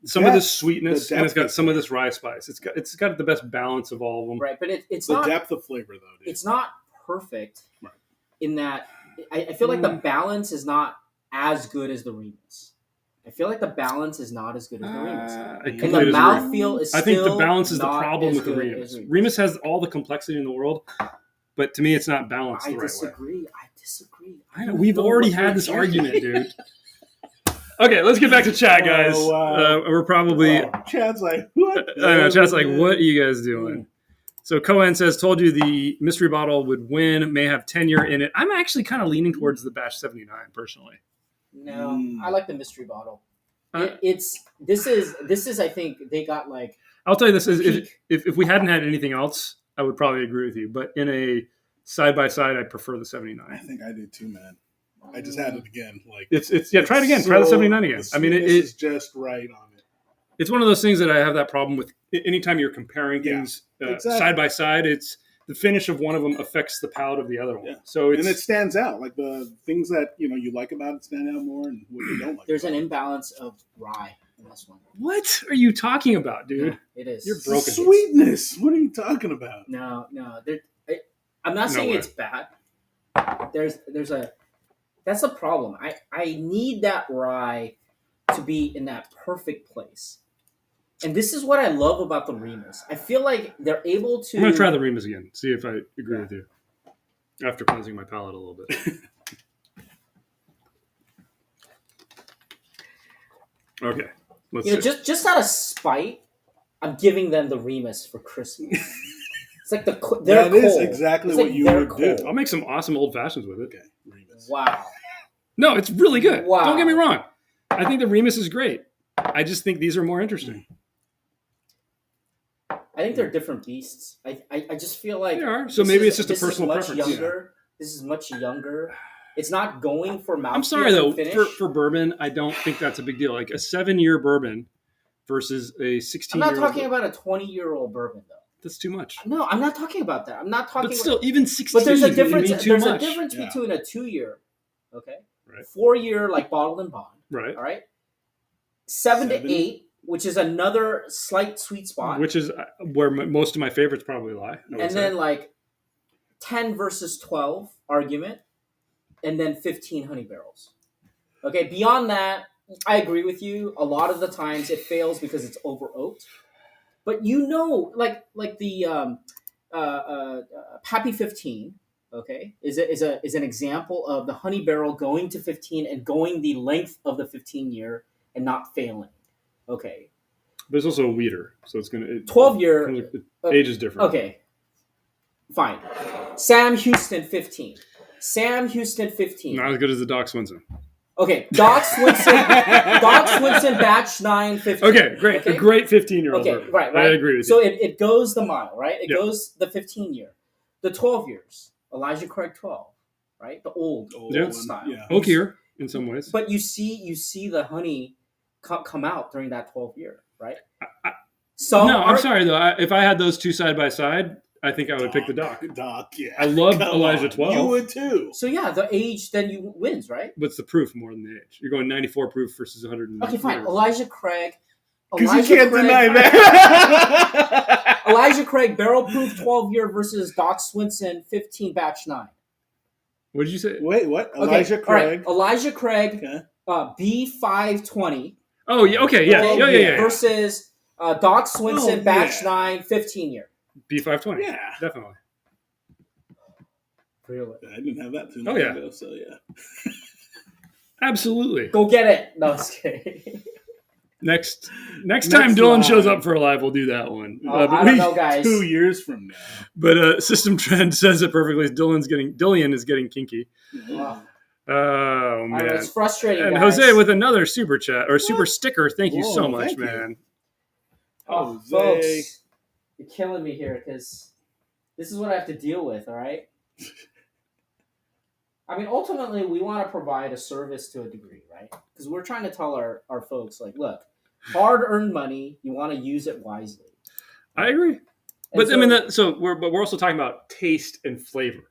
[SPEAKER 3] some of this sweetness and it's got some of this rye spice. It's got the best balance of all of them.
[SPEAKER 1] Right, but it's
[SPEAKER 2] the
[SPEAKER 1] not
[SPEAKER 2] depth of flavor though. Dude.
[SPEAKER 1] It's not perfect in that I feel like the balance is not as good as the Remus. I feel like the balance is not as good as the Remus. And the mouthfeel is
[SPEAKER 3] I think the balance is the problem with the
[SPEAKER 1] Remus.
[SPEAKER 3] Remus has all the complexity in the world, but to me it's not balanced the right way.
[SPEAKER 1] I disagree.
[SPEAKER 3] I know, we've already had this argument, dude. Okay, let's get back to chat, guys.
[SPEAKER 2] Oh, wow.
[SPEAKER 3] We're probably...
[SPEAKER 2] Chad's like, what?
[SPEAKER 3] I know, Chad's like, what are you guys doing? So Cohen says, told you the mystery bottle would win, may have tenure in it. I'm actually kind of leaning towards the Batch 79, personally.
[SPEAKER 1] No, I like the mystery bottle. This is I think they got like.
[SPEAKER 3] I'll tell you this: if we hadn't had anything else, I would probably agree with you. But in a side by side, I prefer the 79.
[SPEAKER 2] I think I do too, man. I just had it again. Like
[SPEAKER 3] try it again. Try the 79 again. I mean,
[SPEAKER 2] it's just right on it.
[SPEAKER 3] It's one of those things that I have that problem with. Anytime you're comparing things side by side, it's the finish of one of them affects the palate of the other one.
[SPEAKER 2] Yeah.
[SPEAKER 3] So
[SPEAKER 2] and it stands out. Like the things that you like about it stand out more, and what you don't like.
[SPEAKER 1] There's an imbalance of rye in this one.
[SPEAKER 3] What are you talking about, dude?
[SPEAKER 1] Yeah, it is.
[SPEAKER 3] You're broken.
[SPEAKER 2] Sweetness. What are you talking about?
[SPEAKER 1] No. I'm not saying it's bad. That's the problem. I need that rye to be in that perfect place. And this is what I love about the Remus. I feel like they're able to...
[SPEAKER 3] I'm going to try the Remus again, see if I agree with you. After cleansing my palate a little bit. Okay, let's see.
[SPEAKER 1] Just out of spite, I'm giving them the Remus for Christmas. It's like they're
[SPEAKER 2] that is exactly what you would do.
[SPEAKER 3] I'll make some awesome old fashions with it.
[SPEAKER 2] Okay, Remus.
[SPEAKER 1] Wow.
[SPEAKER 3] No, it's really good.
[SPEAKER 1] Wow.
[SPEAKER 3] Don't get me wrong. I think the Remus is great. I just think these are more interesting.
[SPEAKER 1] I think they're different beasts. I just feel like
[SPEAKER 3] they are. So maybe it's just a personal preference.
[SPEAKER 1] Younger. This is much younger. It's not going for mouthfeel.
[SPEAKER 3] I'm sorry though.
[SPEAKER 1] Finish.
[SPEAKER 3] For bourbon, I don't think that's a big deal. Like a 7-year bourbon versus a 16-year.
[SPEAKER 1] I'm not talking about a 20-year-old bourbon though.
[SPEAKER 3] That's too much.
[SPEAKER 1] No, I'm not talking about that. I'm not talking.
[SPEAKER 3] But still, even 16.
[SPEAKER 1] But there's a difference. There's
[SPEAKER 3] much.
[SPEAKER 1] A difference between a 2-year, okay,
[SPEAKER 3] right,
[SPEAKER 1] 4-year like bottled and bond,
[SPEAKER 3] right,
[SPEAKER 1] all right, 7 to 8, which is another slight sweet spot,
[SPEAKER 3] which is where most of my favorites probably lie.
[SPEAKER 1] And then like 10 versus 12 argument, and then 15 honey barrels. Okay, beyond that, I agree with you. A lot of the times it fails because it's over oaked. But like the Pappy 15, okay, is an example of the honey barrel going to 15 and going the length of the 15-year and not failing. Okay.
[SPEAKER 3] But it's also a weeder, so it's going to
[SPEAKER 1] 12-year
[SPEAKER 3] age is different.
[SPEAKER 1] Okay. Fine. Sam Houston 15. Sam Houston 15.
[SPEAKER 3] Not as good as the Doc Swinson.
[SPEAKER 1] Okay, Doc Swinson batch 9 15.
[SPEAKER 3] Okay, great.
[SPEAKER 1] Okay?
[SPEAKER 3] A great 15-year-old.
[SPEAKER 1] Okay, right.
[SPEAKER 3] I agree with
[SPEAKER 1] so
[SPEAKER 3] you.
[SPEAKER 1] So it goes the mile, right? It
[SPEAKER 3] Yep.
[SPEAKER 1] goes the 15-year. The 12 years. Elijah Craig 12, right? The old style.
[SPEAKER 2] Yeah.
[SPEAKER 3] Oakier in some ways.
[SPEAKER 1] But you see the honey come out during that 12-year, right?
[SPEAKER 3] I'm sorry though. If I had those two side by side, I think I would pick the Doc.
[SPEAKER 2] Doc, yeah.
[SPEAKER 3] I love Elijah 12.
[SPEAKER 2] You would too.
[SPEAKER 1] So yeah, the age then you wins, right?
[SPEAKER 3] What's the proof more than the age? You're going 94 proof versus 100.
[SPEAKER 1] Okay, fine. Elijah Craig.
[SPEAKER 2] Because you can't deny that.
[SPEAKER 1] Elijah Craig barrel proof 12-year versus Doc Swinson 15 batch 9.
[SPEAKER 3] What did you say?
[SPEAKER 2] Wait, what? Elijah Craig.
[SPEAKER 1] Right. Elijah Craig,
[SPEAKER 2] Okay.
[SPEAKER 1] B520.
[SPEAKER 3] Oh, yeah. Okay, yeah. Yeah.
[SPEAKER 1] Versus Doc Swinson batch 9 15-year.
[SPEAKER 3] B520.
[SPEAKER 2] Yeah.
[SPEAKER 3] Definitely.
[SPEAKER 2] Really? I didn't have that too
[SPEAKER 3] long
[SPEAKER 2] ago, so yeah.
[SPEAKER 3] Absolutely.
[SPEAKER 1] Go get it. No, I was kidding.
[SPEAKER 3] Next time Dylan
[SPEAKER 2] live.
[SPEAKER 3] shows up for a live, we'll do that one.
[SPEAKER 1] I don't know, guys.
[SPEAKER 2] 2 years from now.
[SPEAKER 3] But System Trend says it perfectly. Dillian is getting kinky.
[SPEAKER 1] Wow.
[SPEAKER 3] Oh man,
[SPEAKER 1] it's frustrating.
[SPEAKER 3] And
[SPEAKER 1] guys.
[SPEAKER 3] Jose with another super chat or super sticker. Thank you so much,
[SPEAKER 2] thank you.
[SPEAKER 3] man.
[SPEAKER 1] Oh,
[SPEAKER 2] Jose.
[SPEAKER 1] folks, you're killing me here because this is what I have to deal with. All right. I mean, ultimately, we want to provide a service to a degree, right? Because we're trying to tell our folks, like, look, hard-earned money, you want to use it wisely.
[SPEAKER 3] I agree.
[SPEAKER 1] And
[SPEAKER 3] But
[SPEAKER 1] so,
[SPEAKER 3] I mean, we're also talking about taste and flavor,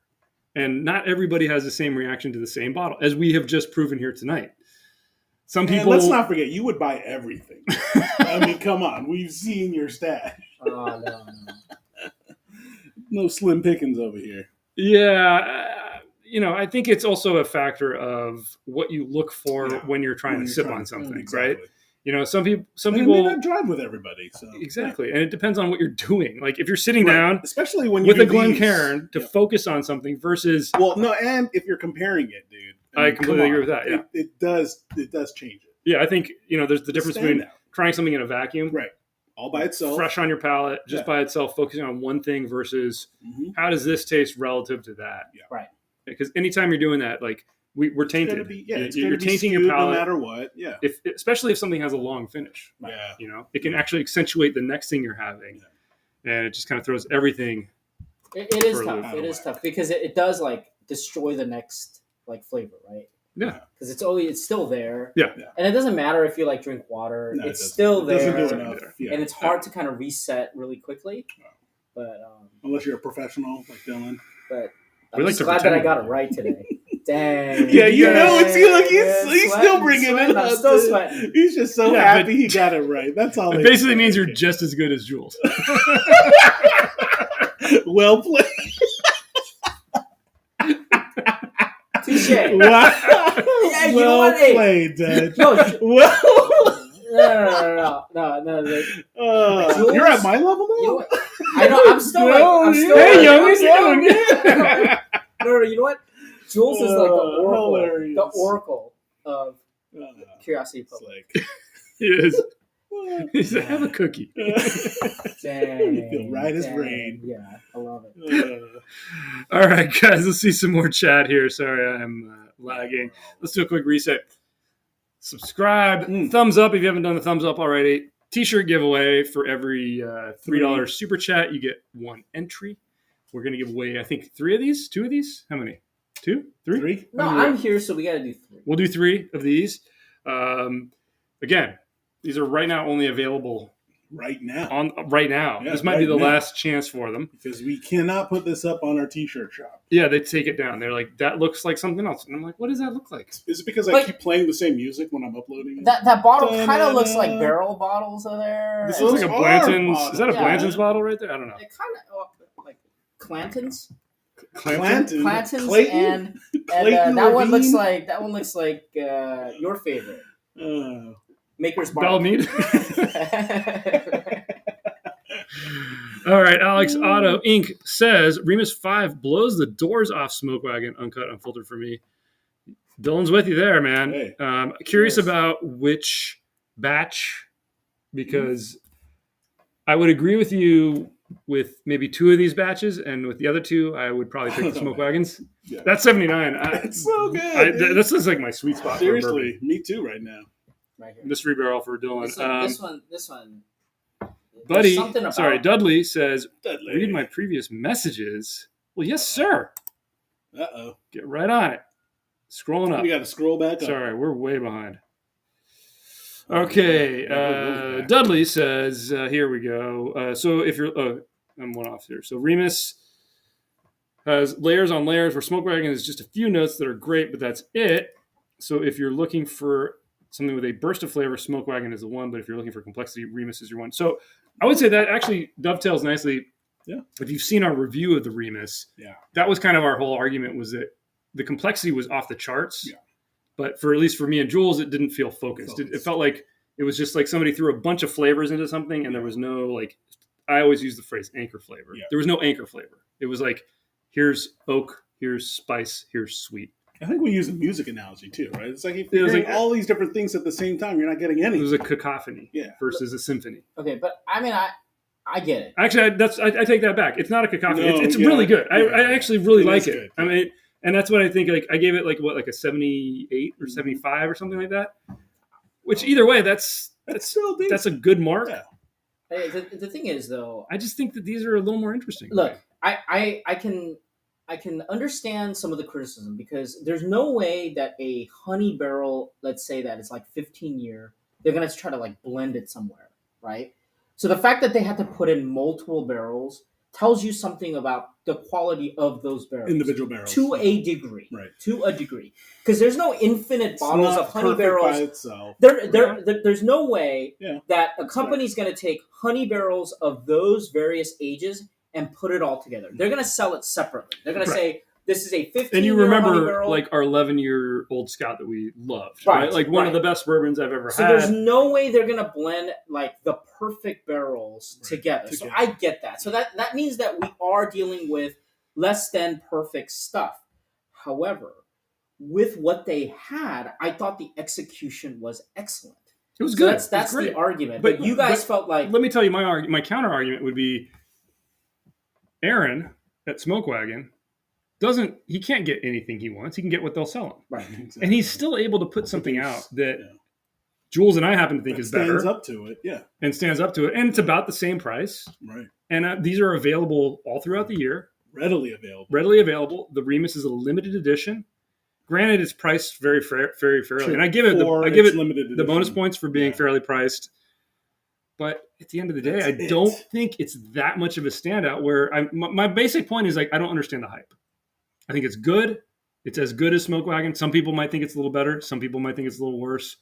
[SPEAKER 3] and not everybody has the same reaction to the same bottle, as we have just proven here tonight. Some people.
[SPEAKER 2] Let's not forget, you would buy everything. I mean, come on, we've seen your stash.
[SPEAKER 1] Oh, no.
[SPEAKER 2] No slim pickings over here.
[SPEAKER 3] Yeah. I think it's also a factor of what you look for when you're trying to sip on something,
[SPEAKER 2] exactly.
[SPEAKER 3] right? Some people
[SPEAKER 2] may not drive with everybody. So.
[SPEAKER 3] Exactly, and it depends on what you're doing. Like if you're sitting down,
[SPEAKER 2] especially when
[SPEAKER 3] with
[SPEAKER 2] you
[SPEAKER 3] a Glencairn to focus on something versus
[SPEAKER 2] and if you're comparing it, dude,
[SPEAKER 3] I completely agree with that. Yeah,
[SPEAKER 2] it does change it.
[SPEAKER 3] Yeah, I think there's the difference between trying something in a vacuum,
[SPEAKER 2] right, all by itself,
[SPEAKER 3] fresh on your palate, just by itself, focusing on one thing versus how does this taste relative to that?
[SPEAKER 2] Yeah,
[SPEAKER 1] right.
[SPEAKER 3] Because anytime you're doing that, like we're tainted.
[SPEAKER 2] You're tainting your palate no matter what. Yeah.
[SPEAKER 3] Especially if something has a long finish.
[SPEAKER 2] Yeah.
[SPEAKER 3] It can actually accentuate the next thing you're having, and it just kind of throws everything.
[SPEAKER 1] It is tough. It is tough because it does like destroy the next like flavor, right?
[SPEAKER 3] Yeah.
[SPEAKER 1] Because it's still there.
[SPEAKER 3] Yeah.
[SPEAKER 1] And it doesn't matter if you like drink water.
[SPEAKER 2] No,
[SPEAKER 1] it's still there.
[SPEAKER 2] It doesn't do enough. Yeah.
[SPEAKER 1] And it's hard to kind of reset really quickly. But
[SPEAKER 2] unless you're a professional like Dylan.
[SPEAKER 1] But I'm just glad that I got it right today. Dang.
[SPEAKER 2] Yeah, he's still bringing it up.
[SPEAKER 1] I'm still sweating.
[SPEAKER 2] He's just so happy he got it right. That's all.
[SPEAKER 3] It basically means you're just as good as Jules.
[SPEAKER 2] Well played.
[SPEAKER 1] Touche.
[SPEAKER 2] Wow.
[SPEAKER 1] Yeah, you know what? Hey.
[SPEAKER 2] Played, Dad.
[SPEAKER 1] No.
[SPEAKER 2] Jules, you're at my level now?
[SPEAKER 1] You know what? I know. I'm still
[SPEAKER 3] Hey, young.
[SPEAKER 1] No, you know what? Jules is like the oracle of Curiosity Public.
[SPEAKER 3] He is. He said, have a cookie.
[SPEAKER 1] Dang.
[SPEAKER 2] You feel right as rain.
[SPEAKER 1] Yeah, I love it.
[SPEAKER 3] All right, guys, let's see some more chat here. Sorry, I'm lagging. Let's do a quick reset. Subscribe. Thumbs up if you haven't done the thumbs up already. T-shirt giveaway for every $3 super chat. You get one entry. We're going to give away, I think, 3 of these? 2 of these? How many? 2? 3?
[SPEAKER 1] No, I'm here, so we got to do 3.
[SPEAKER 3] We'll do 3 of these. Again, these are right now only available.
[SPEAKER 2] Right now.
[SPEAKER 3] Yeah, this might be the last chance for them.
[SPEAKER 2] Because we cannot put this up on our T-shirt shop.
[SPEAKER 3] Yeah, they take it down. They're like, that looks like something else. And I'm like, what does that look like?
[SPEAKER 2] Is it because I keep playing the same music when I'm uploading it?
[SPEAKER 1] That bottle kind of looks like barrel bottles over there.
[SPEAKER 3] This looks like a Blanton's. Is that a Blanton's bottle right there? I don't know.
[SPEAKER 1] It kind of like Clanton's.
[SPEAKER 2] Clanton.
[SPEAKER 1] Clanton's
[SPEAKER 2] Clayton?
[SPEAKER 1] and
[SPEAKER 2] Clayton
[SPEAKER 1] that one looks
[SPEAKER 2] Levine?
[SPEAKER 1] like your favorite. Maker's Mark.
[SPEAKER 3] Bell Mead. All right, Alex Otto Inc. says Remus 5 blows the doors off Smoke Wagon, uncut, unfiltered for me. Dylan's with you there, man.
[SPEAKER 2] Hey.
[SPEAKER 3] Curious
[SPEAKER 1] Yes.
[SPEAKER 3] about which batch, because I would agree with you with maybe 2 of these batches, and with the other 2, I would probably pick the Smoke Wagons.
[SPEAKER 2] Yeah.
[SPEAKER 3] That's 79.
[SPEAKER 2] It's so good. dude.
[SPEAKER 3] This is like my sweet spot. For
[SPEAKER 2] Seriously, me too right now.
[SPEAKER 1] Right here.
[SPEAKER 3] mystery barrel for Dylan.
[SPEAKER 1] This one.
[SPEAKER 3] Buddy,
[SPEAKER 1] something about-
[SPEAKER 3] sorry, Dudley says,
[SPEAKER 2] Dudley.
[SPEAKER 3] read my previous messages. Well, yes, sir.
[SPEAKER 2] Uh-oh.
[SPEAKER 3] Get right on it. Scrolling up.
[SPEAKER 2] We got to scroll back up.
[SPEAKER 3] Sorry, we're way behind. Okay,
[SPEAKER 2] really back.
[SPEAKER 3] Dudley says, here we go. So if you're, I'm one off here. So Remus has layers on layers, where Smoke Wagon is just a few notes that are great, but that's it. So if you're looking for something with a burst of flavor, Smoke Wagon is the one. But if you're looking for complexity, Remus is your one. So I would say that actually dovetails nicely.
[SPEAKER 2] Yeah.
[SPEAKER 3] If you've seen our review of the Remus, that was kind of our whole argument, was that the complexity was off the charts. Yeah. But at least for me and Jules, it didn't feel focused. It felt like it was just like somebody threw a bunch of flavors into something, and there was no, like, I always use the phrase anchor flavor. Yeah. There was no anchor flavor. It was like, here's oak, here's spice, here's sweet.
[SPEAKER 2] I think we use a music analogy too, right? It's like if you're hearing all these different things at the same time, you're not getting anything.
[SPEAKER 3] It was a cacophony versus a symphony.
[SPEAKER 1] Okay, but I mean, I get it.
[SPEAKER 3] Actually, I take that back. It's not a cacophony. It's really good. I actually really like it. Good. I mean, and that's what I think. Like, I gave it like a 78 or 75 or something like that. Which either way, that's a good mark.
[SPEAKER 1] Yeah. Hey, the thing is, though,
[SPEAKER 3] I just think that these are a little more interesting.
[SPEAKER 1] Look, I can understand some of the criticism, because there's no way that a honey barrel, let's say that it's like 15 year, they're gonna try to like blend it somewhere, right? So the fact that they had to put in multiple barrels tells you something about the quality of those barrels.
[SPEAKER 2] Individual barrels.
[SPEAKER 1] To a degree.
[SPEAKER 2] Right.
[SPEAKER 1] To a degree. Because there's no infinite bottles of honey barrels.
[SPEAKER 2] By itself.
[SPEAKER 1] There's no way that a company's going to take honey barrels of those various ages and put it all together. They're going to sell it separately. They're going to say, this is a 15-year
[SPEAKER 3] And you
[SPEAKER 1] honey
[SPEAKER 3] remember,
[SPEAKER 1] barrel.
[SPEAKER 3] like, our 11-year-old Scout that we loved, right? Like, one of the best bourbons I've ever had.
[SPEAKER 1] So there's no way they're going to blend, like, the perfect barrels together. So I get that. So that means that we are dealing with less than perfect stuff. However, with what they had, I thought the execution was excellent.
[SPEAKER 3] It was good.
[SPEAKER 1] That's the argument. But you guys felt like...
[SPEAKER 3] Let me tell you my counter-argument would be Aaron at Smoke Wagon he can't get anything he wants. He can get what they'll sell him.
[SPEAKER 1] Right. Exactly.
[SPEAKER 3] And he's still able to put something out that Jules and I happen to think is better.
[SPEAKER 2] Stands up to it,
[SPEAKER 3] And stands up to it. And it's about the same price.
[SPEAKER 2] Right.
[SPEAKER 3] And these are available all throughout the year.
[SPEAKER 2] Readily available.
[SPEAKER 3] The Remus is a limited edition. Granted, it's priced very, very fairly.
[SPEAKER 2] True.
[SPEAKER 3] And I give it the bonus points for being fairly priced. But at the end of the day, I don't think it's that much of a standout, where my basic point is, like, I don't understand the hype. I think it's good. It's as good as Smoke Wagon. Some people might think it's a little better. Some people might think it's a little worse.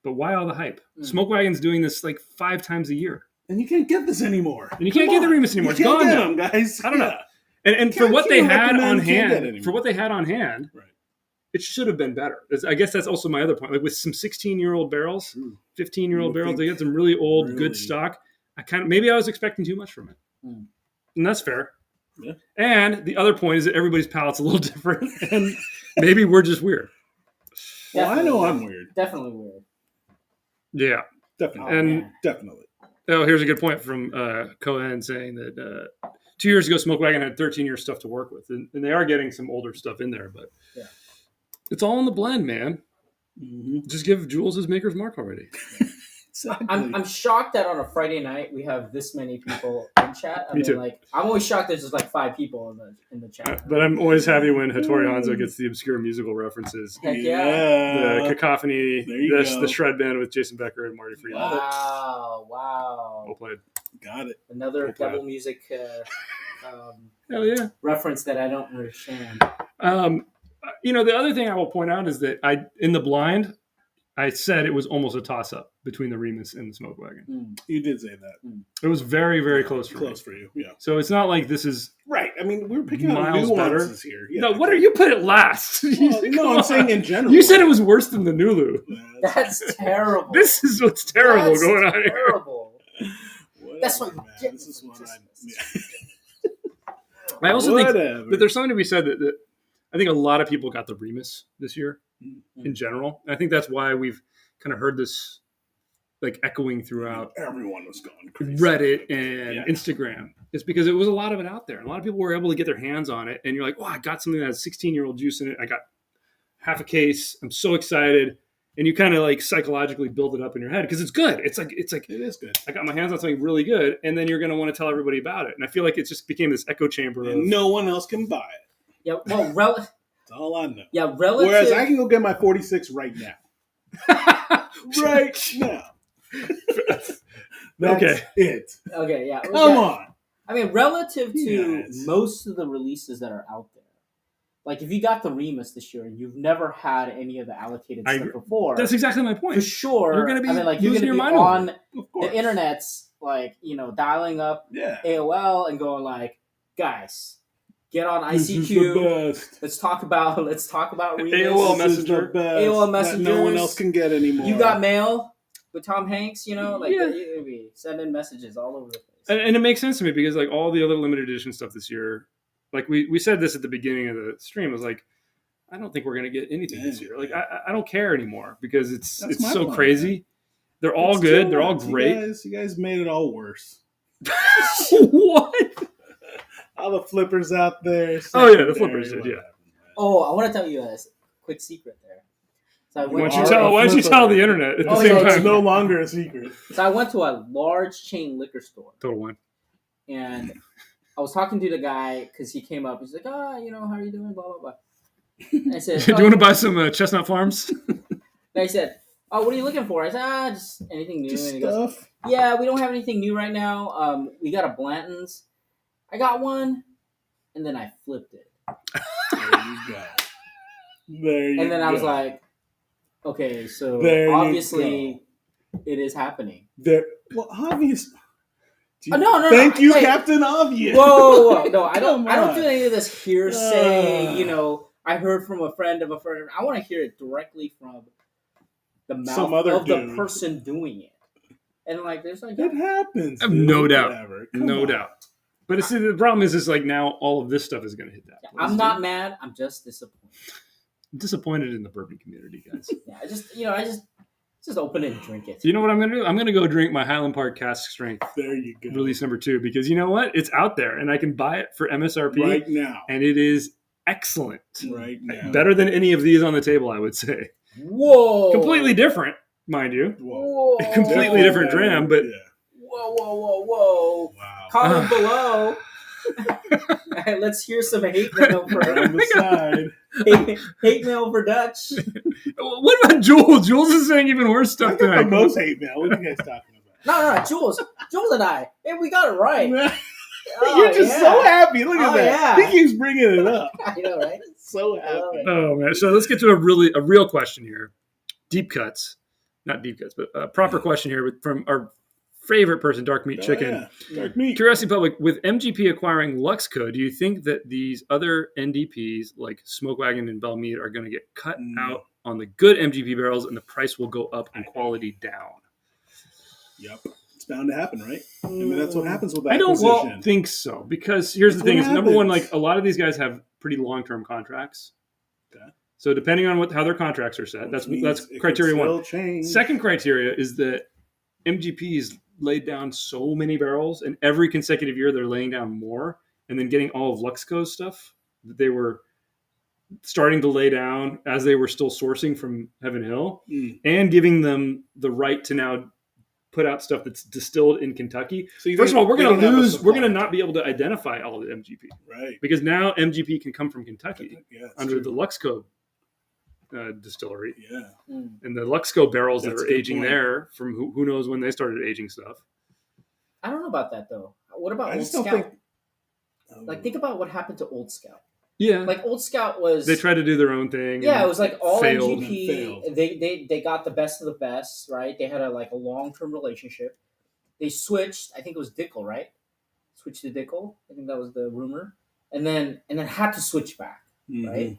[SPEAKER 3] But why all the hype? Smoke Wagon's doing this like 5 times a year.
[SPEAKER 2] And you can't get this anymore.
[SPEAKER 3] And you can't get the Remus anymore. It's gone now.
[SPEAKER 2] Them, guys.
[SPEAKER 3] I don't know. And for what they had on hand, it should have been better. I guess that's also my other point. Like, with some 16-year-old barrels, 15-year-old barrels, they get some really old, good stock. Maybe I was expecting too much from it. And that's fair. Yeah. And the other point is that everybody's palate's a little different, and maybe we're just weird.
[SPEAKER 2] Well, I know I'm weird.
[SPEAKER 1] Definitely weird.
[SPEAKER 3] Yeah.
[SPEAKER 2] Definitely. Definitely.
[SPEAKER 3] Oh, here's a good point from Cohen saying that 2 years ago, Smoke Wagon had 13-year stuff to work with, and they are getting some older stuff in there, but it's all in the blend, man. Mm-hmm. Just give Jules his Maker's Mark already.
[SPEAKER 1] Exactly. I'm shocked that on a Friday night we have this many people in chat.
[SPEAKER 3] Me too.
[SPEAKER 1] Like, I'm always shocked there's just like 5 people in the chat.
[SPEAKER 3] But I'm always happy when Hattori Hanzo gets the obscure musical references.
[SPEAKER 1] Heck yeah.
[SPEAKER 3] The Cacophony, the Shred Band with Jason Becker and Marty Friedman.
[SPEAKER 1] Wow.
[SPEAKER 3] Well played.
[SPEAKER 2] Got it.
[SPEAKER 1] Another devil music
[SPEAKER 3] hell yeah.
[SPEAKER 1] reference that I don't understand.
[SPEAKER 3] The other thing I will point out is that in the blind, I said it was almost a toss-up between the Remus and the Smoke Wagon.
[SPEAKER 2] You did say that.
[SPEAKER 3] It was very, very close for
[SPEAKER 2] you, yeah.
[SPEAKER 3] So it's not like this is...
[SPEAKER 2] Right. I mean, we were picking out
[SPEAKER 3] Miles better.
[SPEAKER 2] nuances here. Yeah.
[SPEAKER 3] No, what are you put it last?
[SPEAKER 2] Well, no, I'm saying in general.
[SPEAKER 3] You said it was worse than the Nulu.
[SPEAKER 1] That's terrible.
[SPEAKER 3] This is what's terrible
[SPEAKER 1] That's
[SPEAKER 3] going on here.
[SPEAKER 1] terrible.
[SPEAKER 2] Whatever,
[SPEAKER 1] That's what you
[SPEAKER 2] man.
[SPEAKER 1] get
[SPEAKER 2] This is
[SPEAKER 1] for
[SPEAKER 2] what
[SPEAKER 1] Christmas.
[SPEAKER 3] I also think
[SPEAKER 2] Whatever.
[SPEAKER 3] that there's something to be said that I think a lot of people got the Remus this year in general. And I think that's why we've kind of heard this like echoing throughout
[SPEAKER 2] Everyone was going crazy.
[SPEAKER 3] Reddit and Instagram. It's because it was a lot of it out there. A lot of people were able to get their hands on it. And you're like, oh, I got something that has 16-year-old juice in it. I got half a case. I'm so excited. And you kind of like psychologically build it up in your head because it's good. It's like
[SPEAKER 2] It is good.
[SPEAKER 3] I got my hands on something really good, and then you're going to want to tell everybody about it. And I feel like it just became this echo chamber of
[SPEAKER 2] And no one else can buy it.
[SPEAKER 1] Yeah, well,
[SPEAKER 2] That's all I know.
[SPEAKER 1] yeah, relative.
[SPEAKER 2] Whereas I can go get my 46 right now. Right now. That's
[SPEAKER 3] Okay.
[SPEAKER 2] it.
[SPEAKER 1] Okay, yeah.
[SPEAKER 2] Come
[SPEAKER 1] yeah.
[SPEAKER 2] on.
[SPEAKER 1] I mean, relative to
[SPEAKER 2] Yes.
[SPEAKER 1] most of the releases that are out there, like if you got the Remus this year and you've never had any of the allocated
[SPEAKER 3] I
[SPEAKER 1] stuff
[SPEAKER 3] agree.
[SPEAKER 1] before,
[SPEAKER 3] That's exactly my
[SPEAKER 1] for
[SPEAKER 3] point.
[SPEAKER 1] sure,
[SPEAKER 3] You're gonna be
[SPEAKER 1] I mean, like
[SPEAKER 3] losing
[SPEAKER 1] you're
[SPEAKER 3] your
[SPEAKER 1] gonna be
[SPEAKER 3] mind over
[SPEAKER 1] on
[SPEAKER 2] Of course.
[SPEAKER 1] the internet's like dialing up
[SPEAKER 2] Yeah.
[SPEAKER 1] AOL and going like, guys, get on
[SPEAKER 2] This is the
[SPEAKER 1] ICQ.
[SPEAKER 2] best.
[SPEAKER 1] Let's talk about Remus.
[SPEAKER 3] AOL
[SPEAKER 2] This is the
[SPEAKER 3] Messenger.
[SPEAKER 2] best
[SPEAKER 1] AOL
[SPEAKER 2] that no one
[SPEAKER 1] Messengers.
[SPEAKER 2] else can get anymore.
[SPEAKER 1] You got mail with Tom Hanks, like
[SPEAKER 3] Yeah.
[SPEAKER 1] it'd be sending messages all over the place.
[SPEAKER 3] And it makes sense to me because like all the other limited edition stuff this year, like we said this at the beginning of the stream, was like, I don't think we're going to get anything this year. Like I don't care anymore because
[SPEAKER 2] That's
[SPEAKER 3] it's
[SPEAKER 2] my
[SPEAKER 3] so
[SPEAKER 2] point,
[SPEAKER 3] crazy.
[SPEAKER 2] man.
[SPEAKER 3] They're all
[SPEAKER 2] It's
[SPEAKER 3] good.
[SPEAKER 2] too
[SPEAKER 3] They're all
[SPEAKER 2] much.
[SPEAKER 3] great.
[SPEAKER 2] You guys made it all worse.
[SPEAKER 3] What?
[SPEAKER 2] All the flippers out there.
[SPEAKER 3] Oh, yeah, the flippers did, yeah.
[SPEAKER 1] Oh, I want to tell you a quick secret there. So I
[SPEAKER 3] Why
[SPEAKER 1] went
[SPEAKER 3] don't you
[SPEAKER 1] to-
[SPEAKER 3] tell? Why don't you tell the internet at the
[SPEAKER 1] Oh,
[SPEAKER 3] same
[SPEAKER 1] yeah,
[SPEAKER 2] It's
[SPEAKER 3] time?
[SPEAKER 2] no longer a secret.
[SPEAKER 1] So I went to a large chain liquor store,
[SPEAKER 3] Total one.
[SPEAKER 1] and I was talking to the guy because he came up. He's like, how are you doing? Blah blah blah. And I said,
[SPEAKER 3] Do you want to buy some Chestnut Farms?
[SPEAKER 1] And I said, oh, what are you looking for? I said, just anything new.
[SPEAKER 2] Just
[SPEAKER 1] And he goes,
[SPEAKER 2] stuff.
[SPEAKER 1] yeah, we don't have anything new right now. We got a Blanton's. I got one, and then I flipped it.
[SPEAKER 2] There you go. There you go.
[SPEAKER 1] And then I was like, okay, so
[SPEAKER 2] There you
[SPEAKER 1] obviously it is happening.
[SPEAKER 2] Well, obvious.
[SPEAKER 1] No.
[SPEAKER 2] Thank you,
[SPEAKER 1] Hey.
[SPEAKER 2] Captain Obvious.
[SPEAKER 1] Whoa. No, I don't
[SPEAKER 2] Come
[SPEAKER 1] do
[SPEAKER 2] on.
[SPEAKER 1] any of this hearsay, I heard from a friend of a friend. I want to hear it directly from the mouth
[SPEAKER 2] Some other
[SPEAKER 1] of the
[SPEAKER 2] dude.
[SPEAKER 1] person doing it. And there's like
[SPEAKER 2] It happens.
[SPEAKER 3] I have
[SPEAKER 2] dude.
[SPEAKER 3] no doubt.
[SPEAKER 2] Whatever. Come
[SPEAKER 3] No
[SPEAKER 2] on.
[SPEAKER 3] doubt. But it's, the problem is like now all of this stuff is going to hit that. place,
[SPEAKER 1] I'm
[SPEAKER 3] too.
[SPEAKER 1] not mad. I'm just disappointed.
[SPEAKER 3] I'm disappointed in the bourbon community, guys.
[SPEAKER 1] Yeah, I just open it and drink it.
[SPEAKER 3] You know what I'm going to do? I'm going to go drink my Highland Park Cask Strength
[SPEAKER 2] There you go.
[SPEAKER 3] release number 2 because you know what? It's out there and I can buy it for MSRP
[SPEAKER 2] Right now.
[SPEAKER 3] and it is excellent.
[SPEAKER 2] Right now.
[SPEAKER 3] Better than any of these on the table, I would say.
[SPEAKER 1] Whoa.
[SPEAKER 3] Completely different, mind you.
[SPEAKER 2] Whoa.
[SPEAKER 1] Whoa.
[SPEAKER 3] Completely different dram, but
[SPEAKER 2] Yeah.
[SPEAKER 1] Whoa.
[SPEAKER 2] Wow.
[SPEAKER 1] Comment below. Let's hear some hate mail
[SPEAKER 2] On
[SPEAKER 1] for
[SPEAKER 2] the side.
[SPEAKER 1] hate mail for Dutch.
[SPEAKER 3] what about Jules? Jules is saying even worse
[SPEAKER 2] I
[SPEAKER 3] stuff
[SPEAKER 2] got the
[SPEAKER 3] tonight.
[SPEAKER 2] most hate mail. What are you guys talking about?
[SPEAKER 1] No, Jules and I. Hey, we got it right. Oh,
[SPEAKER 2] You're just
[SPEAKER 1] yeah.
[SPEAKER 2] so happy. Look at
[SPEAKER 1] Oh,
[SPEAKER 2] that.
[SPEAKER 1] yeah.
[SPEAKER 2] He keeps bringing it up.
[SPEAKER 1] I know, right?
[SPEAKER 2] So
[SPEAKER 1] I love
[SPEAKER 2] happy.
[SPEAKER 1] it.
[SPEAKER 3] Oh man! So let's get to a real question here. Deep cuts, not deep cuts, but a proper question here from our favorite person, Dark Meat Chicken.
[SPEAKER 2] Oh, yeah. Dark meat.
[SPEAKER 3] Curiosity Public, with MGP acquiring Luxco, do you think that these other NDPs like Smoke Wagon and Belle Meade are going to get cut out on the good MGP barrels and the price will go up and quality down?
[SPEAKER 2] Yep. It's bound to happen, right? I mean, that's what happens with that
[SPEAKER 3] I don't
[SPEAKER 2] acquisition.
[SPEAKER 3] think so because here's
[SPEAKER 2] That's
[SPEAKER 3] the thing:
[SPEAKER 2] what
[SPEAKER 3] is number one,
[SPEAKER 2] happens.
[SPEAKER 3] like a lot of these guys have pretty long-term contracts.
[SPEAKER 2] Okay.
[SPEAKER 3] So depending on how their contracts are set,
[SPEAKER 2] Which means
[SPEAKER 3] that's
[SPEAKER 2] it could
[SPEAKER 3] criteria
[SPEAKER 2] still
[SPEAKER 3] one.
[SPEAKER 2] change.
[SPEAKER 3] Second criteria is that MGP's laid down so many barrels, and every consecutive year they're laying down more, and then getting all of Luxco's stuff that they were starting to lay down as they were still sourcing from Heaven Hill, and giving them the right to now put out stuff that's distilled in Kentucky.
[SPEAKER 2] So you
[SPEAKER 3] First of
[SPEAKER 2] think
[SPEAKER 3] all, we're
[SPEAKER 2] they
[SPEAKER 3] going to
[SPEAKER 2] don't have a
[SPEAKER 3] lose. We're
[SPEAKER 2] supply.
[SPEAKER 3] going to not be able to identify all of the MGP,
[SPEAKER 2] Right.
[SPEAKER 3] because now MGP can come from Kentucky
[SPEAKER 2] Yeah, that's
[SPEAKER 3] under
[SPEAKER 2] true.
[SPEAKER 3] the Luxco distillery.
[SPEAKER 2] Yeah.
[SPEAKER 3] And the Luxco barrels
[SPEAKER 2] That's
[SPEAKER 3] that
[SPEAKER 2] a
[SPEAKER 3] are
[SPEAKER 2] good
[SPEAKER 3] aging
[SPEAKER 2] point.
[SPEAKER 3] there from who knows when they started aging stuff.
[SPEAKER 1] I don't know about that though. What about
[SPEAKER 2] I
[SPEAKER 1] Old
[SPEAKER 2] just don't
[SPEAKER 1] Scout?
[SPEAKER 2] think.
[SPEAKER 1] Like, think about what happened to Old Scout.
[SPEAKER 3] Yeah,
[SPEAKER 1] Like, Old Scout was.
[SPEAKER 3] they tried to do their own thing.
[SPEAKER 1] Yeah,
[SPEAKER 3] and
[SPEAKER 1] it was like all
[SPEAKER 3] failed.
[SPEAKER 1] MGP.
[SPEAKER 2] Failed.
[SPEAKER 1] They got the best of the best, right? They had a long-term relationship. They switched. I think it was Dickel, right? Switched to Dickel. I think that was the rumor. and then had to switch back,
[SPEAKER 2] Mhm.
[SPEAKER 1] right?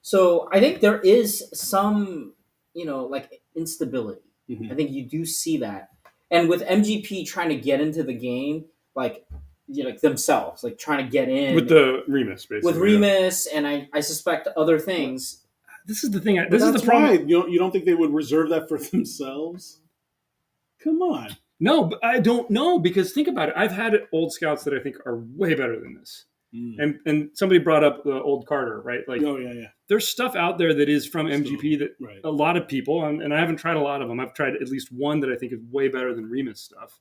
[SPEAKER 1] So I think there is some, like instability.
[SPEAKER 2] Mhm.
[SPEAKER 1] I think you do see that, and with MGP trying to get into the game, like like themselves, like trying to get in
[SPEAKER 3] with the Remus, basically.
[SPEAKER 1] with Remus, and I suspect other things.
[SPEAKER 3] This is the thing.
[SPEAKER 2] But
[SPEAKER 3] This is the
[SPEAKER 2] that's
[SPEAKER 3] problem.
[SPEAKER 2] why you don't think they would reserve that for themselves? Come on.
[SPEAKER 3] No, but I don't know, because think about it. I've had old scouts that I think are way better than this. And somebody brought up the old Carter, right? Like,
[SPEAKER 2] Oh yeah.
[SPEAKER 3] there's stuff out there that is from MGP that
[SPEAKER 2] Right.
[SPEAKER 3] a lot of people, and I haven't tried a lot of them. I've tried at least one that I think is way better than Remus stuff.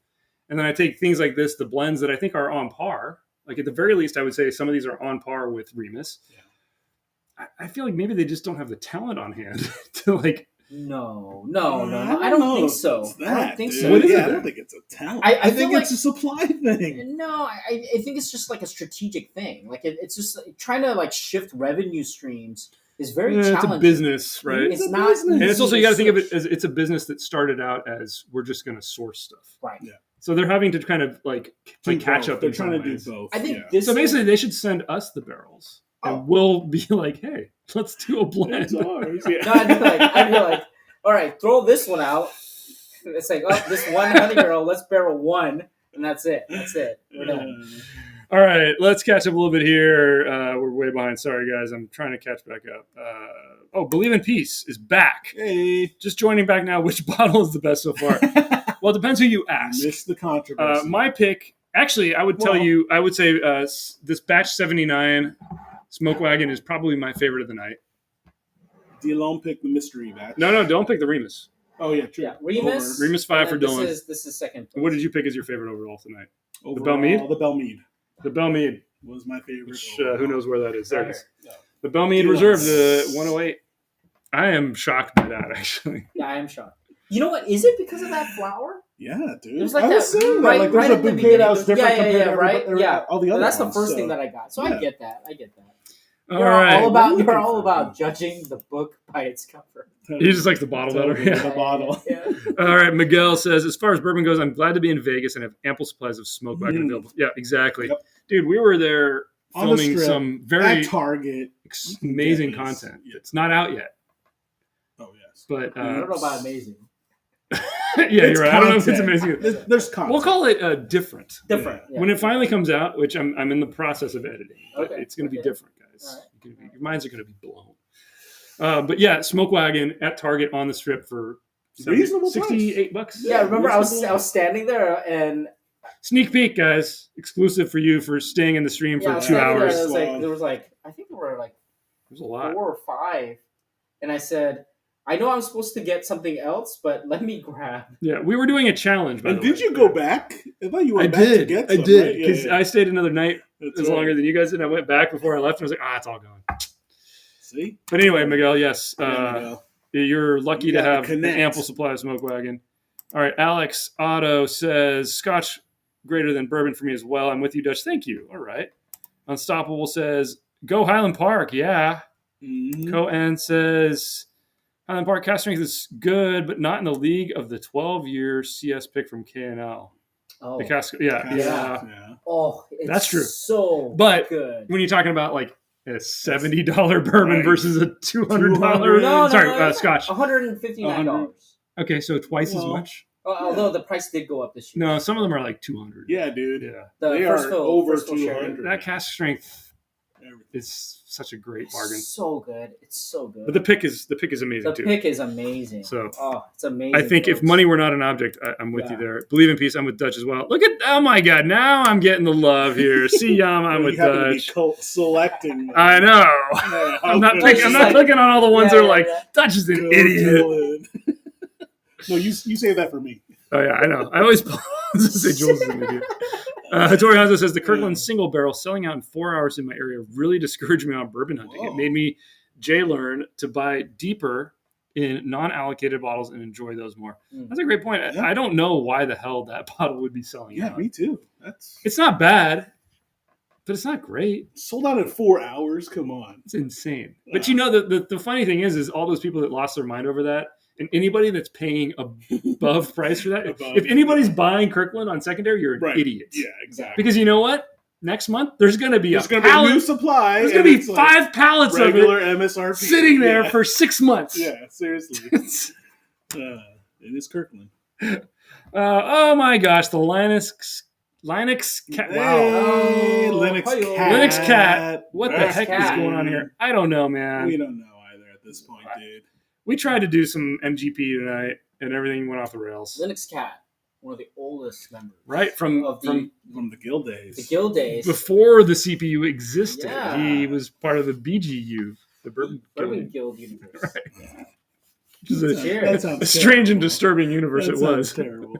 [SPEAKER 3] And then I take things like this, the blends that I think are on par. Like at the very least, I would say some of these are on par with Remus.
[SPEAKER 2] Yeah.
[SPEAKER 3] I feel like maybe they just don't have the talent on hand to like.
[SPEAKER 1] No. I don't think so.
[SPEAKER 2] That,
[SPEAKER 1] I don't think
[SPEAKER 2] dude.
[SPEAKER 1] so.
[SPEAKER 3] What is it
[SPEAKER 2] I
[SPEAKER 3] then?
[SPEAKER 2] don't think it's a talent.
[SPEAKER 1] I
[SPEAKER 2] think
[SPEAKER 1] feel
[SPEAKER 2] it's a supply thing.
[SPEAKER 1] No, I think it's just like a strategic thing. Like it's just trying to like shift revenue streams is very challenging.
[SPEAKER 3] It's a business, right?
[SPEAKER 1] It's
[SPEAKER 2] a
[SPEAKER 1] not,
[SPEAKER 2] business.
[SPEAKER 3] And it's also, you got to think of it
[SPEAKER 1] switch.
[SPEAKER 3] as it's a business that started out as we're just going to source stuff.
[SPEAKER 1] Right.
[SPEAKER 2] Yeah.
[SPEAKER 3] So they're having to kind of like play
[SPEAKER 2] Do
[SPEAKER 3] catch
[SPEAKER 2] both.
[SPEAKER 3] up.
[SPEAKER 2] They're
[SPEAKER 3] in
[SPEAKER 2] trying
[SPEAKER 3] some
[SPEAKER 2] to
[SPEAKER 3] ways.
[SPEAKER 2] do both.
[SPEAKER 1] I think
[SPEAKER 2] yeah.
[SPEAKER 1] this.
[SPEAKER 3] So basically, they should send us the barrels, and we'll be like, "Hey, let's do a blend."
[SPEAKER 2] It's ours. Yeah.
[SPEAKER 1] No, I'd be like, all right, throw this one out. It's like, oh, this one honey barrel, let's barrel one, and that's it. We're done.
[SPEAKER 3] All right, let's catch up a little bit here. We're way behind. Sorry, guys. I'm trying to catch back up. Believe in Peace is back.
[SPEAKER 2] Hey.
[SPEAKER 3] Just joining back now. Which bottle is the best so far? Well, it depends who you ask.
[SPEAKER 2] Missed the controversy.
[SPEAKER 3] My pick, actually, I would tell you, I would say this Batch 79 Smoke Wagon is probably my favorite of the night.
[SPEAKER 2] Dylan picked the mystery batch.
[SPEAKER 3] No, don't pick the Remus.
[SPEAKER 2] Oh yeah, true.
[SPEAKER 1] Yeah, Remus.
[SPEAKER 3] Remus 5 for Dylan.
[SPEAKER 1] This is second place.
[SPEAKER 3] What did you pick as your favorite overall tonight?
[SPEAKER 2] Overall,
[SPEAKER 3] Belmead?
[SPEAKER 2] The Belmead
[SPEAKER 3] The Belmead,
[SPEAKER 2] was my favorite.
[SPEAKER 3] which who knows where that is. There it is.
[SPEAKER 2] Yeah.
[SPEAKER 3] The Belmead
[SPEAKER 2] Dylan's.
[SPEAKER 3] Reserve, the 108. I am shocked by that, actually.
[SPEAKER 1] Yeah, I am shocked. You know what? Is it because of that flower?
[SPEAKER 2] Yeah, dude.
[SPEAKER 1] There's like
[SPEAKER 2] I was
[SPEAKER 1] that
[SPEAKER 2] saying
[SPEAKER 1] right-
[SPEAKER 2] that. Like, there's
[SPEAKER 1] right
[SPEAKER 2] a
[SPEAKER 1] at the
[SPEAKER 2] bouquet that was
[SPEAKER 1] beginning.
[SPEAKER 2] different
[SPEAKER 1] Yeah,
[SPEAKER 2] compared to
[SPEAKER 1] right?
[SPEAKER 2] everybody-
[SPEAKER 1] Yeah.
[SPEAKER 2] all the other
[SPEAKER 1] That's the
[SPEAKER 2] ones,
[SPEAKER 1] first
[SPEAKER 2] so.
[SPEAKER 1] thing that I got. So
[SPEAKER 2] Yeah.
[SPEAKER 1] I get that.
[SPEAKER 3] All
[SPEAKER 1] You're
[SPEAKER 3] right.
[SPEAKER 1] you're all about judging the book by its cover.
[SPEAKER 3] He just likes the bottle better.
[SPEAKER 2] Totally.
[SPEAKER 3] Yeah.
[SPEAKER 2] The bottle.
[SPEAKER 1] Yeah.
[SPEAKER 3] All right. Miguel says, as far as bourbon goes, I'm glad to be in Vegas and have ample supplies of smoke wagon available. Yeah, exactly.
[SPEAKER 2] Yep.
[SPEAKER 3] Dude, we were there
[SPEAKER 2] On the
[SPEAKER 3] filming
[SPEAKER 2] strip,
[SPEAKER 3] some very
[SPEAKER 2] at Target.
[SPEAKER 3] amazing
[SPEAKER 2] get this.
[SPEAKER 3] content.
[SPEAKER 2] Yeah.
[SPEAKER 3] It's not out yet.
[SPEAKER 2] Oh yes.
[SPEAKER 3] But
[SPEAKER 1] I don't know about amazing.
[SPEAKER 3] yeah, you're right. I don't know if it's
[SPEAKER 2] content.
[SPEAKER 3] amazing.
[SPEAKER 2] There's content.
[SPEAKER 3] We'll call it different.
[SPEAKER 1] Different. Yeah.
[SPEAKER 3] When it finally comes out, which I'm in the process of editing, but
[SPEAKER 1] Okay.
[SPEAKER 3] it's going to be
[SPEAKER 1] Okay.
[SPEAKER 3] different, guys.
[SPEAKER 1] All right.
[SPEAKER 3] Your minds are going to be blown. But yeah, Smoke Wagon at Target on the strip for
[SPEAKER 2] Reasonable price.
[SPEAKER 3] $68.
[SPEAKER 1] Yeah, remember I
[SPEAKER 2] reasonable.
[SPEAKER 1] was standing there and
[SPEAKER 3] Sneak peek, guys, exclusive for you for staying in the stream
[SPEAKER 1] I
[SPEAKER 3] for
[SPEAKER 1] was
[SPEAKER 3] 2
[SPEAKER 1] standing there,
[SPEAKER 3] hours.
[SPEAKER 1] and there was like I think there were like
[SPEAKER 3] There's a lot.
[SPEAKER 1] 4 or 5, and I said, I know I'm supposed to get something else, but let me grab.
[SPEAKER 3] Yeah, we were doing a challenge. By
[SPEAKER 2] And
[SPEAKER 3] the
[SPEAKER 2] did
[SPEAKER 3] way.
[SPEAKER 2] you go back? I thought you
[SPEAKER 3] I
[SPEAKER 2] went back to
[SPEAKER 3] did.
[SPEAKER 2] get
[SPEAKER 3] I
[SPEAKER 2] some,
[SPEAKER 3] did
[SPEAKER 2] right? Yeah,
[SPEAKER 3] because
[SPEAKER 2] yeah.
[SPEAKER 3] I stayed another night.
[SPEAKER 2] That's
[SPEAKER 3] It was
[SPEAKER 2] right.
[SPEAKER 3] longer than you guys did. I went back before I left, and I was like, it's all gone.
[SPEAKER 2] See?
[SPEAKER 3] But anyway, Miguel, yes,
[SPEAKER 2] There you go.
[SPEAKER 3] you're lucky
[SPEAKER 2] You
[SPEAKER 3] to
[SPEAKER 2] gotta
[SPEAKER 3] have an
[SPEAKER 2] connect.
[SPEAKER 3] ample supply of Smoke Wagon. All right, Alex Otto says Scotch greater than bourbon for me as well. I'm with you, Dutch. Thank you. All right. Unstoppable says go Highland Park. Yeah.
[SPEAKER 2] Mhm.
[SPEAKER 3] Cohen says Highland Park cast strength is good, but not in the league of the 12-year CS pick from KNL.
[SPEAKER 1] Oh,
[SPEAKER 3] The cast, yeah.
[SPEAKER 2] Yeah.
[SPEAKER 1] oh, it's
[SPEAKER 3] That's true.
[SPEAKER 1] So
[SPEAKER 3] But
[SPEAKER 1] good.
[SPEAKER 3] When you're talking about like a $70 bourbon
[SPEAKER 2] Right.
[SPEAKER 3] versus a $200,
[SPEAKER 2] $200.
[SPEAKER 1] No,
[SPEAKER 3] Scotch.
[SPEAKER 1] $159.
[SPEAKER 3] Okay, so twice as
[SPEAKER 2] Well,
[SPEAKER 3] much.
[SPEAKER 1] Although the price did go up this year.
[SPEAKER 3] No, some of them are like 200.
[SPEAKER 2] Yeah, dude.
[SPEAKER 3] Yeah.
[SPEAKER 1] The
[SPEAKER 2] They
[SPEAKER 1] first
[SPEAKER 2] are
[SPEAKER 1] fill,
[SPEAKER 2] over
[SPEAKER 1] first fill sherry.
[SPEAKER 2] 200.
[SPEAKER 3] That cast strength
[SPEAKER 2] Everything.
[SPEAKER 3] is such a great bargain.
[SPEAKER 1] It's so good. It's so good.
[SPEAKER 3] But the pick is amazing
[SPEAKER 1] the
[SPEAKER 3] too.
[SPEAKER 1] pick is amazing.
[SPEAKER 3] So,
[SPEAKER 1] it's amazing.
[SPEAKER 3] I think if
[SPEAKER 1] folks.
[SPEAKER 3] money were not an object, I'm with
[SPEAKER 1] Yeah.
[SPEAKER 3] you there. Believe in Peace, I'm with Dutch as well. Look at, oh my God, now I'm getting the love here. See, Yama, I'm with
[SPEAKER 2] You happen to be
[SPEAKER 3] Dutch.
[SPEAKER 2] selecting. man.
[SPEAKER 3] I know.
[SPEAKER 2] Yeah,
[SPEAKER 3] I'm not
[SPEAKER 2] how
[SPEAKER 3] picking. I'm not picking on all the ones that are like, Dutch is an
[SPEAKER 2] Go
[SPEAKER 3] idiot.
[SPEAKER 2] Dylan. No, you say that for me.
[SPEAKER 3] Oh yeah, I know. I always say Jules is an idiot. Hattori Hanzo says the Kirkland single barrel selling out in 4 hours in my area really discouraged me on bourbon hunting.
[SPEAKER 2] Whoa.
[SPEAKER 3] It made me learn to buy deeper in non-allocated bottles and enjoy those more.
[SPEAKER 1] Mm.
[SPEAKER 3] That's a great point.
[SPEAKER 2] Yeah.
[SPEAKER 3] I don't know why the hell that bottle would be selling
[SPEAKER 2] Yeah,
[SPEAKER 3] out.
[SPEAKER 2] me too. That's
[SPEAKER 3] It's not bad, but it's not great.
[SPEAKER 2] sold out in 4 hours. Come on.
[SPEAKER 3] It's insane. But you know, the funny thing is all those people that lost their mind over that, and anybody that's paying above price for that,
[SPEAKER 2] Above.
[SPEAKER 3] if anybody's buying Kirkland on secondary, you're an
[SPEAKER 2] Right.
[SPEAKER 3] idiot.
[SPEAKER 2] Yeah, exactly.
[SPEAKER 3] Because you know what? next month, there's going to be
[SPEAKER 2] There's
[SPEAKER 3] a
[SPEAKER 2] going to be a
[SPEAKER 3] pallet.
[SPEAKER 2] new supply.
[SPEAKER 3] There's going to be 5 pallets of
[SPEAKER 2] regular
[SPEAKER 3] it
[SPEAKER 2] MSRP
[SPEAKER 3] sitting there for 6 months.
[SPEAKER 2] Yeah, seriously. It is Kirkland.
[SPEAKER 3] Oh my gosh, the Linux cat. Wow.
[SPEAKER 2] Hey,
[SPEAKER 1] Oh,
[SPEAKER 2] Linux
[SPEAKER 1] hi-yo.
[SPEAKER 2] cat.
[SPEAKER 3] Linux cat. What the
[SPEAKER 1] Linux
[SPEAKER 3] heck is
[SPEAKER 1] cat.
[SPEAKER 3] going on here? I don't know, man.
[SPEAKER 2] We don't know either at this point, dude.
[SPEAKER 3] We tried to do some MGP tonight, and everything went off the rails.
[SPEAKER 1] Linux Cat, one of the oldest members.
[SPEAKER 3] Right from
[SPEAKER 2] From the guild days.
[SPEAKER 1] the guild days.
[SPEAKER 3] before the CPU existed.
[SPEAKER 1] Yeah.
[SPEAKER 3] He was part of the BGU, the Bourbon
[SPEAKER 1] Guild universe.
[SPEAKER 3] Right.
[SPEAKER 2] Yeah.
[SPEAKER 3] Which is
[SPEAKER 1] Cheers.
[SPEAKER 3] a strange and disturbing universe
[SPEAKER 2] That
[SPEAKER 3] it
[SPEAKER 2] sounds
[SPEAKER 3] was.
[SPEAKER 2] terrible.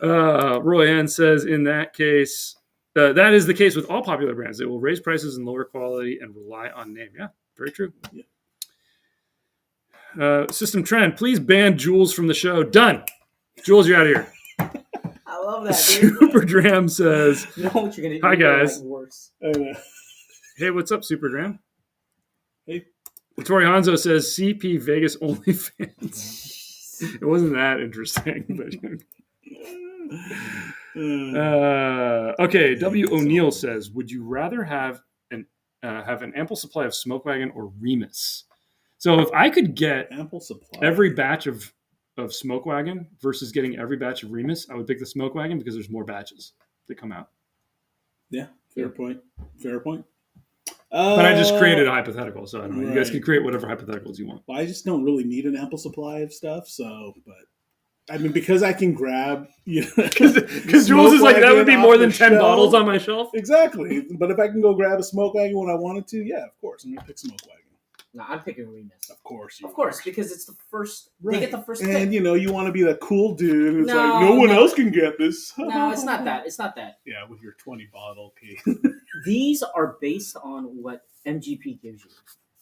[SPEAKER 3] Roy Ann says, in that case, that is the case with all popular brands. They will raise prices and lower quality and rely on name. Yeah, very true.
[SPEAKER 2] Yeah.
[SPEAKER 3] System Trend, please ban Jules from the show. Done. Jules, you're out of here.
[SPEAKER 1] I love that, dude.
[SPEAKER 3] Super Dram says,
[SPEAKER 1] You know what you're gonna do?
[SPEAKER 3] Hi, guys.
[SPEAKER 1] Like worse.
[SPEAKER 3] hey, what's up, Super Dram?
[SPEAKER 2] Hey.
[SPEAKER 3] Tori Hanzo says, CP Vegas OnlyFans. It wasn't that interesting, but... Okay, W. O'Neill says, would you rather have an ample supply of Smoke Wagon or Remus? So if I could get
[SPEAKER 2] ample supply
[SPEAKER 3] every batch of Smoke Wagon versus getting every batch of Remus, I would pick the Smoke Wagon because there's more batches that come out.
[SPEAKER 2] Yeah, fair point.
[SPEAKER 3] But I just created a hypothetical, so I don't know. You guys
[SPEAKER 2] Right.
[SPEAKER 3] can create whatever hypotheticals you want.
[SPEAKER 2] Well, I just don't really need an ample supply of stuff, but I mean, because I can grab,
[SPEAKER 3] Because Jules is like, that would be more than 10 bottles on my shelf.
[SPEAKER 2] Exactly. But if I can go grab a Smoke Wagon when I wanted to, yeah, of course. I'm going to pick Smoke Wagon.
[SPEAKER 1] No, I'm picking Remus.
[SPEAKER 2] Of course.
[SPEAKER 1] Of course, because it's the first.
[SPEAKER 2] Right.
[SPEAKER 1] They get the first pick.
[SPEAKER 2] And, you want to be the cool dude who's
[SPEAKER 1] No,
[SPEAKER 2] like, no one
[SPEAKER 1] no.
[SPEAKER 2] else can get this.
[SPEAKER 1] No, it's not that. It's not that.
[SPEAKER 2] Yeah, with your 20-bottle case.
[SPEAKER 1] These are based on what MGP gives you.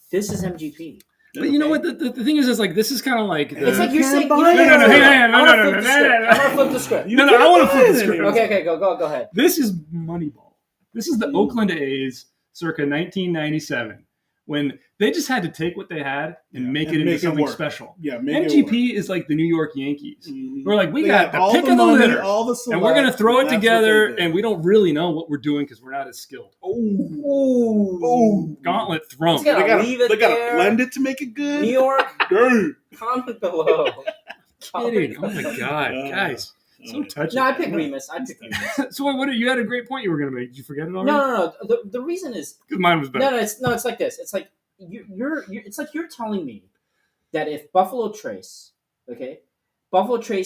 [SPEAKER 1] This is MGP.
[SPEAKER 3] But you know what? The thing is like, this is kind of like...
[SPEAKER 1] It's like you're saying...
[SPEAKER 2] No,
[SPEAKER 3] hang on,
[SPEAKER 1] I want to flip the script.
[SPEAKER 3] No, I want to flip the script.
[SPEAKER 1] Okay, go ahead.
[SPEAKER 3] This is Moneyball. This is the Oakland A's circa 1997, when they just had to take what they had and make it into something special.
[SPEAKER 2] Yeah,
[SPEAKER 3] MGP is like the New York Yankees.
[SPEAKER 2] Mm-hmm.
[SPEAKER 3] We're like, we got the pick of the
[SPEAKER 2] money,
[SPEAKER 3] litter,
[SPEAKER 2] all the
[SPEAKER 3] and we're going to throw it
[SPEAKER 2] that's
[SPEAKER 3] together,
[SPEAKER 2] what they did.
[SPEAKER 3] and we don't really know what we're doing because we're not as skilled.
[SPEAKER 2] Oh.
[SPEAKER 3] Gauntlet thrown.
[SPEAKER 1] It's gotta leave it
[SPEAKER 2] They got to
[SPEAKER 1] there.
[SPEAKER 2] blend it to make it good.
[SPEAKER 1] New York,
[SPEAKER 2] Dude.
[SPEAKER 1] comment below.
[SPEAKER 3] Kidding. Oh my God, guys. So touching.
[SPEAKER 1] No, I picked Remus.
[SPEAKER 3] So what? You had a great point you were going to make. Did you forget it already?
[SPEAKER 1] No. The reason is...
[SPEAKER 3] Because mine was better.
[SPEAKER 1] No, it's like this. It's like it's like you're telling me that if Buffalo Trace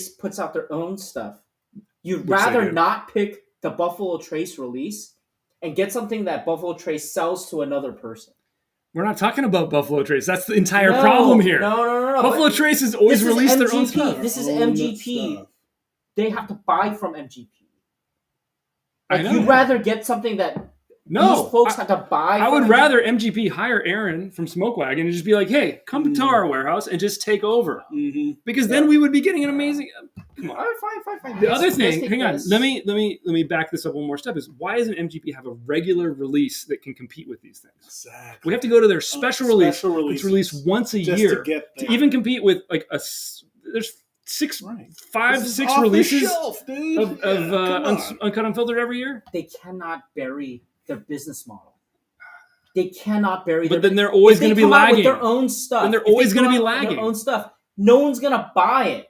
[SPEAKER 1] puts out their own stuff, you'd
[SPEAKER 3] Which they
[SPEAKER 1] rather
[SPEAKER 3] do.
[SPEAKER 1] not pick the Buffalo Trace release and get something that Buffalo Trace sells to another person.
[SPEAKER 3] We're not talking about Buffalo Trace. That's the entire problem here.
[SPEAKER 1] No.
[SPEAKER 3] Buffalo Trace has always
[SPEAKER 1] this is
[SPEAKER 3] released their own
[SPEAKER 1] MGP.
[SPEAKER 3] stuff.
[SPEAKER 1] This is
[SPEAKER 2] Own
[SPEAKER 1] MGP.
[SPEAKER 2] stuff.
[SPEAKER 1] They have to buy from MGP.
[SPEAKER 3] I
[SPEAKER 1] Like,
[SPEAKER 3] know.
[SPEAKER 1] you'd rather get something that
[SPEAKER 3] No,
[SPEAKER 1] these folks have to buy.
[SPEAKER 3] I would
[SPEAKER 1] from
[SPEAKER 3] rather MGP hire Aaron from Smoke Wagon and just be like, "Hey, come to our warehouse and just take over,"
[SPEAKER 2] Mm-hmm.
[SPEAKER 3] because then we would be getting an amazing. Come on.
[SPEAKER 1] All right, fine.
[SPEAKER 3] The other
[SPEAKER 1] Let's
[SPEAKER 3] thing,
[SPEAKER 1] take
[SPEAKER 3] hang on,
[SPEAKER 1] this.
[SPEAKER 3] let me back this up one more step. Is why doesn't MGP have a regular release that can compete with these things?
[SPEAKER 2] Exactly.
[SPEAKER 3] We have to go to their special release.
[SPEAKER 2] Special
[SPEAKER 3] It's
[SPEAKER 2] releases.
[SPEAKER 3] released once a
[SPEAKER 2] Just
[SPEAKER 3] year
[SPEAKER 2] to get
[SPEAKER 3] to
[SPEAKER 2] that.
[SPEAKER 3] even compete with like there's
[SPEAKER 2] Right.
[SPEAKER 3] five,
[SPEAKER 2] This is
[SPEAKER 3] 6
[SPEAKER 2] off the
[SPEAKER 3] releases
[SPEAKER 2] shelf, dude.
[SPEAKER 3] of
[SPEAKER 2] Come on.
[SPEAKER 3] Uncut Unfiltered every year.
[SPEAKER 1] They cannot bury their business model. They cannot bury.
[SPEAKER 3] But then they're always
[SPEAKER 1] if they
[SPEAKER 3] going to be
[SPEAKER 1] come out with
[SPEAKER 3] lagging.
[SPEAKER 1] their own stuff.
[SPEAKER 3] Then they're
[SPEAKER 1] if they
[SPEAKER 3] always
[SPEAKER 1] come
[SPEAKER 3] gonna be
[SPEAKER 1] out with
[SPEAKER 3] lagging.
[SPEAKER 1] Their own stuff. No one's gonna buy it.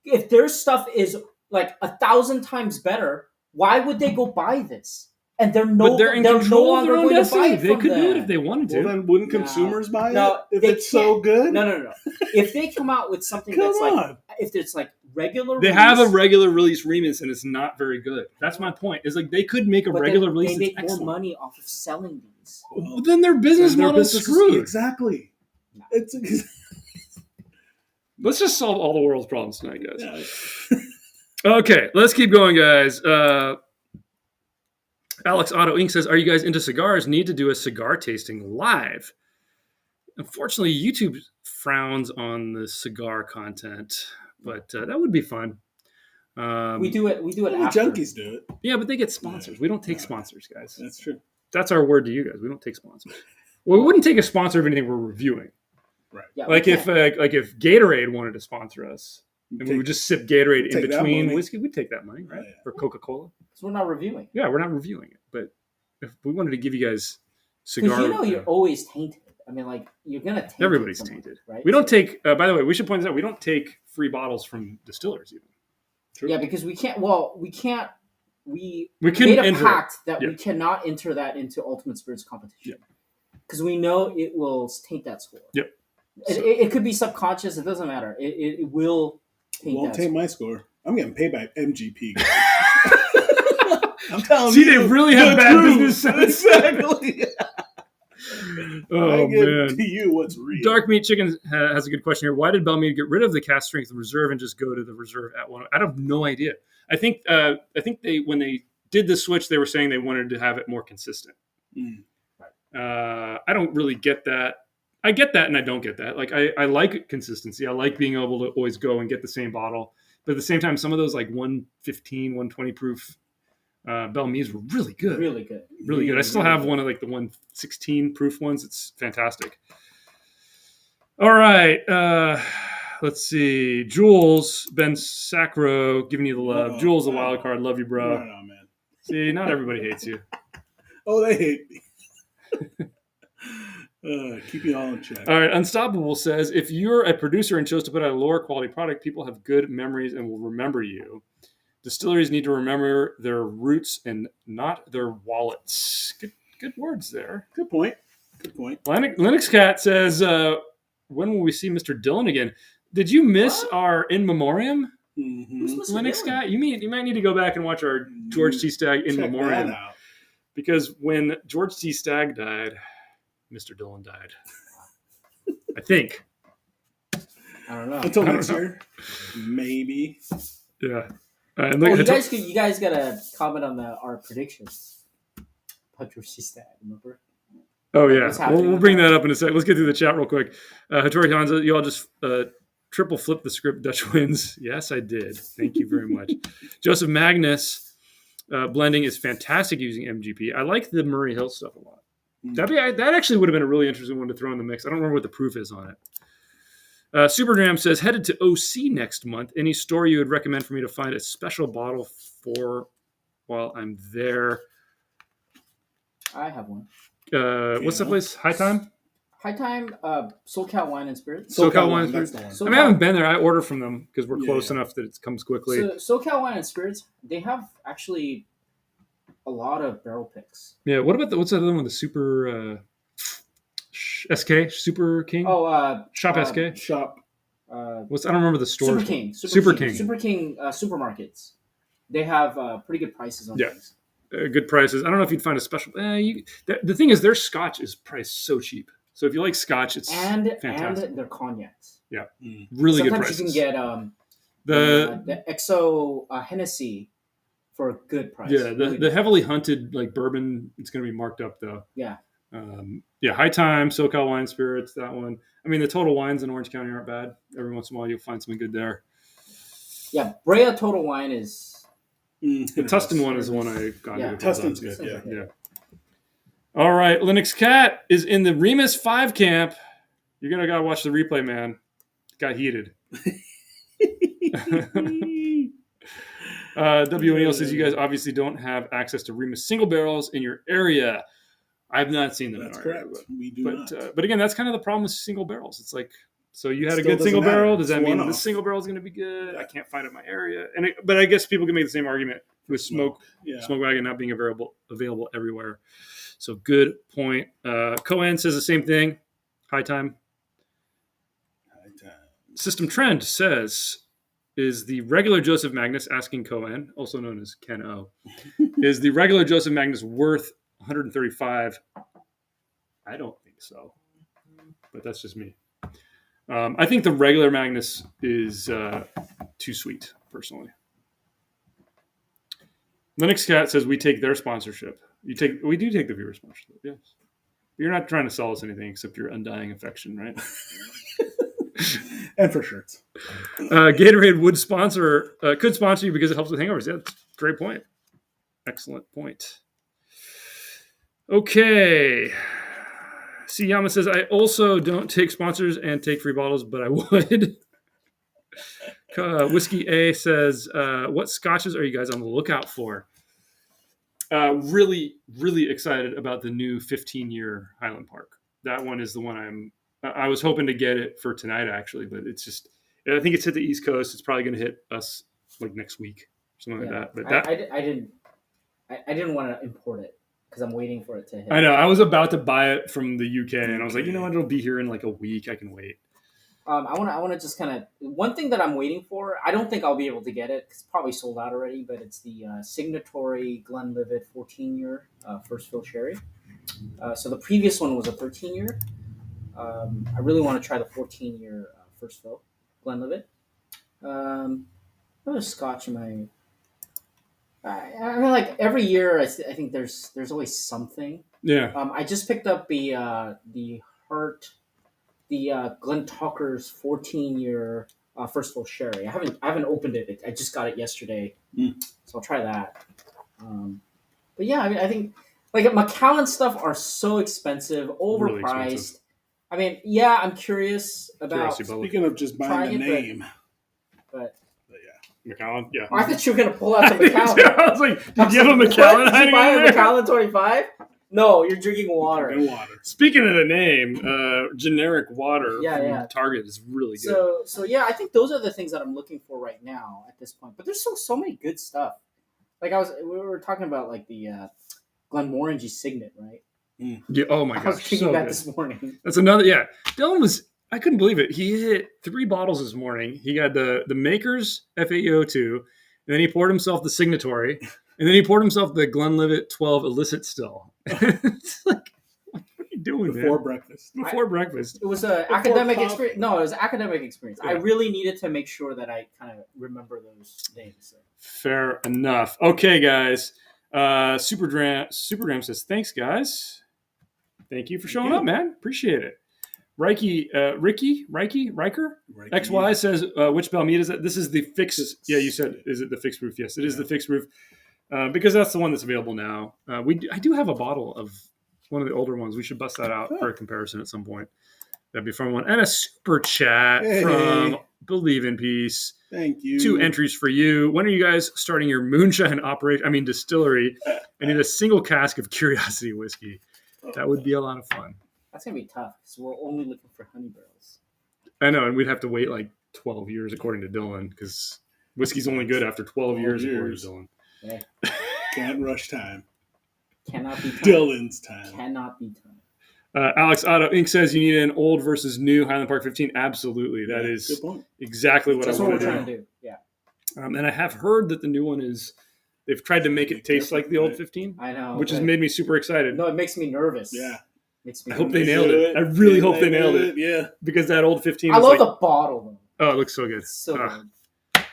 [SPEAKER 1] If their stuff is like 1,000 times better, why would they go buy this? And they're
[SPEAKER 3] But they're in
[SPEAKER 1] no
[SPEAKER 3] control of
[SPEAKER 1] longer
[SPEAKER 3] their own
[SPEAKER 1] going to buy
[SPEAKER 3] destiny.
[SPEAKER 1] it
[SPEAKER 3] They
[SPEAKER 1] from
[SPEAKER 3] could do it
[SPEAKER 1] them.
[SPEAKER 3] if they wanted to.
[SPEAKER 2] Well, then wouldn't
[SPEAKER 1] No.
[SPEAKER 2] consumers buy
[SPEAKER 1] No,
[SPEAKER 2] it if
[SPEAKER 1] they
[SPEAKER 2] it's so
[SPEAKER 1] can't.
[SPEAKER 2] good?
[SPEAKER 1] No. If they come out with something
[SPEAKER 2] Come
[SPEAKER 1] that's like,
[SPEAKER 2] on.
[SPEAKER 1] if it's like regular,
[SPEAKER 3] They have a regular release Remus and it's not very good. That's my point. Is like they could make a
[SPEAKER 1] but
[SPEAKER 3] regular
[SPEAKER 1] they
[SPEAKER 3] release
[SPEAKER 1] make
[SPEAKER 3] that's
[SPEAKER 1] more
[SPEAKER 3] excellent.
[SPEAKER 1] money off of selling these.
[SPEAKER 3] Well, then their business
[SPEAKER 2] Their
[SPEAKER 3] model's
[SPEAKER 2] business is-
[SPEAKER 3] screwed.
[SPEAKER 2] Exactly.
[SPEAKER 1] No.
[SPEAKER 2] It's
[SPEAKER 3] Let's just solve all the world's problems tonight, guys.
[SPEAKER 2] yeah.
[SPEAKER 3] Okay, let's keep going, guys. Alex Otto Inc. says, are you guys into cigars? Need to do a cigar tasting live. Unfortunately, YouTube frowns on the cigar content, but that would be fun.
[SPEAKER 1] We do it.
[SPEAKER 2] The
[SPEAKER 1] After.
[SPEAKER 2] junkies do it.
[SPEAKER 3] Yeah, but they get sponsors. We don't take sponsors, guys.
[SPEAKER 2] That's true.
[SPEAKER 3] That's our word to you guys. We don't take sponsors. Well, we wouldn't take a sponsor of anything we're reviewing.
[SPEAKER 1] Yeah,
[SPEAKER 3] Like
[SPEAKER 1] we
[SPEAKER 3] if
[SPEAKER 1] can't.
[SPEAKER 3] Gatorade wanted to sponsor us, and we would just sip Gatorade in
[SPEAKER 2] take that
[SPEAKER 3] between
[SPEAKER 2] money.
[SPEAKER 3] whiskey, we'd take that money, right?
[SPEAKER 2] Yeah.
[SPEAKER 3] Or Coca-Cola.
[SPEAKER 1] Because we're not reviewing.
[SPEAKER 3] Yeah, we're not reviewing it, but if we wanted to give you guys cigar,
[SPEAKER 1] Because you know you're always tainted. I mean, like you're gonna taint.
[SPEAKER 3] everybody's
[SPEAKER 1] someone,
[SPEAKER 3] tainted,
[SPEAKER 1] right?
[SPEAKER 3] We don't take. By the way, we should point this out. We don't take free bottles from distillers, even.
[SPEAKER 2] True.
[SPEAKER 1] Yeah, because we can't. Well, we can't. We
[SPEAKER 3] couldn't
[SPEAKER 1] made a
[SPEAKER 3] enter
[SPEAKER 1] pact that
[SPEAKER 3] Yeah.
[SPEAKER 1] we cannot enter that into Ultimate Spirits competition.
[SPEAKER 3] Yeah.
[SPEAKER 1] Because we know it will taint that score.
[SPEAKER 3] Yep.
[SPEAKER 1] It could be subconscious. It doesn't matter. It will taint
[SPEAKER 2] Won't
[SPEAKER 1] that
[SPEAKER 2] take
[SPEAKER 1] score.
[SPEAKER 2] my score. I'm getting paid by MGP. I'm telling
[SPEAKER 3] See,
[SPEAKER 2] you.
[SPEAKER 3] they really have
[SPEAKER 2] the
[SPEAKER 3] bad
[SPEAKER 2] truth.
[SPEAKER 3] business sense.
[SPEAKER 2] Exactly.
[SPEAKER 3] Oh
[SPEAKER 2] I give
[SPEAKER 3] man.
[SPEAKER 2] to you what's real.
[SPEAKER 3] Dark Meat Chicken has a good question here. Why did Belmead get rid of the cast strength reserve and just go to the reserve at one? I have no idea. I think they when they did the switch, they were saying they wanted to have it more consistent.
[SPEAKER 2] Mm.
[SPEAKER 3] I don't really get that. I get that and I don't get that. Like I like consistency. I like being able to always go and get the same bottle. But at the same time, some of those like 115, 120 proof Belmeads were really good.
[SPEAKER 1] Really good.
[SPEAKER 3] Really good. I still have one of like the 116 proof ones. It's fantastic. All right. Let's see. Jules, Ben Sacro, giving you the love.
[SPEAKER 2] Uh-oh.
[SPEAKER 3] Jules, a wild card. Love you, bro.
[SPEAKER 2] Right on, man.
[SPEAKER 3] See, not everybody hates you.
[SPEAKER 2] Oh, they hate me. Keep you all in check.
[SPEAKER 3] All right. Unstoppable says, if you're a producer and chose to put out a lower quality product, people have good memories and will remember you. Distilleries need to remember their roots and not their wallets. Good words there.
[SPEAKER 2] Good point. Good point.
[SPEAKER 3] Linux Cat says, when will we see Mr. Dillon again? Did you miss our In Memoriam?
[SPEAKER 2] Mm-hmm.
[SPEAKER 1] Who's Mr.
[SPEAKER 3] Linux
[SPEAKER 1] Dillon?
[SPEAKER 3] Cat? You might need to go back and watch our George T. Stagg In
[SPEAKER 2] Check
[SPEAKER 3] Memoriam.
[SPEAKER 2] that out.
[SPEAKER 3] Because when George T. Stagg died, Mr. Dillon died. I think.
[SPEAKER 1] I don't know.
[SPEAKER 2] Until next year, maybe.
[SPEAKER 3] Yeah. And look,
[SPEAKER 1] You guys gotta comment on our predictions. Patricia Stagg, remember?
[SPEAKER 3] oh, yeah.
[SPEAKER 1] What's happening
[SPEAKER 3] We'll
[SPEAKER 1] with
[SPEAKER 3] bring
[SPEAKER 1] that?
[SPEAKER 3] that up in a sec. Let's get through the chat real quick. Hattori Hanza, you all just triple flip the script. Dutch wins. Yes, I did. Thank you very much. Joseph Magnus, blending is fantastic using MGP. I like the Murray Hill stuff a lot. That actually would have been a really interesting one to throw in the mix. I don't remember what the proof is on it. Superdram says, headed to OC next month. Any store you would recommend for me to find a special bottle for while I'm there?
[SPEAKER 1] I have one.
[SPEAKER 3] What's that place? High Time?
[SPEAKER 1] High Time, SoCal Wine and Spirits.
[SPEAKER 3] SoCal Wine and
[SPEAKER 2] that's
[SPEAKER 3] Spirits.
[SPEAKER 2] the one.
[SPEAKER 3] I haven't been there. I order from them because we're close
[SPEAKER 2] Yeah.
[SPEAKER 3] enough that it comes quickly.
[SPEAKER 1] So SoCal Wine and Spirits, they have actually a lot of barrel picks.
[SPEAKER 3] Yeah. What about what's that other one? The Super SK Super King.
[SPEAKER 1] Oh,
[SPEAKER 3] Shop SK.
[SPEAKER 2] Shop.
[SPEAKER 3] I don't remember the store.
[SPEAKER 1] Super King.
[SPEAKER 3] Super King.
[SPEAKER 1] Super King supermarkets. They have pretty good prices on
[SPEAKER 3] Yeah.
[SPEAKER 1] things.
[SPEAKER 3] Good prices. I don't know if you'd find a special. The thing is, their Scotch is priced so cheap. So if you like Scotch, it's fantastic.
[SPEAKER 1] And their cognacs.
[SPEAKER 3] Really good
[SPEAKER 1] Sometimes
[SPEAKER 3] prices.
[SPEAKER 1] you can get the XO Hennessy for a good price.
[SPEAKER 3] Yeah,
[SPEAKER 1] Really
[SPEAKER 3] the
[SPEAKER 1] good.
[SPEAKER 3] heavily hunted like bourbon, it's going to be marked up though.
[SPEAKER 1] Yeah.
[SPEAKER 3] High Time, SoCal Wine Spirits, that one. I mean, the Total Wines in Orange County aren't bad. Every once in a while, you'll find something good there.
[SPEAKER 1] Yeah, Brea Total Wine is.
[SPEAKER 3] The Tustin one is the one I got.
[SPEAKER 1] Yeah.
[SPEAKER 2] Tustin's good. Yeah.
[SPEAKER 3] Yeah. All right, Linux Cat is in the Remus 5 camp. You're going to gotta watch the replay, man. Got heated. W O'Neill says you guys obviously don't have access to Remus single barrels in your area. I've not seen them.
[SPEAKER 2] That's
[SPEAKER 3] in our area,
[SPEAKER 2] correct. We do
[SPEAKER 3] but
[SPEAKER 2] not.
[SPEAKER 3] but again, that's kind of the problem with single barrels. It's like, so you had a
[SPEAKER 2] Still
[SPEAKER 3] good single
[SPEAKER 2] doesn't matter.
[SPEAKER 3] barrel. Does that
[SPEAKER 2] It's
[SPEAKER 3] mean
[SPEAKER 2] one-off.
[SPEAKER 3] this single barrel is going to be good? I can't find it in my area. But I guess people can make the same argument with smoke wagon not being available everywhere. So good point. Cohen says the same thing. High Time. System Trend says, is the regular Joseph Magnus, asking Cohen, also known as Ken O, is the regular Joseph Magnus worth 135? I don't think so, but that's just me. I think the regular Magnus is too sweet, personally. Linux Cat says we take their sponsorship. We do take the viewer sponsorship, yes. You're not trying to sell us anything except your undying affection, right?
[SPEAKER 2] And for shirts.
[SPEAKER 3] Gatorade could sponsor you because it helps with hangovers. Yeah, that's a great point. Excellent point. Okay. Siyama says, I also don't take sponsors and take free bottles, but I would. Whiskey A says, what scotches are you guys on the lookout for? Really, really excited about the new 15-year Highland Park. That one is the one I was hoping to get it for tonight, actually, but it's just, I think it's hit the East Coast. It's probably going to hit us like next week, something like that. But
[SPEAKER 1] I didn't want to import it because I'm waiting for it to hit.
[SPEAKER 3] I know. I was about to buy it from the UK, and I was like, you know what? It'll be here in like a week. I can wait.
[SPEAKER 1] I want to just kind of one thing that I'm waiting for. I don't think I'll be able to get it. It's probably sold out already, but it's the Signatory Glenlivet 14-year first fill sherry. So the previous one was a 13-year. I really want to try the 14-year first fill Glenlivet. What other scotch am I mean, like every year, I think there's always something.
[SPEAKER 3] Yeah.
[SPEAKER 1] I just picked up the Glen Tucker's 14-year first fill sherry. I haven't opened it. I just got it yesterday, so I'll try that. But yeah, I mean, I think like Macallan stuff are so expensive, overpriced. Really expensive. I mean, yeah, I'm curious about.
[SPEAKER 2] Speaking of just buying the name,
[SPEAKER 1] but
[SPEAKER 2] yeah,
[SPEAKER 3] Macallan. Yeah,
[SPEAKER 1] I thought you were gonna pull out the Macallan.
[SPEAKER 3] I was like, did you have a Macallan?
[SPEAKER 1] Did you buy a Macallan 25? No, you're drinking water.
[SPEAKER 3] Speaking of the name, generic water from Target is really good.
[SPEAKER 1] So yeah, I think those are the things that I'm looking for right now at this point. But there's so many good stuff. Like we were talking about like the Glenmorangie Signet, right?
[SPEAKER 3] Yeah. Oh my gosh.
[SPEAKER 1] I was drinking that this morning.
[SPEAKER 3] That's another. Yeah, Dylan I couldn't believe it. He hit 3 bottles this morning. He got the Maker's FAEO2, and then he poured himself the Signatory, and then he poured himself the Glenlivet 12 Illicit Still. It's like, what are you doing
[SPEAKER 2] before breakfast?
[SPEAKER 3] Breakfast.
[SPEAKER 1] It was an academic experience. No, it was an academic experience. Yeah. I really needed to make sure that I kind of remember those names. So.
[SPEAKER 3] Fair enough. Okay, guys. Superdram says, thanks, guys. Thank you for showing up, man. Appreciate it. Riker? XY says, which Belmead is that? This is the fixed. Yeah, you said, is it the fixed roof? Yes, it is the fixed roof. Because that's the one that's available now. I do have a bottle of one of the older ones. We should bust that out for a comparison at some point. That'd be a fun one. And a super chat from Believe in Peace.
[SPEAKER 2] Thank you.
[SPEAKER 3] 2 entries for you. When are you guys starting your moonshine distillery? I need a single cask of Curiosity whiskey. That would be a lot of fun.
[SPEAKER 1] That's going to be tough because we're only looking for honey barrels.
[SPEAKER 3] I know, and we'd have to wait like 12 years according to Dylan because whiskey's only good after 12 years according to Dylan.
[SPEAKER 1] Yeah.
[SPEAKER 2] Can't rush time.
[SPEAKER 1] Cannot be time.
[SPEAKER 2] Dylan's time.
[SPEAKER 1] Cannot be time.
[SPEAKER 3] Alex Otto Inc. says you need an old versus new Highland Park 15. Absolutely. That is
[SPEAKER 2] good point.
[SPEAKER 3] Exactly what I want to do.
[SPEAKER 1] That's what we're trying to do. Yeah.
[SPEAKER 3] And I have heard that the new one they've tried to make it taste like the old 15.
[SPEAKER 1] I know.
[SPEAKER 3] Which has made me super excited.
[SPEAKER 1] No, it makes me nervous.
[SPEAKER 2] Yeah.
[SPEAKER 3] I hope they nailed it. I really hope they nailed it.
[SPEAKER 2] Yeah.
[SPEAKER 3] Because that old 15
[SPEAKER 1] I love the bottle, though.
[SPEAKER 3] Oh, it looks so good.
[SPEAKER 1] So good.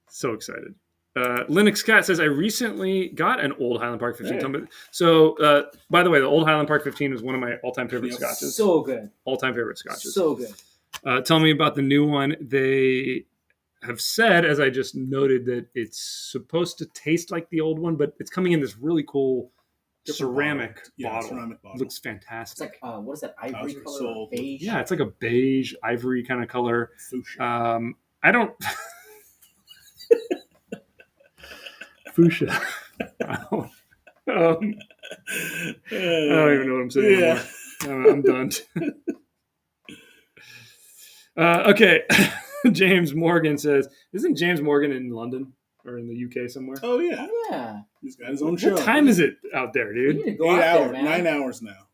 [SPEAKER 3] So excited. Linux Cat says, I recently got an old Highland Park 15. Hey. So, by the way, the old Highland Park 15 was one of my all-time favorite scotches.
[SPEAKER 1] So good.
[SPEAKER 3] All-time favorite scotches.
[SPEAKER 1] So good.
[SPEAKER 3] Tell me about the new one. They have said, as I just noted, that it's supposed to taste like the old one, but it's coming in this really cool ceramic bottle. Looks fantastic.
[SPEAKER 1] It's like, what is that, ivory color? Beige?
[SPEAKER 3] Yeah, it's like a beige, ivory kind of color. Fuchsia. I don't... Fuchsia. I don't even know what I'm saying anymore. I'm done. Okay. James Morgan says, isn't James Morgan in London or in the UK somewhere?
[SPEAKER 2] Oh, yeah.
[SPEAKER 1] Yeah.
[SPEAKER 2] He's got his own show.
[SPEAKER 3] What time is it out there, dude?
[SPEAKER 1] You need to go 8 hours.
[SPEAKER 2] 9 hours now.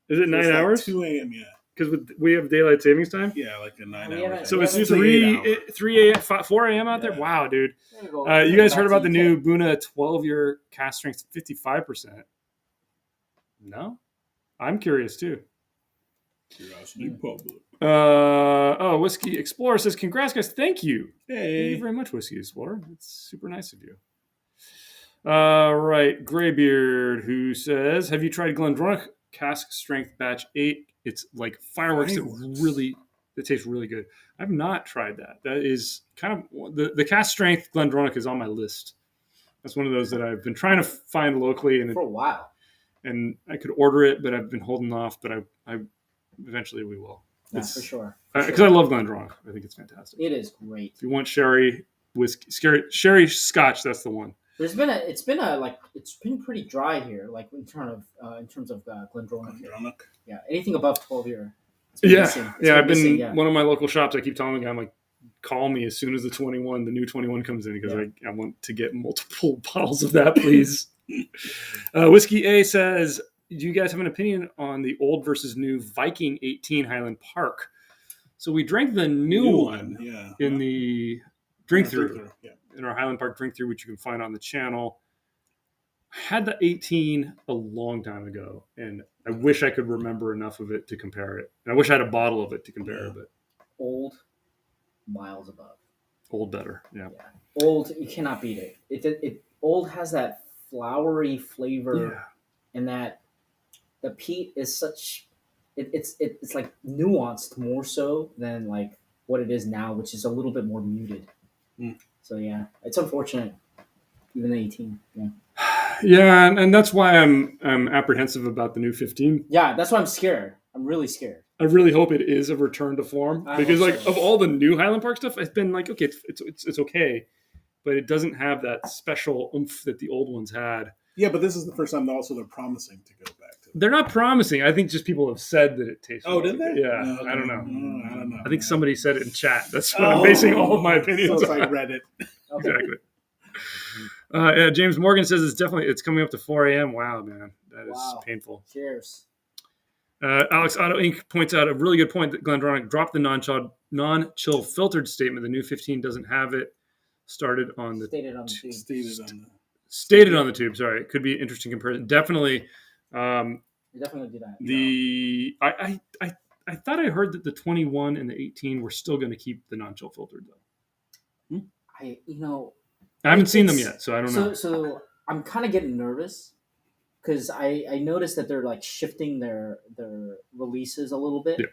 [SPEAKER 3] Is it 9 hours?
[SPEAKER 2] 2 a.m., yeah.
[SPEAKER 3] Because we have daylight savings time?
[SPEAKER 2] Yeah, like a 9 hours.
[SPEAKER 3] So it's 3 a.m., 4 a.m. out there? Wow, dude. You guys heard about the new Buna 12-year cast strength 55%? No? I'm curious, too.
[SPEAKER 2] Curiosity public.
[SPEAKER 3] Whiskey Explorer says, congrats, guys. Thank you.
[SPEAKER 2] Hey.
[SPEAKER 3] Thank you very much, Whiskey Explorer. It's super nice of you. Right. Graybeard, who says, have you tried Glendronach cask strength batch 8? It's like fireworks. It tastes really good. I've not tried that. That is kind of the cast strength Glendronach is on my list. That's one of those that I've been trying to find locally and
[SPEAKER 1] for a while.
[SPEAKER 3] And I could order it, but I've been holding off. But I eventually we will.
[SPEAKER 1] Yeah, for sure.
[SPEAKER 3] Because I love GlenDronach. I think it's fantastic.
[SPEAKER 1] It is great.
[SPEAKER 3] If you want sherry whiskey, sherry scotch, that's the one.
[SPEAKER 1] It's been pretty dry here, like in terms of GlenDronach. Yeah, anything above 12 year.
[SPEAKER 3] I've been one of my local shops. I keep telling the guy, I'm like, call me as soon as the new 21 comes in because I want to get multiple bottles of that, please. Whiskey A says, do you guys have an opinion on the old versus new Viking 18 Highland Park? So we drank the new one in the drink through. In our Highland Park drink through, which you can find on the channel. I had the 18 a long time ago, and I wish I could remember enough of it to compare it. And I wish I had a bottle of it to compare it. But
[SPEAKER 1] old, miles above.
[SPEAKER 3] Old better, yeah.
[SPEAKER 1] Old, you cannot beat it. It old has that flowery flavor, and that the peat is such. It's like nuanced more so than like what it is now, which is a little bit more muted. So yeah, it's unfortunate. Even the 18,
[SPEAKER 3] yeah, and that's why I'm apprehensive about the new 15.
[SPEAKER 1] Yeah, that's why I'm scared. I'm really scared.
[SPEAKER 3] I really hope it is a return to form because of all the new Highland Park stuff, it's been like okay, it's okay, but it doesn't have that special oomph that the old ones had.
[SPEAKER 2] Yeah, but this is the first time also they're promising to go back to.
[SPEAKER 3] They're not promising. I think just people have said that it tastes.
[SPEAKER 2] Oh, did they?
[SPEAKER 3] Yeah,
[SPEAKER 2] no,
[SPEAKER 3] I don't know.
[SPEAKER 2] I don't know.
[SPEAKER 3] I think somebody said it in chat. That's what I'm basing all of my opinions
[SPEAKER 2] on.
[SPEAKER 3] on.
[SPEAKER 2] I read it.
[SPEAKER 3] Okay. Exactly. James Morgan says it's coming up to 4 a.m. Wow, man, that is painful.
[SPEAKER 1] Cheers.
[SPEAKER 3] Alex Auto Inc. points out a really good point that GlenDronach dropped the non-chill filtered statement. The new 15 doesn't have it. Stated on the tube. Sorry, it could be an interesting comparison. Definitely.
[SPEAKER 1] Definitely do that.
[SPEAKER 3] I thought I heard that the 21 and the 18 were still going to keep the non-chill filtered though.
[SPEAKER 1] I
[SPEAKER 3] haven't seen them yet, so I don't know.
[SPEAKER 1] So I'm kind of getting nervous because I noticed that they're like shifting their releases a little bit.
[SPEAKER 3] Yeah.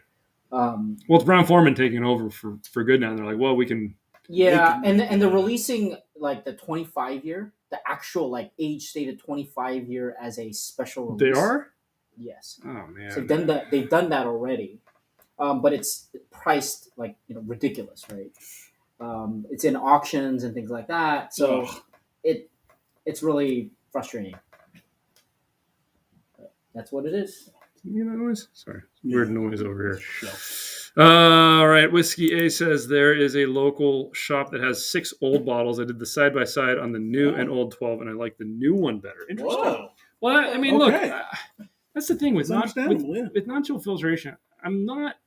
[SPEAKER 3] Well, it's Brown Forman taking over for good now. And they're like, well, we can.
[SPEAKER 1] Yeah, and they're releasing like the 25 year, the actual like age stated 25 year as a special release.
[SPEAKER 3] They are?
[SPEAKER 1] Yes.
[SPEAKER 3] Oh man.
[SPEAKER 1] So they've done that already, but it's priced like ridiculous, right? It's in auctions and things like that, so it's really frustrating. But that's what it is.
[SPEAKER 3] You know noise? Sorry, weird noise over here. All right, Whiskey A says there is a local shop that has 6 old bottles. I did the side by side on the new and old 12, and I like the new one better. Interesting.
[SPEAKER 2] Whoa.
[SPEAKER 3] Well, I mean, look, that's the thing with non-chill filtration. I'm not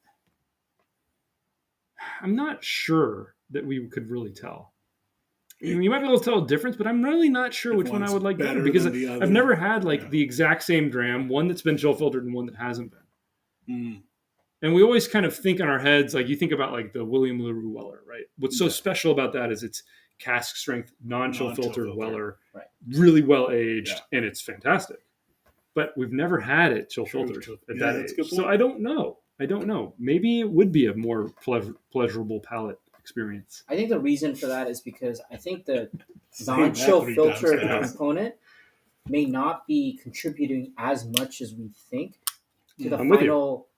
[SPEAKER 3] sure that we could really tell. I mean, you might be able to tell a difference, but I'm really not sure which one I would like better because I've never had the exact same dram, one that's been chill filtered and one that hasn't been. And we always kind of think in our heads, like you think about like the William LaRue Weller, right? What's so special about that is it's cask strength, non-chill filtered Weller, really well aged, and it's fantastic. But we've never had it chill filtered at that age. So I don't know. Maybe it would be a more pleasurable palate experience.
[SPEAKER 1] I think the reason for that is because I think the non-chill filter component may not be contributing as much as we think to the final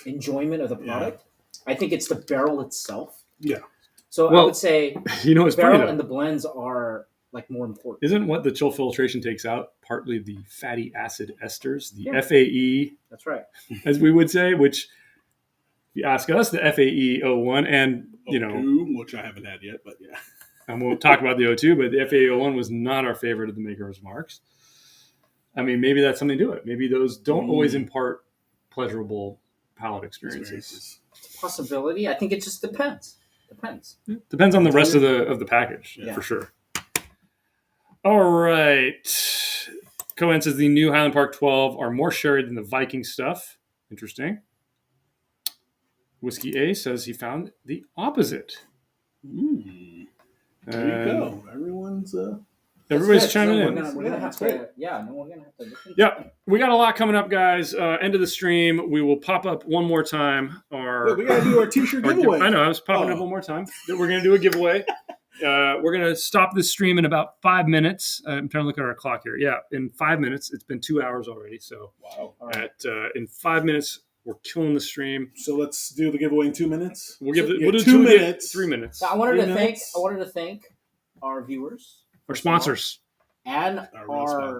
[SPEAKER 1] enjoyment of the product. I think it's the barrel itself.
[SPEAKER 2] Yeah.
[SPEAKER 1] So I would say
[SPEAKER 3] it's
[SPEAKER 1] barrel and the blends are like more important.
[SPEAKER 3] Isn't what the chill filtration takes out partly the fatty acid esters, the FAE?
[SPEAKER 1] That's right.
[SPEAKER 3] As we would say, which if you ask us, the FAE 01 and
[SPEAKER 2] O2, which I haven't had yet, but yeah.
[SPEAKER 3] And we'll talk about the O2, but the FAE 01 was not our favorite of the Maker's Marks. I mean, maybe that's something to it. Maybe those don't always impart pleasurable palate experiences.
[SPEAKER 1] It's a possibility. I think it just depends.
[SPEAKER 3] Depends on the rest of the package, for sure. All right. Cohen says the new Highland Park 12 are more sherry than the Viking stuff. Interesting. Whiskey A says he found the opposite.
[SPEAKER 2] There you go.
[SPEAKER 3] Everybody's chiming in.
[SPEAKER 1] We're gonna have to.
[SPEAKER 3] Yeah, we got a lot coming up, guys. End of the stream. We will pop up one more time.
[SPEAKER 2] We gotta do our t-shirt giveaway.
[SPEAKER 3] I know. I was popping up one more time. We're gonna do a giveaway. We're going to stop this stream in about 5 minutes. I'm trying to look at our clock here. Yeah, in 5 minutes. It's been 2 hours already. So in 5 minutes, We're killing the stream.
[SPEAKER 2] So let's do the giveaway in 2 minutes.
[SPEAKER 3] We'll do
[SPEAKER 2] 2 minutes.
[SPEAKER 3] 3 minutes.
[SPEAKER 1] So I wanted to thank our viewers,
[SPEAKER 3] Our sponsors.
[SPEAKER 1] and
[SPEAKER 2] Our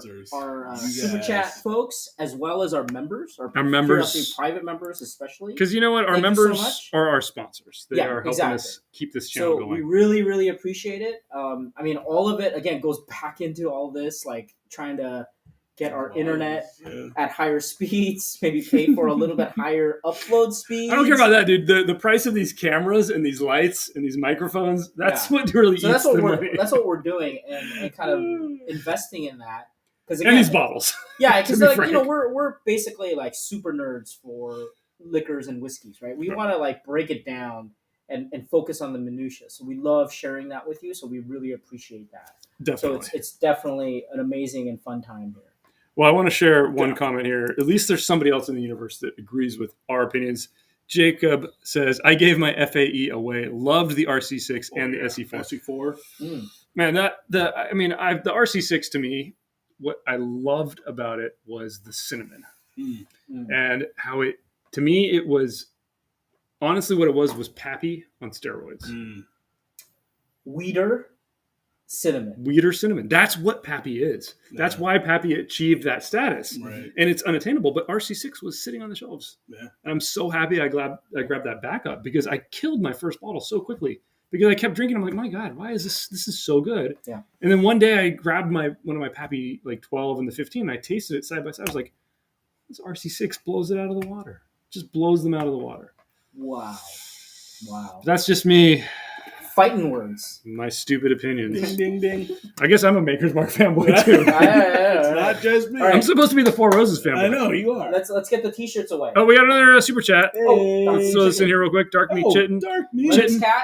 [SPEAKER 1] super chat folks, as well as our members, our
[SPEAKER 3] members,
[SPEAKER 1] private members especially.
[SPEAKER 3] Because you know what, our
[SPEAKER 1] Thank
[SPEAKER 3] members
[SPEAKER 1] you so much.
[SPEAKER 3] are our sponsors. They are helping
[SPEAKER 1] exactly.
[SPEAKER 3] us keep this channel
[SPEAKER 1] So
[SPEAKER 3] going.
[SPEAKER 1] we really, really appreciate it. I mean, all of it again goes back into all this, like trying to get our internet at higher speeds, maybe pay for a little bit higher upload speeds.
[SPEAKER 3] I don't care about that, dude. The price of these cameras and these lights and these microphones, that's what really
[SPEAKER 1] so
[SPEAKER 3] eats the money.
[SPEAKER 1] that's what we're doing and kind of investing in that.
[SPEAKER 3] And these bottles.
[SPEAKER 1] Yeah, because like, you know, we're basically like super nerds for liquors and whiskeys, right? We want to like break it down and focus on the minutiae. So we love sharing that with you. So we really appreciate that.
[SPEAKER 3] Definitely.
[SPEAKER 1] So it's definitely an amazing and fun time here.
[SPEAKER 3] Well, I want to share one comment here. At least there's somebody else in the universe that agrees with our opinions. Jacob says, I gave my FAE away. Loved the RC6 and the SE4.
[SPEAKER 2] SE4.
[SPEAKER 3] Man, the RC6 to me, what I loved about it was the cinnamon. And how it, to me, it was, honestly what it was Pappy on steroids.
[SPEAKER 1] Weeder cinnamon. That's what Pappy is.
[SPEAKER 2] Yeah.
[SPEAKER 3] That's why Pappy achieved that status.
[SPEAKER 2] Right.
[SPEAKER 3] And it's unattainable. But RC6 was sitting on the shelves.
[SPEAKER 2] Yeah.
[SPEAKER 3] And I'm so happy I grabbed that backup because I killed my first bottle so quickly because I kept drinking. I'm like, my God, why is this? This is so good.
[SPEAKER 1] Yeah.
[SPEAKER 3] And then one day I grabbed one of my Pappy like 12 and the 15 and I tasted it side by side. I was like, this RC6 blows it out of the water. Just blows them out of the water.
[SPEAKER 1] Wow.
[SPEAKER 3] That's just me.
[SPEAKER 1] Fighting words.
[SPEAKER 3] My stupid opinions.
[SPEAKER 2] Ding, ding, ding.
[SPEAKER 3] I guess I'm a Maker's Mark fanboy too.
[SPEAKER 2] It's not just me.
[SPEAKER 1] All right.
[SPEAKER 3] I'm supposed to be the Four Roses fanboy.
[SPEAKER 2] I know, you are.
[SPEAKER 1] Let's get the t-shirts away.
[SPEAKER 3] Oh, we got another super chat.
[SPEAKER 2] Hey.
[SPEAKER 3] Let's throw this in here real quick. Dark Meat Chitten.
[SPEAKER 2] Dark Meat.
[SPEAKER 1] Linux Cat,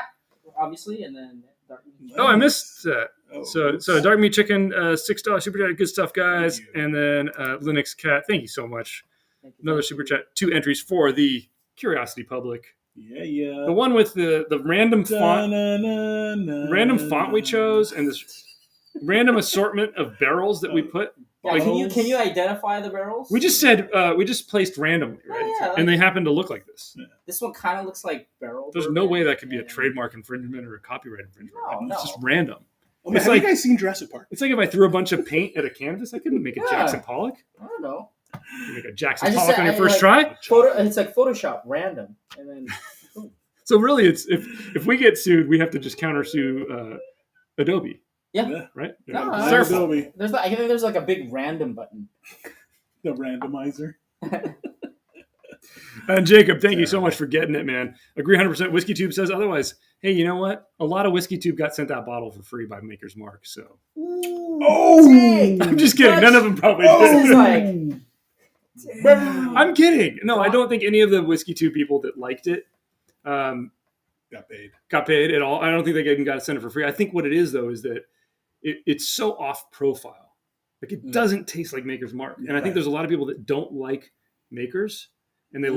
[SPEAKER 1] obviously, and then Dark Meat.
[SPEAKER 3] Oh, I missed that.
[SPEAKER 2] Oh,
[SPEAKER 3] So Dark Meat Chicken, $6 super chat. Good stuff, guys.
[SPEAKER 2] Thank you.
[SPEAKER 3] And then Linux Cat. Thank you so much.
[SPEAKER 1] Thank you.
[SPEAKER 3] Another super chat. 2 entries for the Curiosity Public.
[SPEAKER 2] Yeah.
[SPEAKER 3] The one with the random font. Random font we chose and this random assortment of barrels that we put.
[SPEAKER 1] Yeah, can you identify the barrels?
[SPEAKER 3] We just said we just placed randomly, right?
[SPEAKER 1] Yeah,
[SPEAKER 3] and they happen to look like this.
[SPEAKER 2] Yeah.
[SPEAKER 1] This one kind of looks like barrel.
[SPEAKER 3] There's
[SPEAKER 1] bourbon.
[SPEAKER 3] no way that could be a trademark infringement or a copyright infringement.
[SPEAKER 1] No,
[SPEAKER 3] It's just random.
[SPEAKER 2] Oh, man,
[SPEAKER 3] It's
[SPEAKER 2] have
[SPEAKER 3] like-
[SPEAKER 2] you guys seen Jurassic Park?
[SPEAKER 3] It's like if I threw a bunch of paint at a canvas, I couldn't make a
[SPEAKER 1] Yeah.
[SPEAKER 3] Jackson Pollock.
[SPEAKER 1] I don't know.
[SPEAKER 3] You make a Jackson
[SPEAKER 1] I just
[SPEAKER 3] Pollock
[SPEAKER 1] said-
[SPEAKER 3] on your
[SPEAKER 1] I
[SPEAKER 3] first
[SPEAKER 1] like-
[SPEAKER 3] try.
[SPEAKER 1] It's like Photoshop, random, and then
[SPEAKER 3] So really, it's if we get sued, we have to just countersue Adobe,
[SPEAKER 2] Yeah.
[SPEAKER 3] right?
[SPEAKER 1] No,
[SPEAKER 3] It's
[SPEAKER 1] I
[SPEAKER 3] their
[SPEAKER 1] don't
[SPEAKER 3] fault.
[SPEAKER 2] Adobe,
[SPEAKER 1] I think there's like a big random button.
[SPEAKER 2] the randomizer.
[SPEAKER 3] And Jacob, thank you so much for getting it, man. Agree 100%. Whiskey Tube says otherwise. Hey, you know what? A lot of Whiskey Tube got sent that bottle for free by Maker's Mark. So
[SPEAKER 2] Oh!
[SPEAKER 1] Dang.
[SPEAKER 3] I'm just kidding. None of them probably
[SPEAKER 1] This is
[SPEAKER 3] did.
[SPEAKER 1] like,
[SPEAKER 3] I'm kidding. No, I don't think any of the Whiskey Tube people that liked it
[SPEAKER 2] Got paid.
[SPEAKER 3] at all. I don't think they even got to send it for free. I think what it is, though, is that it's so off profile. Like it doesn't taste like Maker's Mark. And I think there's a lot of people that don't like Makers. And they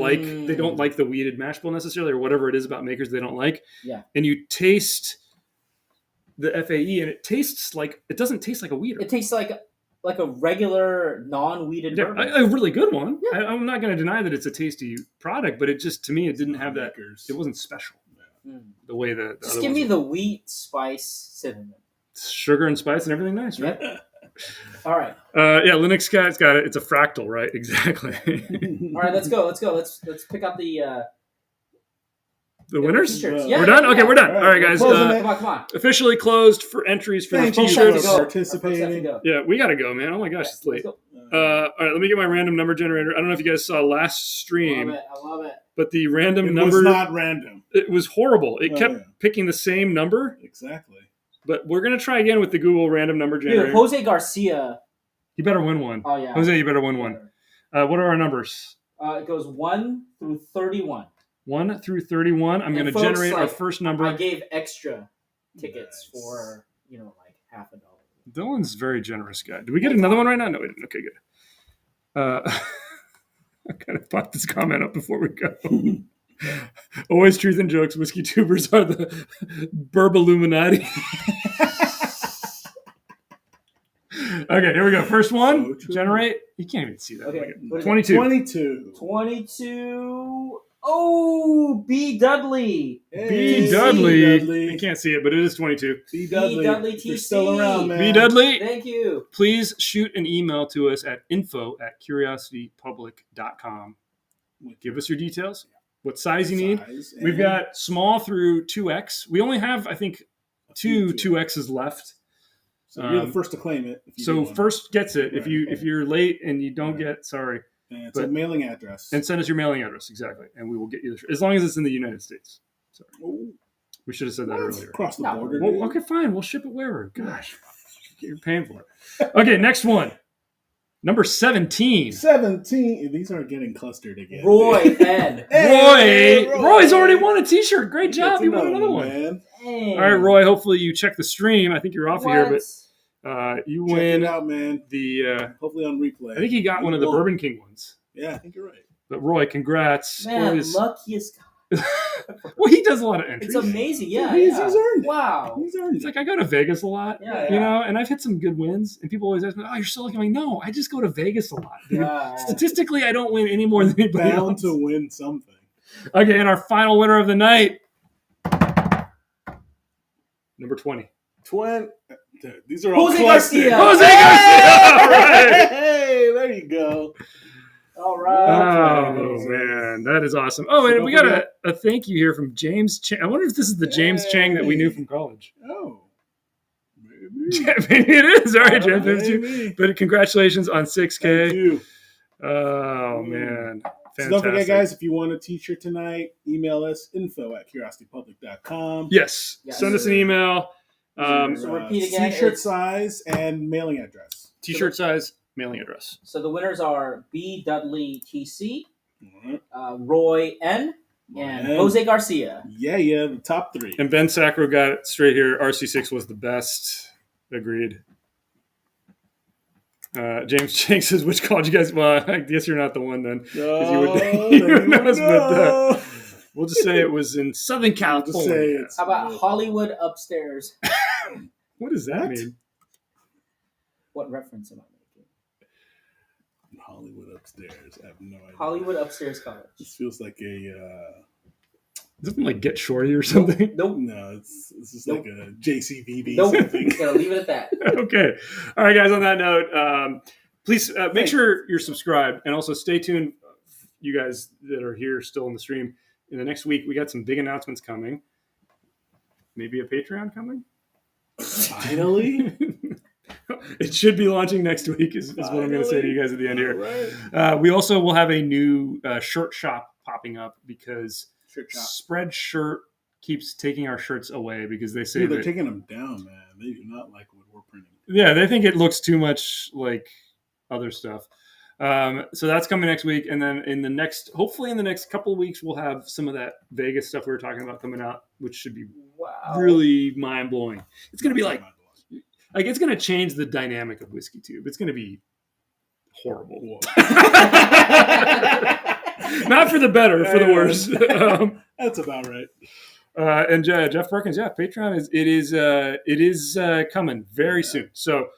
[SPEAKER 3] don't like the weeded mash bill necessarily, or whatever it is about Makers they don't like.
[SPEAKER 1] Yeah.
[SPEAKER 3] And you taste the FAE, and it doesn't taste like a weeder.
[SPEAKER 1] it tastes like a regular non-weeded bourbon.
[SPEAKER 3] A really good one.
[SPEAKER 1] Yeah.
[SPEAKER 3] I'm not going to deny that it's a tasty product, but it just, to me, it didn't have that.
[SPEAKER 2] Makers.
[SPEAKER 3] It wasn't special.
[SPEAKER 1] Mm.
[SPEAKER 3] The way the
[SPEAKER 1] Just
[SPEAKER 3] other
[SPEAKER 1] give
[SPEAKER 3] ones
[SPEAKER 1] me
[SPEAKER 3] were.
[SPEAKER 1] the wheat, spice, cinnamon.
[SPEAKER 3] Sugar and spice and everything nice, right?
[SPEAKER 1] Yep. All right.
[SPEAKER 3] Yeah, Linux Cat's got it. It's a fractal, right? Exactly.
[SPEAKER 1] All right, let's go. Let's pick up the
[SPEAKER 3] Winners?
[SPEAKER 1] t-shirts.
[SPEAKER 2] We're
[SPEAKER 1] Yeah,
[SPEAKER 3] We're done?
[SPEAKER 1] yeah,
[SPEAKER 3] Okay,
[SPEAKER 1] yeah.
[SPEAKER 3] we're done. All right, guys.
[SPEAKER 2] Closing it.
[SPEAKER 1] Come on.
[SPEAKER 3] Officially closed for entries for
[SPEAKER 2] Thank
[SPEAKER 3] the
[SPEAKER 2] you
[SPEAKER 3] t-shirts.
[SPEAKER 2] for
[SPEAKER 1] Our
[SPEAKER 2] participating.
[SPEAKER 1] first have to go.
[SPEAKER 3] Yeah, we got to go, man. Oh my gosh, it's late.
[SPEAKER 1] Let's
[SPEAKER 3] All right, let me get my random number generator. I don't know if you guys saw last
[SPEAKER 1] go.
[SPEAKER 3] stream,
[SPEAKER 1] I love it.
[SPEAKER 3] but the random
[SPEAKER 2] It
[SPEAKER 3] number,
[SPEAKER 2] was not random.
[SPEAKER 3] it was horrible. It
[SPEAKER 2] Oh,
[SPEAKER 3] kept
[SPEAKER 2] yeah.
[SPEAKER 3] picking the same number,
[SPEAKER 2] Exactly.
[SPEAKER 3] but we're going to try again with the Google random number generator.
[SPEAKER 1] Dude, Jose Garcia.
[SPEAKER 3] You better win one.
[SPEAKER 1] Oh yeah.
[SPEAKER 3] Jose, you better win one. What are our numbers?
[SPEAKER 1] It goes 1 through 31.
[SPEAKER 3] 1 through 31. I'm
[SPEAKER 1] And
[SPEAKER 3] going to
[SPEAKER 1] folks,
[SPEAKER 3] generate our
[SPEAKER 1] like,
[SPEAKER 3] first number.
[SPEAKER 1] I gave extra tickets
[SPEAKER 2] Nice.
[SPEAKER 1] for like $50.
[SPEAKER 3] Dylan's a very generous guy. Do we get another one right now? No, we didn't. Okay, good. I kind of popped this comment up before we go. Always truth and jokes. Whiskey tubers are the Burb Illuminati. Okay, here we go. First one.
[SPEAKER 2] So true.
[SPEAKER 3] Generate. You can't even see that.
[SPEAKER 1] Okay,
[SPEAKER 3] Okay.
[SPEAKER 1] what is it?
[SPEAKER 3] 22.
[SPEAKER 2] 22.
[SPEAKER 1] 22. Oh, B. Dudley.
[SPEAKER 3] B.
[SPEAKER 2] Hey,
[SPEAKER 3] Dudley.
[SPEAKER 2] Dudley.
[SPEAKER 3] I can't see it, but it is 22.
[SPEAKER 2] B. Dudley.
[SPEAKER 1] Dudley
[SPEAKER 2] If you're
[SPEAKER 1] TC.
[SPEAKER 2] still around, man.
[SPEAKER 3] B. Dudley.
[SPEAKER 1] Thank you.
[SPEAKER 3] Please shoot an email to us at info@curiositypublic.com. Give us your details. What size you need.
[SPEAKER 2] Size
[SPEAKER 3] We've
[SPEAKER 2] and
[SPEAKER 3] got small through 2X. We only have, I think,
[SPEAKER 2] a few
[SPEAKER 3] two 2Xs left.
[SPEAKER 2] So you're the first to claim it. If you
[SPEAKER 3] So
[SPEAKER 2] do one.
[SPEAKER 3] first gets it. If
[SPEAKER 2] Right.
[SPEAKER 3] you're late and you don't
[SPEAKER 2] Right.
[SPEAKER 3] get, sorry.
[SPEAKER 2] And it's
[SPEAKER 3] but-
[SPEAKER 2] a mailing address.
[SPEAKER 3] And send us your mailing address, exactly. And we will get you the shirt. As long as it's in the United States. Sorry.
[SPEAKER 2] Ooh,
[SPEAKER 3] We should have said that
[SPEAKER 2] what?
[SPEAKER 3] earlier.
[SPEAKER 2] Across the
[SPEAKER 1] No.
[SPEAKER 2] border.
[SPEAKER 3] Well,
[SPEAKER 2] dude.
[SPEAKER 3] okay, fine. We'll ship it wherever. Gosh. You're paying for it. Okay, next one. Number 17.
[SPEAKER 2] 17. These are getting clustered again.
[SPEAKER 1] Roy
[SPEAKER 2] dude.
[SPEAKER 1] N.
[SPEAKER 2] Hey,
[SPEAKER 3] Roy's already won a t-shirt. Great job.
[SPEAKER 2] That's
[SPEAKER 3] You won another one.
[SPEAKER 2] man.
[SPEAKER 1] Dang.
[SPEAKER 3] All right, Roy, hopefully you check the stream. I think you're off of here, but you
[SPEAKER 2] Check
[SPEAKER 3] win
[SPEAKER 2] it out, man.
[SPEAKER 3] the,
[SPEAKER 2] Hopefully on replay.
[SPEAKER 3] I think he got one of the
[SPEAKER 2] won.
[SPEAKER 3] Bourbon King ones.
[SPEAKER 2] Yeah, I think you're right.
[SPEAKER 3] But Roy, congrats.
[SPEAKER 1] Man,
[SPEAKER 3] Roy's-
[SPEAKER 1] luckiest guy.
[SPEAKER 3] well, he does a lot of entries.
[SPEAKER 1] It's amazing. Yeah.
[SPEAKER 2] He's
[SPEAKER 1] yeah.
[SPEAKER 2] earned it.
[SPEAKER 1] Wow.
[SPEAKER 2] He's earned
[SPEAKER 3] It's
[SPEAKER 2] it.
[SPEAKER 3] like I go to Vegas a lot.
[SPEAKER 1] Yeah,
[SPEAKER 3] You
[SPEAKER 1] yeah.
[SPEAKER 3] know, and I've hit some good wins, and people always ask me, "Oh, you're so lucky." I'm like, no, I just go to Vegas a lot, dude.
[SPEAKER 1] Yeah.
[SPEAKER 3] Statistically, I don't win any more than anybody
[SPEAKER 2] Bound
[SPEAKER 3] else.
[SPEAKER 2] to win something.
[SPEAKER 3] Okay, and our final winner of the night, number 20.
[SPEAKER 2] Dude, these are all
[SPEAKER 1] Jose
[SPEAKER 2] clustered.
[SPEAKER 1] Garcia.
[SPEAKER 3] Jose Garcia! All right.
[SPEAKER 2] Hey, there you go.
[SPEAKER 1] All right.
[SPEAKER 3] Oh man, that is awesome. Oh,
[SPEAKER 2] So
[SPEAKER 3] and
[SPEAKER 2] don't
[SPEAKER 3] we got
[SPEAKER 2] forget-
[SPEAKER 3] a thank you here from James Chang. I wonder if this is the James Chang that we knew from college.
[SPEAKER 2] Oh. Maybe.
[SPEAKER 3] Maybe it is. All right, James.
[SPEAKER 2] Maybe.
[SPEAKER 3] But congratulations on
[SPEAKER 2] Thank
[SPEAKER 3] 6K.
[SPEAKER 2] you.
[SPEAKER 3] Oh man,
[SPEAKER 2] So
[SPEAKER 3] fantastic.
[SPEAKER 2] don't forget, guys, if you want a t-shirt tonight, email us info@curiositypublic.com.
[SPEAKER 3] Yes.
[SPEAKER 1] Yes.
[SPEAKER 3] Send us an email.
[SPEAKER 1] So repeat again,
[SPEAKER 2] T-shirt
[SPEAKER 1] it's-
[SPEAKER 2] size and mailing address.
[SPEAKER 3] T-shirt size, mailing address.
[SPEAKER 1] So the winners are B. Dudley TC,
[SPEAKER 2] All right.
[SPEAKER 1] Roy N, and
[SPEAKER 2] And-
[SPEAKER 1] Jose Garcia.
[SPEAKER 2] Yeah, the top three.
[SPEAKER 3] And Ben Sacro got it straight here. RC6 was the best. Agreed. James Chang says, which college you guys? Well, I guess you're not the one then. you would- you would know us, but, We'll just say it was in Southern California.
[SPEAKER 2] Just say it's
[SPEAKER 1] How about Hollywood upstairs?
[SPEAKER 3] What does that
[SPEAKER 2] What?
[SPEAKER 3] mean?
[SPEAKER 1] What reference am I making?
[SPEAKER 2] Hollywood upstairs. I have no idea.
[SPEAKER 1] Hollywood upstairs college.
[SPEAKER 2] This feels like a.
[SPEAKER 3] Doesn't it like Get Shorty or something?
[SPEAKER 1] Nope.
[SPEAKER 2] No, it's just
[SPEAKER 1] Nope.
[SPEAKER 2] like a JCVD
[SPEAKER 1] Nope.
[SPEAKER 2] something.
[SPEAKER 1] Gonna leave it at that.
[SPEAKER 3] Okay. All right, guys. On that note, please make
[SPEAKER 1] Thanks.
[SPEAKER 3] sure you're subscribed, and also stay tuned. You guys that are here still in the stream, in the next week we got some big announcements coming. Maybe a Patreon coming.
[SPEAKER 2] Finally.
[SPEAKER 3] It should be launching next week. Is what I'm going to say to you guys at the end
[SPEAKER 2] All
[SPEAKER 3] here.
[SPEAKER 2] right.
[SPEAKER 3] We also will have a new shirt shop popping up because
[SPEAKER 2] Shirt shop.
[SPEAKER 3] Spreadshirt keeps taking our shirts away because they say
[SPEAKER 2] Dude, they're
[SPEAKER 3] that,
[SPEAKER 2] taking them down, man. They do not like what we're printing.
[SPEAKER 3] yeah, they think it looks too much like other stuff. So that's coming next week, and then hopefully in the next couple of weeks, we'll have some of that Vegas stuff we were talking about coming out, which should be
[SPEAKER 1] Wow.
[SPEAKER 3] really mind blowing. It's going to be like it's going to change the dynamic of Whiskey Tube. It's going to be horrible.
[SPEAKER 2] Whoa.
[SPEAKER 3] Not for the better, for the worse.
[SPEAKER 2] That's about right.
[SPEAKER 3] And Jeff Perkins, yeah, Patreon is coming very soon. So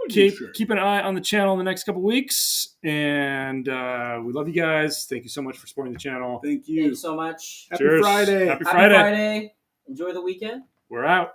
[SPEAKER 3] keep an eye on the channel in the next couple weeks, and we love you guys. Thank you so much for supporting the channel.
[SPEAKER 2] Thank
[SPEAKER 1] Thank you
[SPEAKER 2] you.
[SPEAKER 1] so much.
[SPEAKER 2] Happy
[SPEAKER 3] Cheers.
[SPEAKER 2] Friday.
[SPEAKER 3] Happy
[SPEAKER 1] Happy
[SPEAKER 3] Friday.
[SPEAKER 1] Friday. Enjoy the weekend.
[SPEAKER 3] We're out.